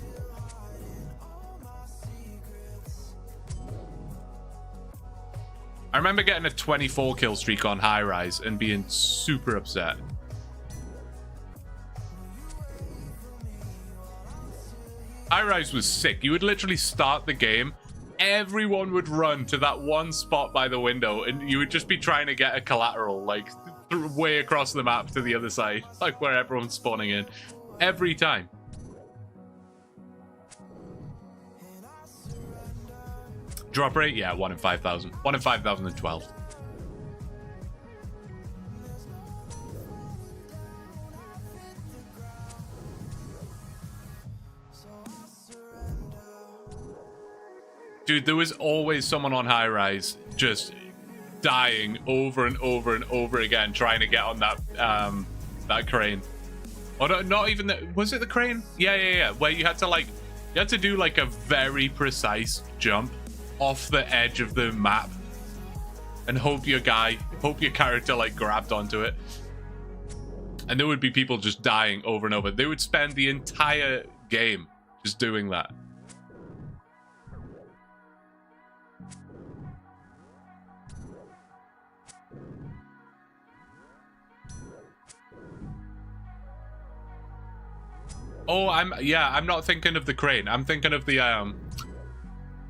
I remember getting a 24 kill streak on High Rise and being super upset. High Rise was sick. You would literally start the game, everyone would run to that one spot by the window, and you would just be trying to get a collateral, like way across the map to the other side, like where everyone's spawning in. Every time. Drop rate? Yeah, 1 in 5,000. 1 in 5,012. Dude, there was always someone on High Rise just dying over and over and over again trying to get on that crane. Or not even the, was it the crane? Yeah. Where you had to do like a very precise jump off the edge of the map and hope your character like grabbed onto it. And there would be people just dying over and over. They would spend the entire game just doing that. Oh, I'm not thinking of the crane. I'm thinking of the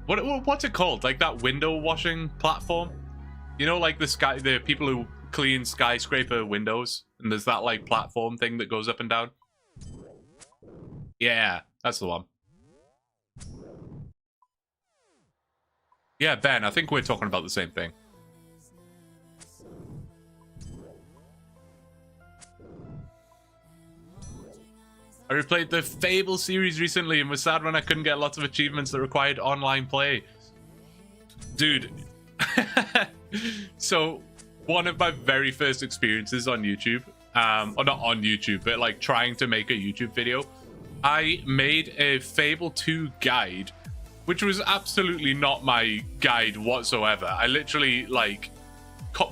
what's it called? Like that window washing platform? You know, like the people who clean skyscraper windows, and there's that like platform thing that goes up and down. Yeah, that's the one. Yeah, Ben, I think we're talking about the same thing. I replayed the Fable series recently and was sad when I couldn't get lots of achievements that required online play. Dude. So, one of my very first experiences on YouTube, or not on YouTube, but like trying to make a YouTube video, I made a Fable 2 guide, which was absolutely not my guide whatsoever. I literally, like,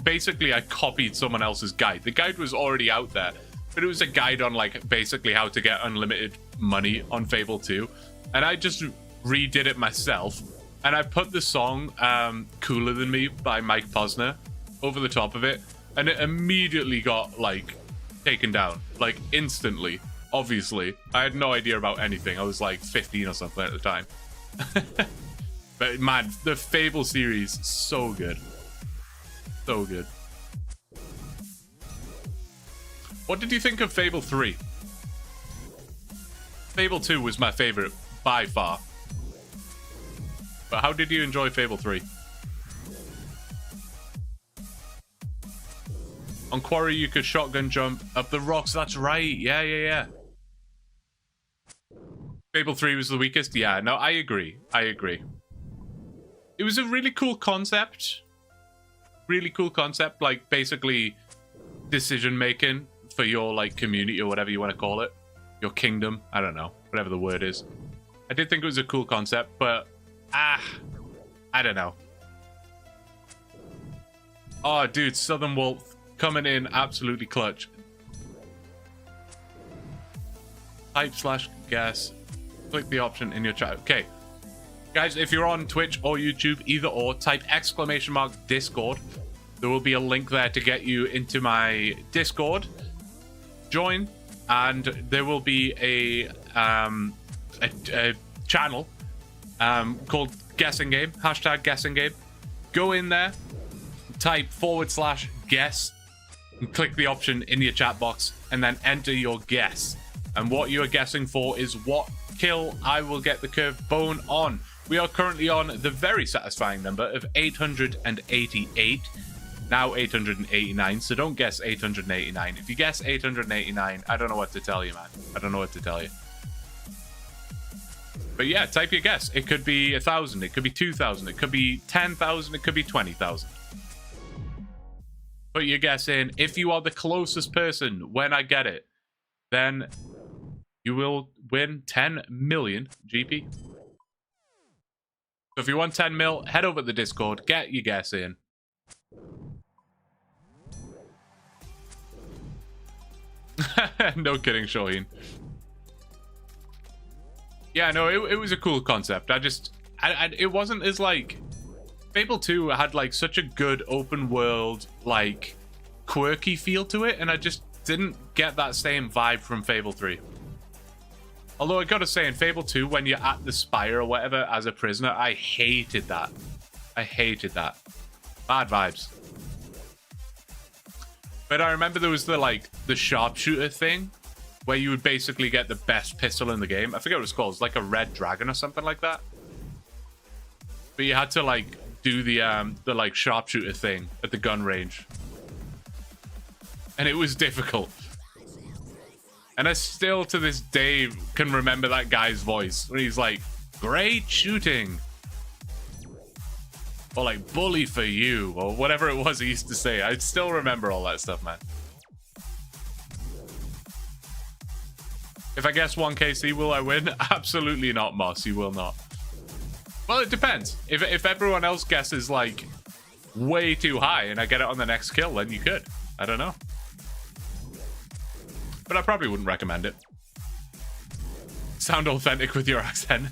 basically I copied someone else's guide. The guide was already out there, but it was a guide on, like, basically how to get unlimited money on Fable 2. And I just redid it myself. And I put the song Cooler Than Me by Mike Posner over the top of it. And it immediately got, like, taken down. Like, instantly. Obviously. I had no idea about anything. I was, like, 15 or something at the time. But, man, the Fable series, so good. So good. What did you think of Fable 3? Fable 2 was my favorite by far. But how did you enjoy Fable 3? On Quarry, you could shotgun jump up the rocks. That's right. Yeah. Fable 3 was the weakest. Yeah, no, I agree. It was a really cool concept. Like, basically, decision-making for your, like, community or whatever you want to call it. Your kingdom. I don't know. Whatever the word is. I did think it was a cool concept, but... I don't know. Oh, dude, Southern Wolf coming in absolutely clutch. Type/guess. Click the option in your chat. Okay. Guys, if you're on Twitch or YouTube, either or, type !Discord. There will be a link there to get you into my Discord. Join, and there will be a channel called Guessing Game, #Guessing Game. Go in there, type /guess, and click the option in your chat box, and then enter your guess. And what you are guessing for is what kill I will get the curved bone on. We are currently on the very satisfying number of 888. Now 889, so don't guess 889. If you guess 889, I don't know what to tell you, man. I don't know what to tell you. But yeah, type your guess. It could be 1,000, it could be 2,000, it could be 10,000, it could be 20,000. Put your guess in. If you are the closest person when I get it, then you will win 10 million GP. So if you want 10 mil, head over to the Discord, get your guess in. No kidding, Shaheen. Yeah, no, it was a cool concept. It wasn't as, like... Fable 2 had, like, such a good open world, like, quirky feel to it, and I just didn't get that same vibe from Fable 3. Although I gotta say, in Fable 2, when you're at the Spire or whatever as a prisoner, I hated that. Bad vibes. But I remember there was the sharpshooter thing, where you would basically get the best pistol in the game. I forget what it was called. It was like a red dragon or something like that. But you had to, like, do the like sharpshooter thing at the gun range. And it was difficult. And I still, to this day, can remember that guy's voice when he's like, "Great shooting." Or like, "Bully for you," or whatever it was he used to say. I still remember all that stuff, man. If I guess 1KC, will I win? Absolutely not, Moss. You will not. Well, it depends. If everyone else guesses, like, way too high and I get it on the next kill, then you could. I don't know. But I probably wouldn't recommend it. Sound authentic with your accent.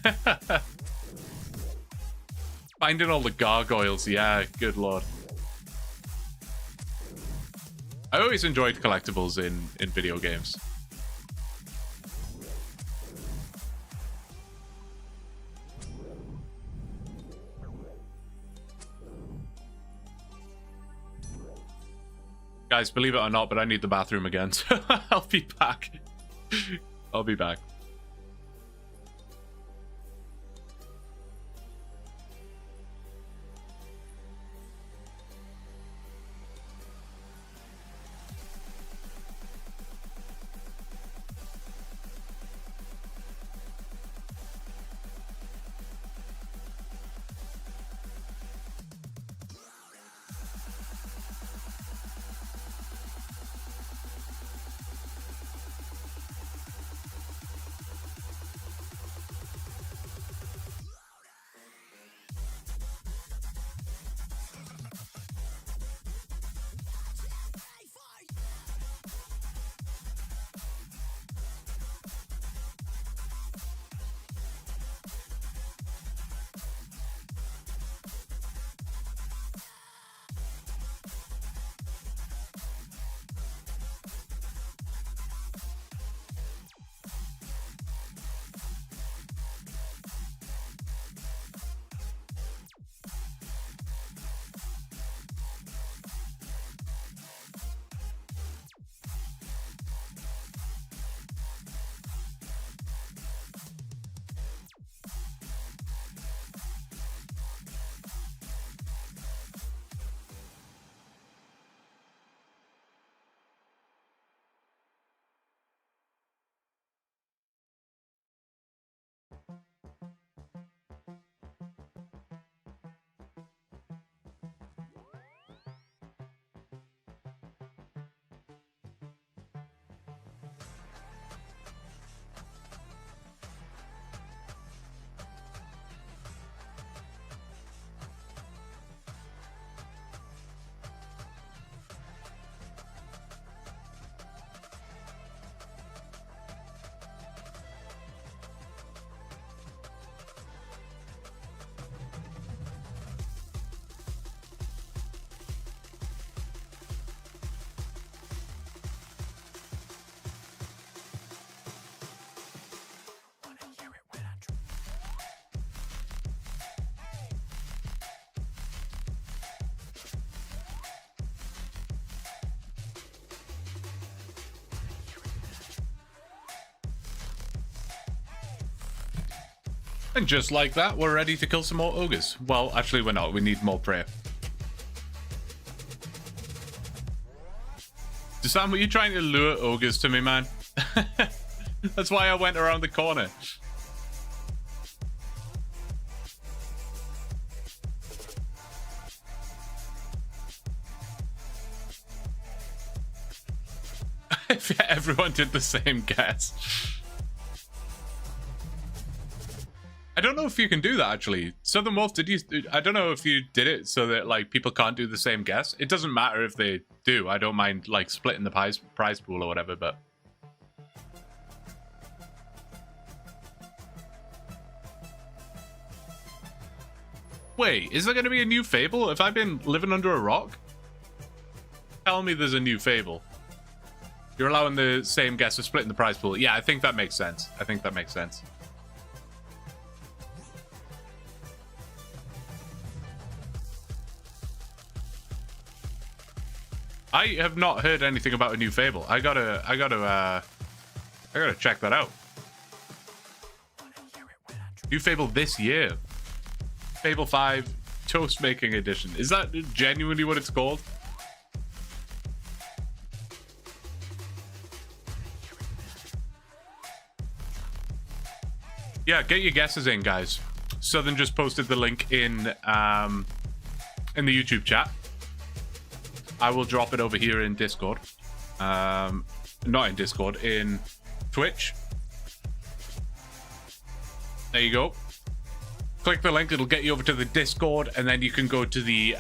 Finding all the gargoyles. Yeah, good lord. I always enjoyed collectibles in video games. Guys, believe it or not, but I need the bathroom again, so I'll be back. I'll be back. And just like that, we're ready to kill some more ogres. Well, actually we're not. We need more prey. Sam, were you trying to lure ogres to me, man? That's why I went around the corner. If everyone did the same guess. I don't know if you can do that, actually. Southern Wolf, did you... I don't know if you did it so that, like, people can't do the same guess. It doesn't matter if they do. I don't mind, like, splitting the prize pool or whatever, but... Wait, is there going to be a new Fable? Have I been living under a rock? Tell me there's a new Fable. You're allowing the same guess of splitting the prize pool. Yeah, I think that makes sense. I think that makes sense. I have not heard anything about a new Fable. I gotta check that out. New Fable this year. Fable 5 Toast Making Edition. Is that genuinely what it's called? Yeah, get your guesses in, guys. Southern just posted the link in the YouTube chat. I will drop it over here in Discord. Not in Discord, in Twitch. There you go. Click the link, it'll get you over to the Discord, and then you can go to the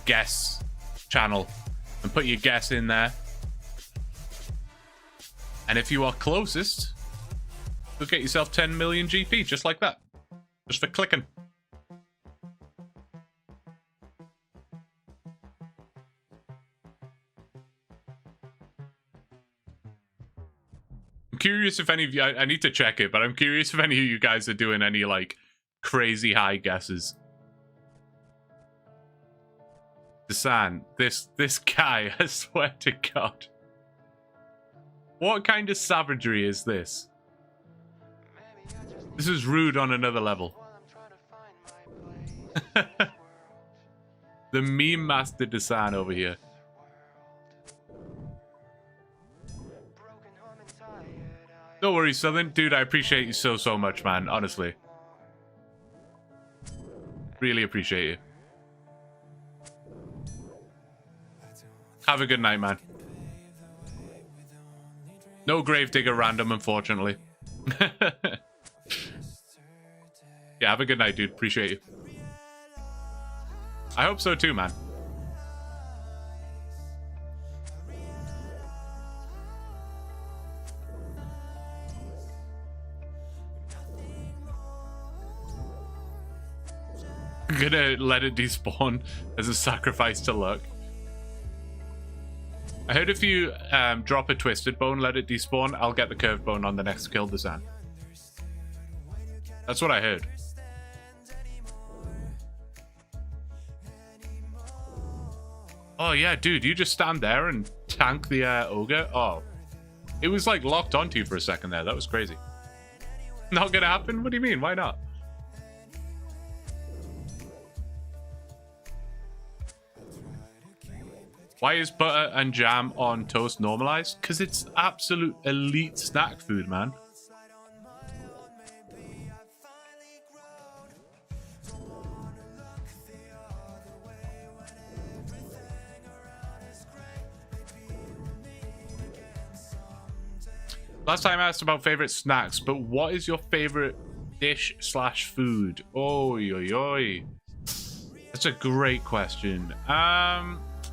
guess channel and put your guess in there. And if you are closest, you'll get yourself 10 million GP, just like that. Just for clicking. I'm curious if any of you... I need to check it, but I'm curious if any of you guys are doing any, like, crazy high guesses. Desan, this guy, I swear to God. What kind of savagery is this? This is rude on another level. The meme master Desan over here. No worries, Southern. Dude, I appreciate you so much, man. Honestly. Really appreciate you. Have a good night, man. No Gravedigger random, unfortunately. Yeah, have a good night, dude. Appreciate you. I hope so too, man. I'm gonna let it despawn as a sacrifice to luck. I heard if you drop a twisted bone, let it despawn, I'll get the curved bone on the next kill Desan. That's what I heard. Oh yeah, dude, you just stand there and tank the ogre. Oh, it was like locked onto you for a second there. That was crazy. Not gonna happen? What do you mean? Why not? Why is butter and jam on toast normalized? Because it's absolute elite snack food, man. Last time I asked about favorite snacks, but what is your favorite dish slash food? Oi, oi, oi. That's a great question.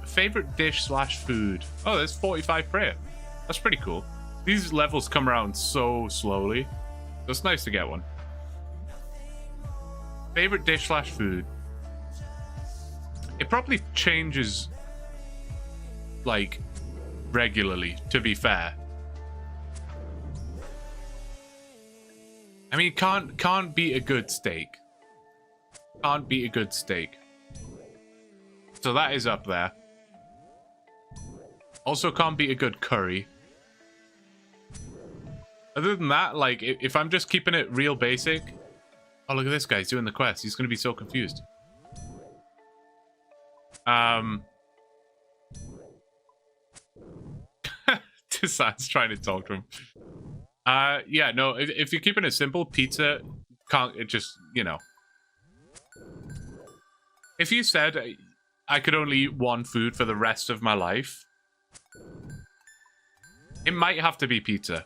Favorite dish slash food. Oh, there's 45 prayer. That's pretty cool. These levels come around so slowly. So it's nice to get one. Favorite dish slash food. It probably changes, like, regularly, to be fair. I mean, can't beat a good steak. Can't beat a good steak. So that is up there. Also can't beat a good curry. Other than that, like, if I'm just keeping it real basic, Oh, look at this guy. He's doing the quest. He's going to be so confused. Designs trying to talk to him. Yeah, no, if you're keeping it simple, pizza can't, it just, you know. If you said I could only eat one food for the rest of my life, it might have to be pizza.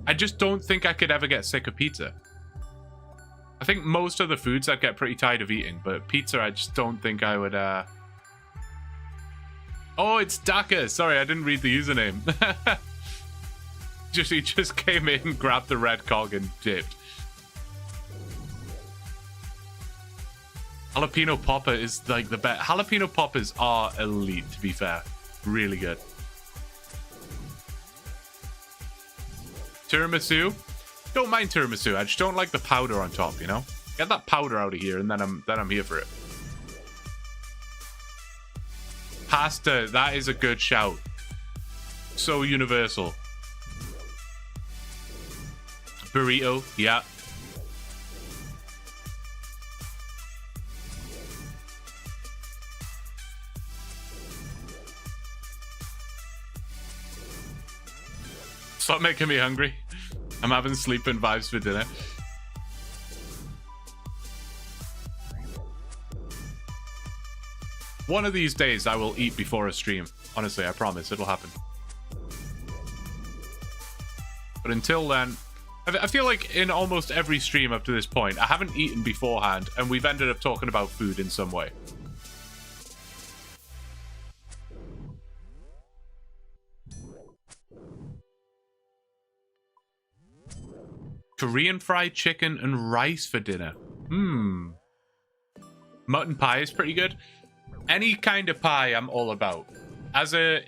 I just don't think I could ever get sick of pizza. I think most of the foods I'd get pretty tired of eating, but pizza I just don't think I would, Oh, it's Daka. Sorry, I didn't read the username. He just came in, grabbed the red cog, and dipped. Jalapeno popper is like the best. Jalapeno poppers are elite, to be fair. Really good. Tiramisu. Don't mind tiramisu. I just don't like the powder on top, you know? Get that powder out of here, and then I'm here for it. Pasta, that is a good shout. So universal. Burrito, yeah. Stop making me hungry. I'm having sleeping vibes for dinner. One of these days I will eat before a stream. Honestly, I promise it'll happen. But until then, I feel like in almost every stream up to this point, I haven't eaten beforehand, and we've ended up talking about food in some way. Korean fried chicken and rice for dinner. Mutton pie is pretty good. Any kind of pie I'm all about. As a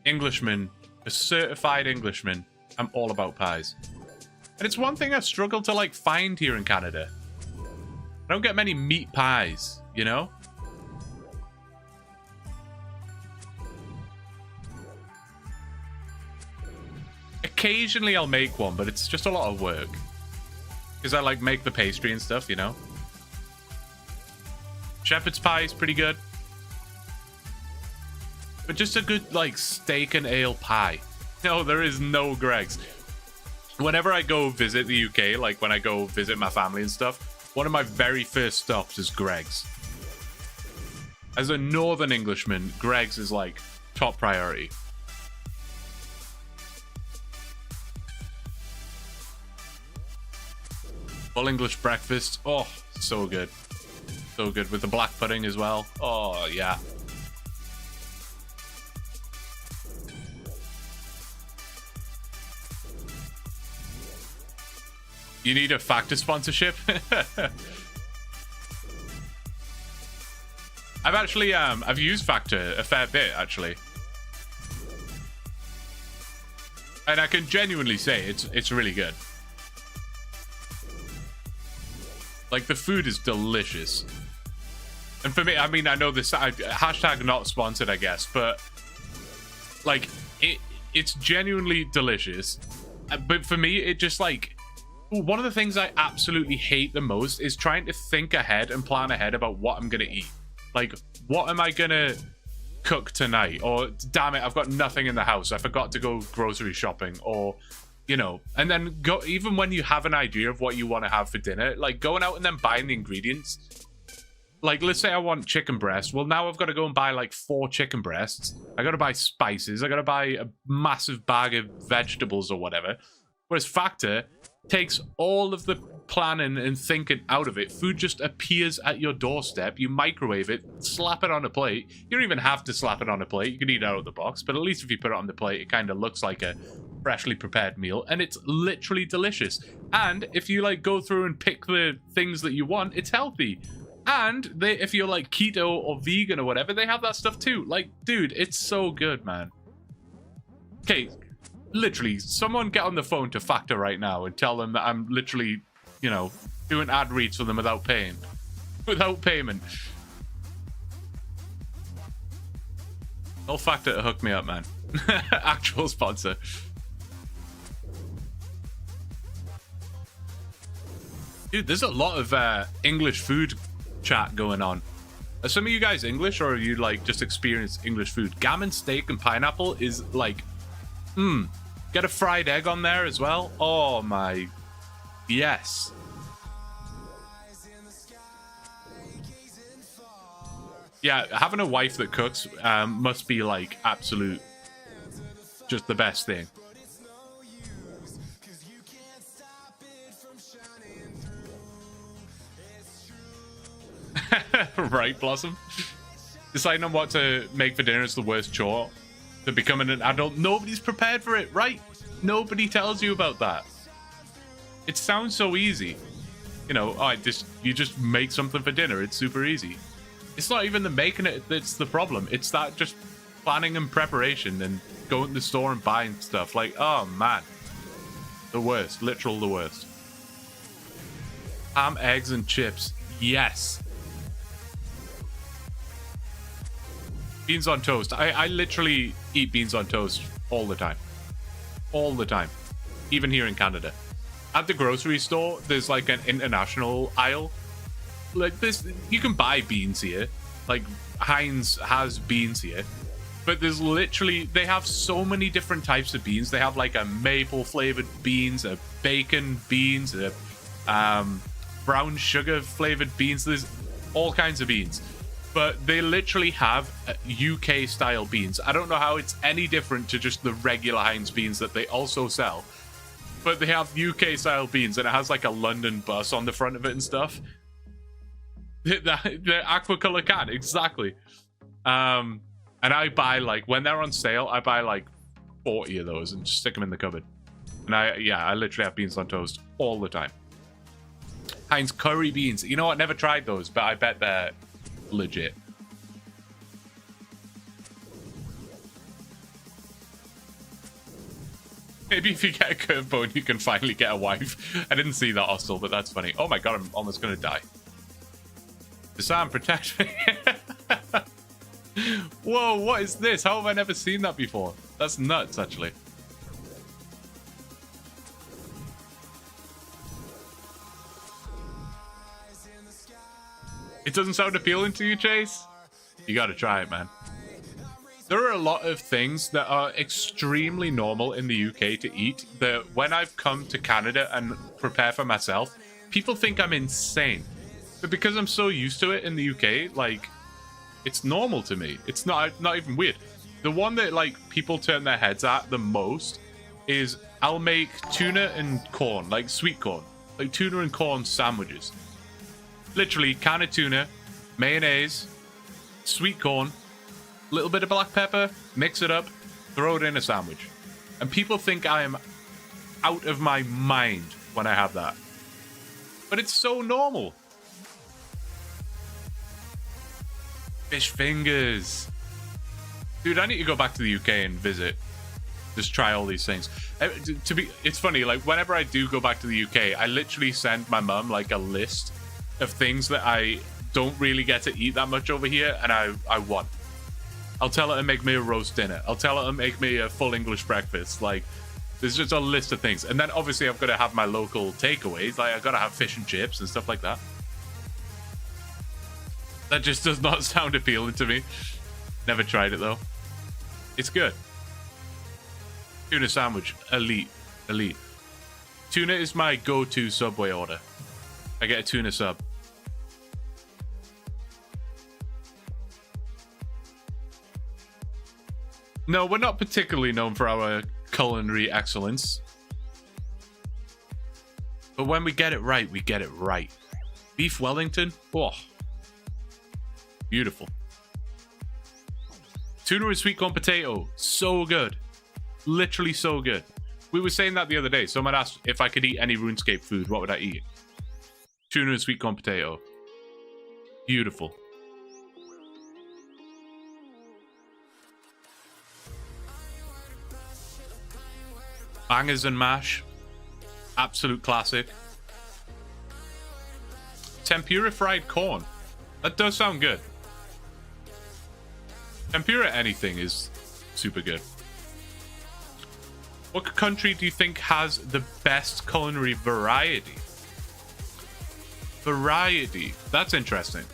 Englishman, a certified Englishman, I'm all about pies. And it's one thing I've struggled to like find here in Canada. I don't get many meat pies, you know? Occasionally I'll make one, but it's just a lot of work. Because I like make the pastry and stuff, you know? Shepherd's pie is pretty good. But just a good, like, steak and ale pie. No, there is no Greg's. Whenever I go visit the UK, like when I go visit my family and stuff, one of my very first stops is Greg's. As a Northern Englishman, Greg's is, like, top priority. Full English breakfast. Oh, so good. So good. With the black pudding as well. Oh, yeah. You need a Factor sponsorship? I've actually, I've used Factor a fair bit, actually. And I can genuinely say it's really good. Like, the food is delicious. And for me, I mean, I know this, hashtag not sponsored, I guess, but, like, it's genuinely delicious. But for me, it just, like, one of the things I absolutely hate the most is trying to think ahead and plan ahead about what I'm going to eat. Like, what am I going to cook tonight? Or, damn it, I've got nothing in the house. I forgot to go grocery shopping. Or, you know, and then go, even when you have an idea of what you want to have for dinner, like going out and then buying the ingredients. Like, let's say I want chicken breast. Well, now I've got to go and buy like 4 chicken breasts. I got to buy spices. I got to buy a massive bag of vegetables or whatever. Whereas Factor takes all of the planning and thinking out of it. Food just appears at your doorstep. You microwave it, slap it on a plate. You don't even have to slap it on a plate. You can eat it out of the box, but at least if you put it on the plate, it kind of looks like a freshly prepared meal, and it's literally delicious. And if you like go through and pick the things that you want, it's healthy. And if you're like keto or vegan or whatever, they have that stuff too. Like, dude, it's so good, man. Okay, literally, someone get on the phone to Factor right now and tell them that I'm literally, you know, doing ad reads for them without paying. Without payment. Tell Factor to hook me up, man. Actual sponsor. Dude, there's a lot of English food chat going on. Are some of you guys English, or are you like just experience English food? Gammon steak and pineapple is like, get a fried egg on there as well. Oh my, yes. Yeah, having a wife that cooks must be like absolute, just the best thing. Right, Blossom? Deciding on what to make for dinner is the worst chore. To becoming an adult, nobody's prepared for it, right? Nobody tells you about that. It sounds so easy. You know, you just make something for dinner. It's super easy. It's not even the making it that's the problem. It's that just planning and preparation and going to the store and buying stuff. Like, oh man. The worst. Literal the worst. Ham, eggs, and chips. Yes. Beans on toast. I literally eat beans on toast all the time. All the time. Even here in Canada. At the grocery store, there's like an international aisle. Like this, you can buy beans here. Like Heinz has beans here. But there's literally, they have so many different types of beans. They have like a maple flavored beans, a bacon beans, a brown sugar flavored beans. There's all kinds of beans. But they literally have UK style beans. I don't know how it's any different to just the regular Heinz beans that they also sell. But they have UK style beans and it has like a London bus on the front of it and stuff. The aqua color can, exactly. And I buy like, when they're on sale, I buy like 40 of those and just stick them in the cupboard. And I literally have beans on toast all the time. Heinz curry beans. You know what? Never tried those, but I bet they're legit. Maybe if you get a curve bone, you can finally get a wife. I didn't see that hostel, but that's funny. Oh my god, I'm almost gonna die. Disarm, protect me. Whoa, what is this? How have I never seen that before? That's nuts, actually. It doesn't sound appealing to you, Chase? You gotta try it, man. There are a lot of things that are extremely normal in the UK to eat that when I've come to Canada and prepare for myself, people think I'm insane. But because I'm so used to it in the UK, like, it's normal to me. It's not even weird. The one that, like, people turn their heads at the most is I'll make tuna and corn, like sweet corn. Like tuna and corn sandwiches. Literally, can of tuna, mayonnaise, sweet corn, little bit of black pepper, mix it up, throw it in a sandwich. And people think I am out of my mind when I have that. But it's so normal. Fish fingers. Dude, I need to go back to the UK and visit. Just try all these things. It's funny, like whenever I do go back to the UK, I literally send my mum like a list of things that I don't really get to eat that much over here, and I want. I'll tell her to make me a roast dinner. I'll tell her to make me a full English breakfast. Like, there's just a list of things. And then obviously I've got to have my local takeaways. Like, I've got to have fish and chips and stuff like that. That just does not sound appealing to me. Never tried it, though. It's good. Tuna sandwich. Elite. Elite. Tuna is my go-to Subway order. I get a tuna sub. No, we're not particularly known for our culinary excellence. But when we get it right, we get it right. Beef Wellington? Oh. Beautiful. Tuna and sweet corn potato. So good. Literally so good. We were saying that the other day. Someone asked if I could eat any RuneScape food, what would I eat? Tuna and sweet corn potato. Beautiful. Bangers and mash. Absolute classic. Tempura fried corn. That does sound good. Tempura anything is super good. What country do you think has the best culinary variety? Variety. That's interesting.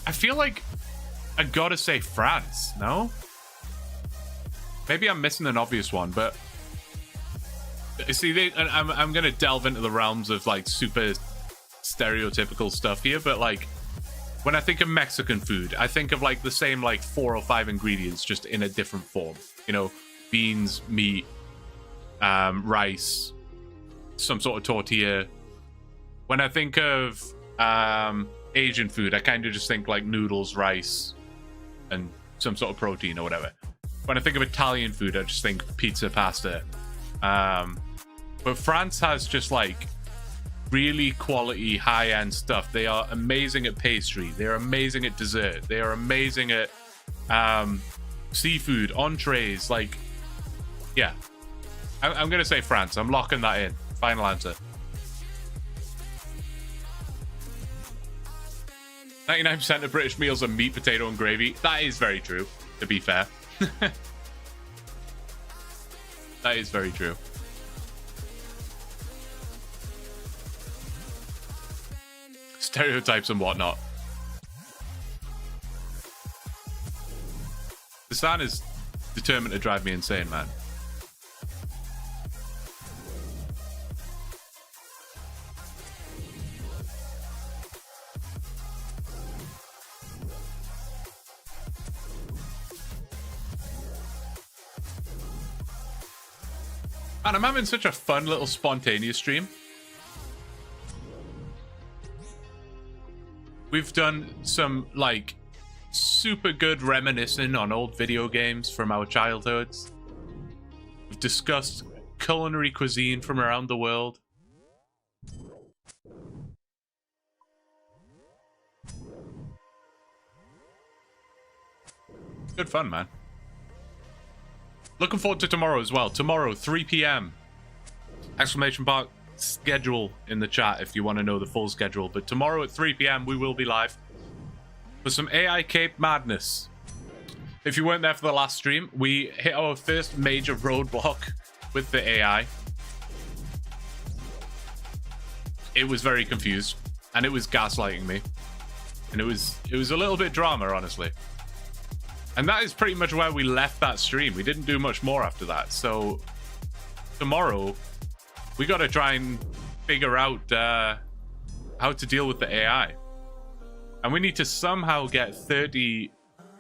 I feel like I gotta say France, no? Maybe I'm missing an obvious one, but see, I'm gonna delve into the realms of like super stereotypical stuff here, but like when I think of Mexican food, I think of like the same like 4 or 5 ingredients just in a different form. You know, beans, meat, rice, some sort of tortilla. When I think of Asian food, I kind of just think like noodles, rice, and some sort of protein or whatever. When I think of Italian food, I just think pizza, pasta. But France has just like really quality, high-end stuff. They are amazing at pastry. They are amazing at dessert. They are amazing at seafood, entrees. Like, yeah. I'm going to say France. I'm locking that in. Final answer. 99% of British meals are meat, potato, and gravy. That is very true, to be fair. That is very true. Stereotypes and whatnot. The sun is determined to drive me insane, man. And I'm having such a fun little spontaneous stream. We've done some like super good reminiscing on old video games from our childhoods. We've discussed culinary cuisine from around the world. Good fun, man. Looking forward to tomorrow as well. Tomorrow, 3 p.m. Exclamation mark schedule in the chat if you want to know the full schedule. But tomorrow at 3 p.m. we will be live for some AI Cape madness. If you weren't there for the last stream, we hit our first major roadblock with the AI. It was very confused, and it was gaslighting me. And it was a little bit drama, honestly. And that is pretty much where we left that stream. We didn't do much more after that. So tomorrow, we got to try and figure out how to deal with the AI. And we need to somehow get 30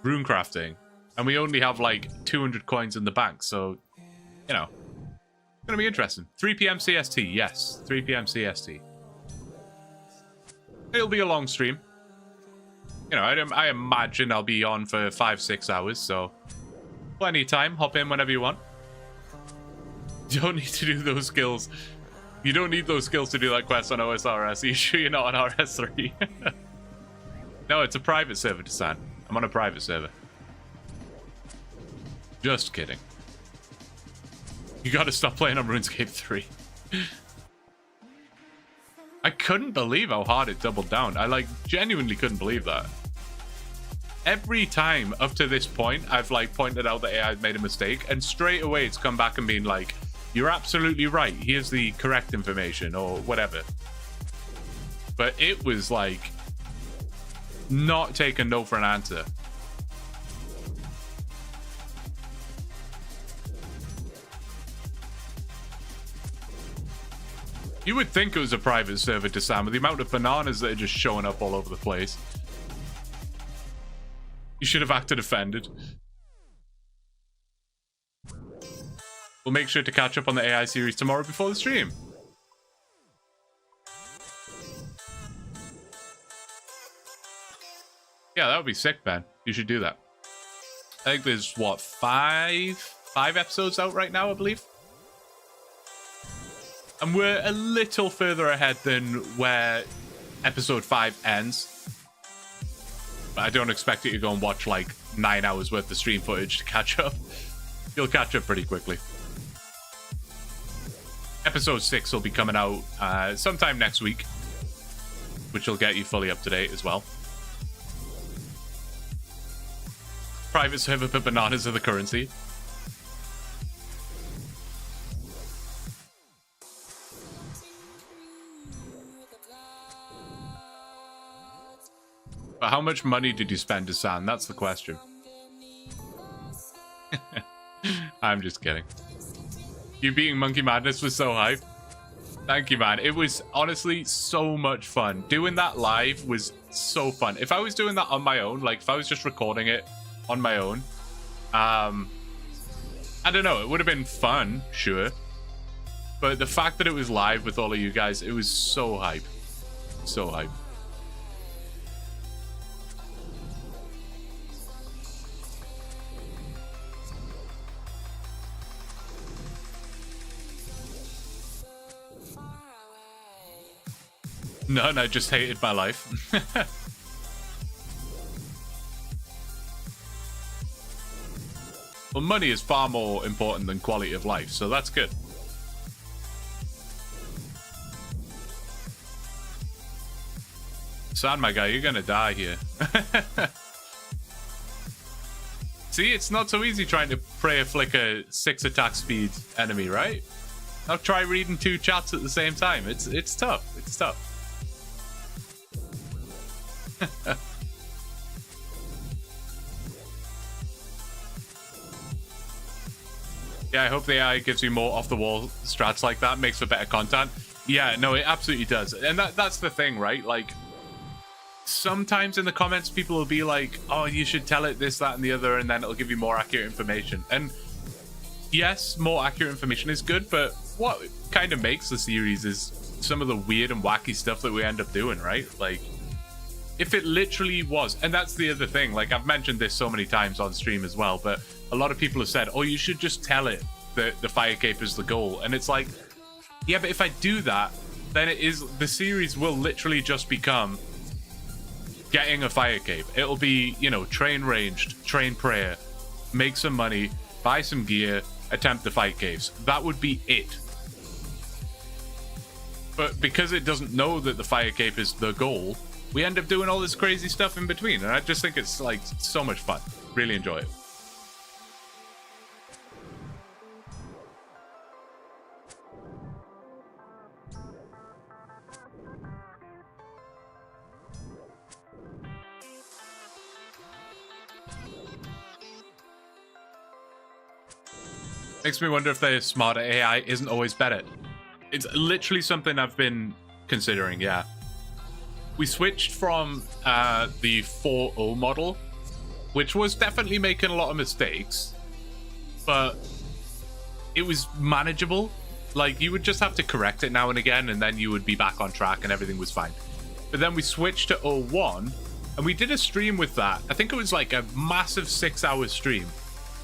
rune crafting. And we only have like 200 coins in the bank. So, you know, it's going to be interesting. 3 p.m. CST. Yes, 3 p.m. CST. It'll be a long stream. You know, I imagine I'll be on for 5-6 hours, so plenty of time. Hop in whenever you want. You don't need to do those skills. You don't need those skills to do that quest on OSRS. Are you sure you're not on RS3? No, it's a private server, Desan. I'm on a private server. Just kidding. You gotta stop playing on RuneScape 3. I couldn't believe how hard it doubled down. I like genuinely couldn't believe that. Every time up to this point, I've like pointed out that AI made a mistake, and straight away it's come back and been like, you're absolutely right. Here's the correct information or whatever. But it was like not taking no for an answer. You would think it was a private server to Sam with the amount of bananas that are just showing up all over the place. You should have acted offended. We'll make sure to catch up on the AI series tomorrow before the stream. Yeah, that would be sick, Ben. You should do that. I think there's, what, five episodes out right now, I believe? And we're a little further ahead than where episode 5 ends. But I don't expect you to go and watch like 9 hours worth of stream footage to catch up. You'll catch up pretty quickly. Episode 6 will be coming out sometime next week, which will get you fully up to date as well. Private server, but bananas are the currency. But how much money did you spend to San? That's the question. I'm just kidding. You beating Monkey Madness was so hype. Thank you, man. It was honestly so much fun. Doing that live was so fun. If I was doing that on my own, like if I was just recording it on my own, I don't know, it would have been fun, sure. But the fact that it was live with all of you guys, it was so hype. So hype. None, I just hated my life. Well, money is far more important than quality of life, so that's good. San, my guy, you're gonna die here. See, it's not so easy trying to prayer flicker 6 attack speed enemy, right? Now try reading 2 chats at the same time. It's tough. It's tough. Yeah, I hope the AI gives you more off-the-wall strats like that, makes for better content. Yeah, no, it absolutely does. And that's the thing, right? Like, sometimes in the comments, people will be like, oh, you should tell it this, that, and the other, and then it'll give you more accurate information. And yes, more accurate information is good, but what kind of makes the series is some of the weird and wacky stuff that we end up doing, right? Like, if it literally was, and that's the other thing, like I've mentioned this so many times on stream as well, but a lot of people have said, oh, you should just tell it that the fire cape is the goal. And it's like, yeah, but if I do that, then the series will literally just become getting a fire cape. It'll be, you know, train ranged, train prayer, make some money, buy some gear, attempt the fight caves. That would be it. But because it doesn't know that the fire cape is the goal, we end up doing all this crazy stuff in between. And I just think it's like so much fun. Really enjoy it. Makes me wonder if the smarter AI isn't always better. It's literally something I've been considering, yeah. We switched from the 4.0 model, which was definitely making a lot of mistakes, but it was manageable. Like, you would just have to correct it now and again, and then you would be back on track and everything was fine. But then we switched to 0.1, and we did a stream with that. I think it was like a massive 6-hour stream.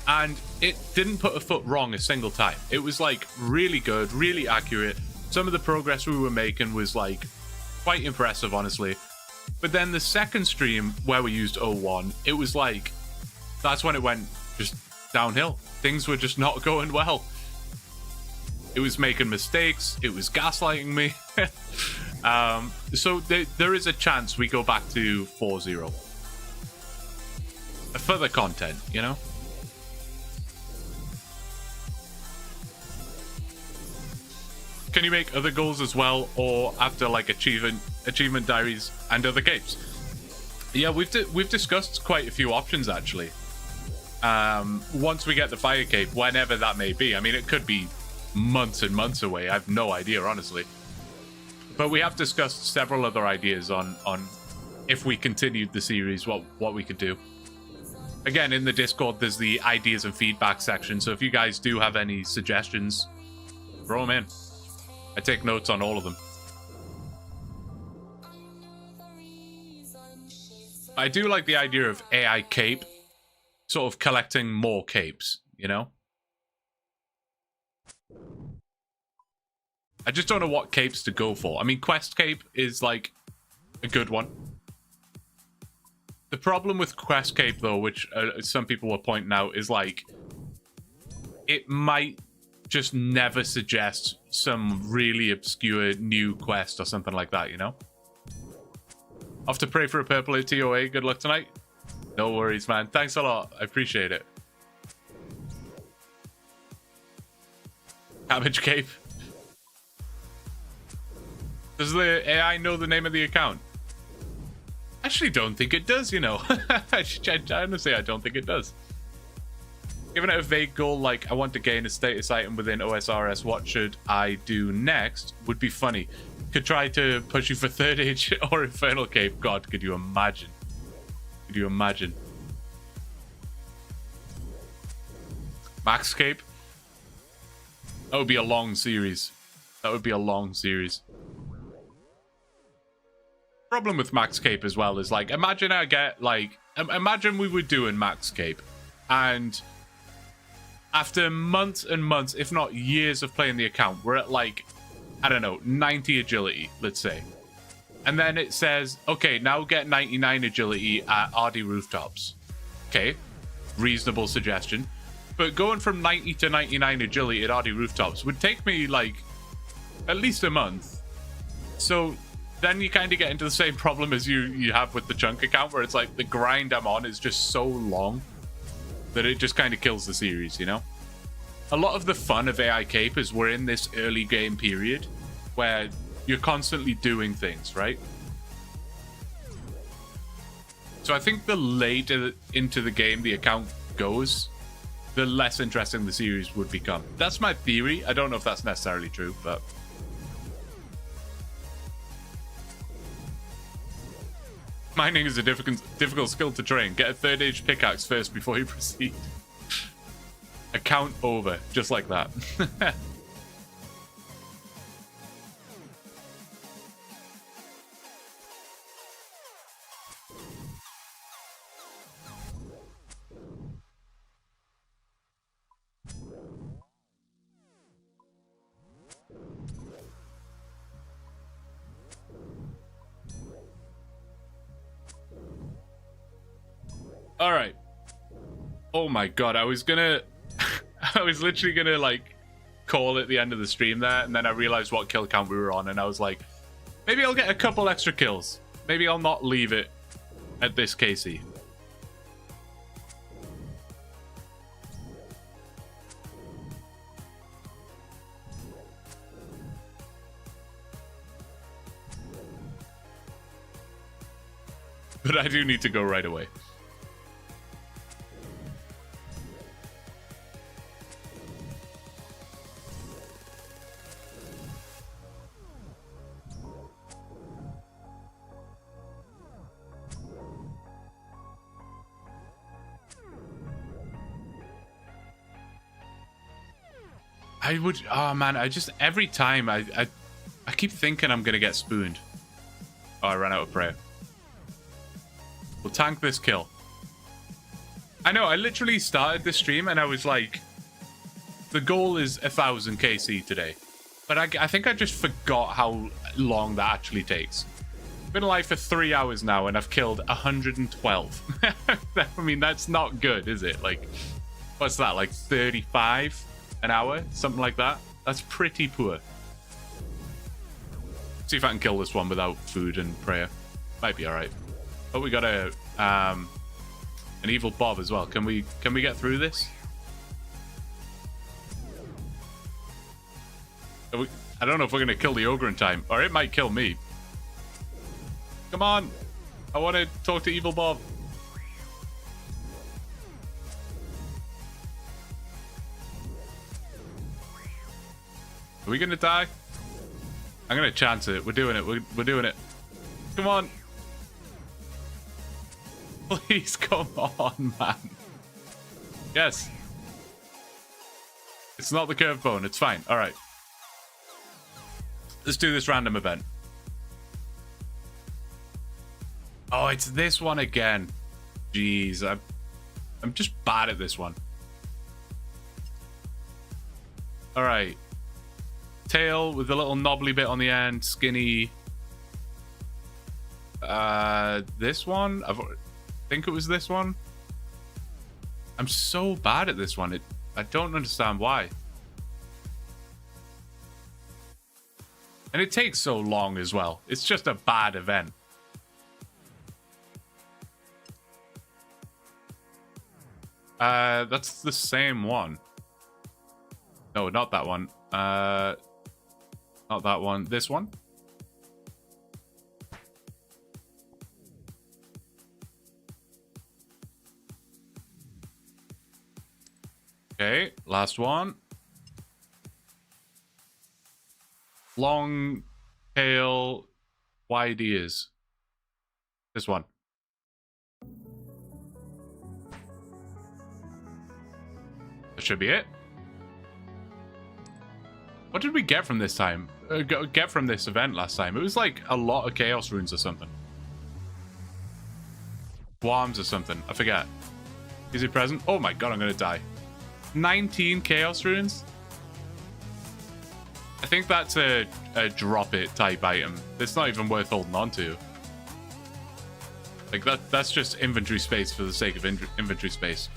And it didn't put a foot wrong a single time. It was like really good, really accurate. Some of the progress we were making was like quite impressive, honestly. But then the second stream where we used 0.1, it was like, that's when it went just downhill. Things were just not going well. It was making mistakes. It was gaslighting me. So there is a chance we go back to 4.0. Further content, you know? Can you make other goals as well, or after like achievement diaries and other capes? Yeah, we've discussed quite a few options actually. Once we get the fire cape, whenever that may be. I mean, it could be months and months away. I have no idea, honestly. But we have discussed several other ideas on if we continued the series, what we could do. Again, in the Discord, there's the ideas and feedback section. So if you guys do have any suggestions, throw them in. I take notes on all of them. I do like the idea of AI cape, sort of collecting more capes, you know? I just don't know what capes to go for. I mean, Quest Cape is like a good one. The problem with Quest Cape, though, which some people were pointing out, is like it might just never suggest some really obscure new quest or something like that, you know? I'll have to pray for a purple at TOA. Good luck tonight. No worries, man. Thanks a lot. I appreciate it. Cabbage Cape. Does the AI know the name of the account? actually don't think it does, you know. I honestly, I don't think it does. Given it a vague goal like I want to gain a status item within OSRS, what should I do next would be funny. Could try to push you for third age or Infernal Cape. God, could you imagine? Could you imagine? Max Cape? That would be a long series. That would be a long series. Problem with Max Cape as well is like, imagine I get like, imagine we were doing Max Cape and after months and months, if not years of playing the account, we're at like, I don't know, 90 agility, let's say. And then it says, okay, now get 99 agility at RD Rooftops. Okay, reasonable suggestion. But going from 90 to 99 agility at RD Rooftops would take me like at least a month. So then you kind of get into the same problem as you have with the Chunk account, where it's like the grind I'm on is just so long that it just kind of kills the series, you know? A lot of the fun of AI Cape is we're in this early game period where you're constantly doing things, right? So I think the later into the game the account goes, the less interesting the series would become. That's my theory. I don't know if that's necessarily true, but... Mining is a difficult skill to train. Get a third age pickaxe first before you proceed. Account over. Just like that. All right. Oh my god, I was gonna... I was literally gonna, like, call at the end of the stream there, and then I realized what kill count we were on, and I was like, maybe I'll get a couple extra kills. Maybe I'll not leave it at this KC. But I do need to go right away. I would, oh man, I just, every time I keep thinking I'm gonna get spooned. Oh, I ran out of prayer. We'll tank this kill. I know, I literally started this stream and I was like, the goal is 1000 KC today. But I think I just forgot how long that actually takes. I've been alive for 3 hours now and I've killed 112. I mean, that's not good, is it? Like, what's that, like 35? An hour, something like that. That's pretty poor. See if I can kill this one without food and prayer. Might be all right. But we got a an evil Bob as well. Can we get through this? I don't know if we're gonna kill the ogre in time, or it might kill me. Come on, I want to talk to evil Bob. Are we gonna die? I'm gonna chance it. We're doing it. We're doing it. Come on. Please come on, man. Yes. It's not the curved bone. It's fine. All right. Let's do this random event. Oh, it's this one again. Jeez, I'm just bad at this one. All right. Tail with a little knobbly bit on the end, skinny. This one? I think it was this one. I'm so bad at this one. I don't understand why. And it takes so long as well. It's just a bad event. That's the same one. No, not that one. Not that one. This one? Last one. Long tail, wide ears. This one. That should be it. What did we get from this time? Get from this event last time? It was like a lot of chaos runes or something. Swarms or something. I forget. Is it present? Oh my god, I'm gonna die. 19 chaos runes? I think that's a drop it type item. It's not even worth holding on to. Like that's just inventory space for the sake of inventory space.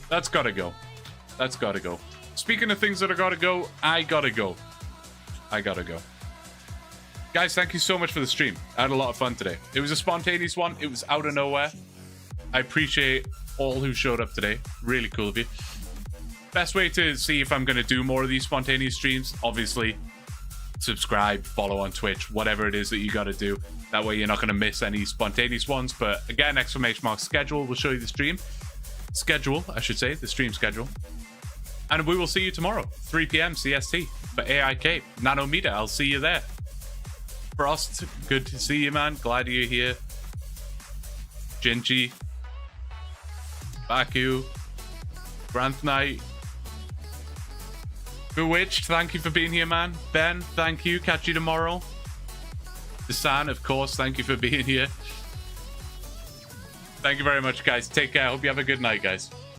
That's gotta go. That's gotta go. Speaking of things that are gotta go, I gotta go. I gotta go. Guys, thank you so much for the stream. I had a lot of fun today. It was a spontaneous one. It was out of nowhere. I appreciate all who showed up today. Really cool of you. Best way to see if I'm going to do more of these spontaneous streams, obviously, subscribe, follow on Twitch, whatever it is that you got to do. That way you're not going to miss any spontaneous ones. But again, ! schedule will show you the stream. Schedule, I should say, the stream schedule. And we will see you tomorrow, 3 p.m. CST for AIK. Nanometer, I'll see you there. Frost, good to see you, man. Glad you're here. Gingy. Baku. Granth Knight. Bewitched, thank you for being here, man. Ben, thank you. Catch you tomorrow. Desan, of course, thank you for being here. Thank you very much, guys. Take care. Hope you have a good night, guys.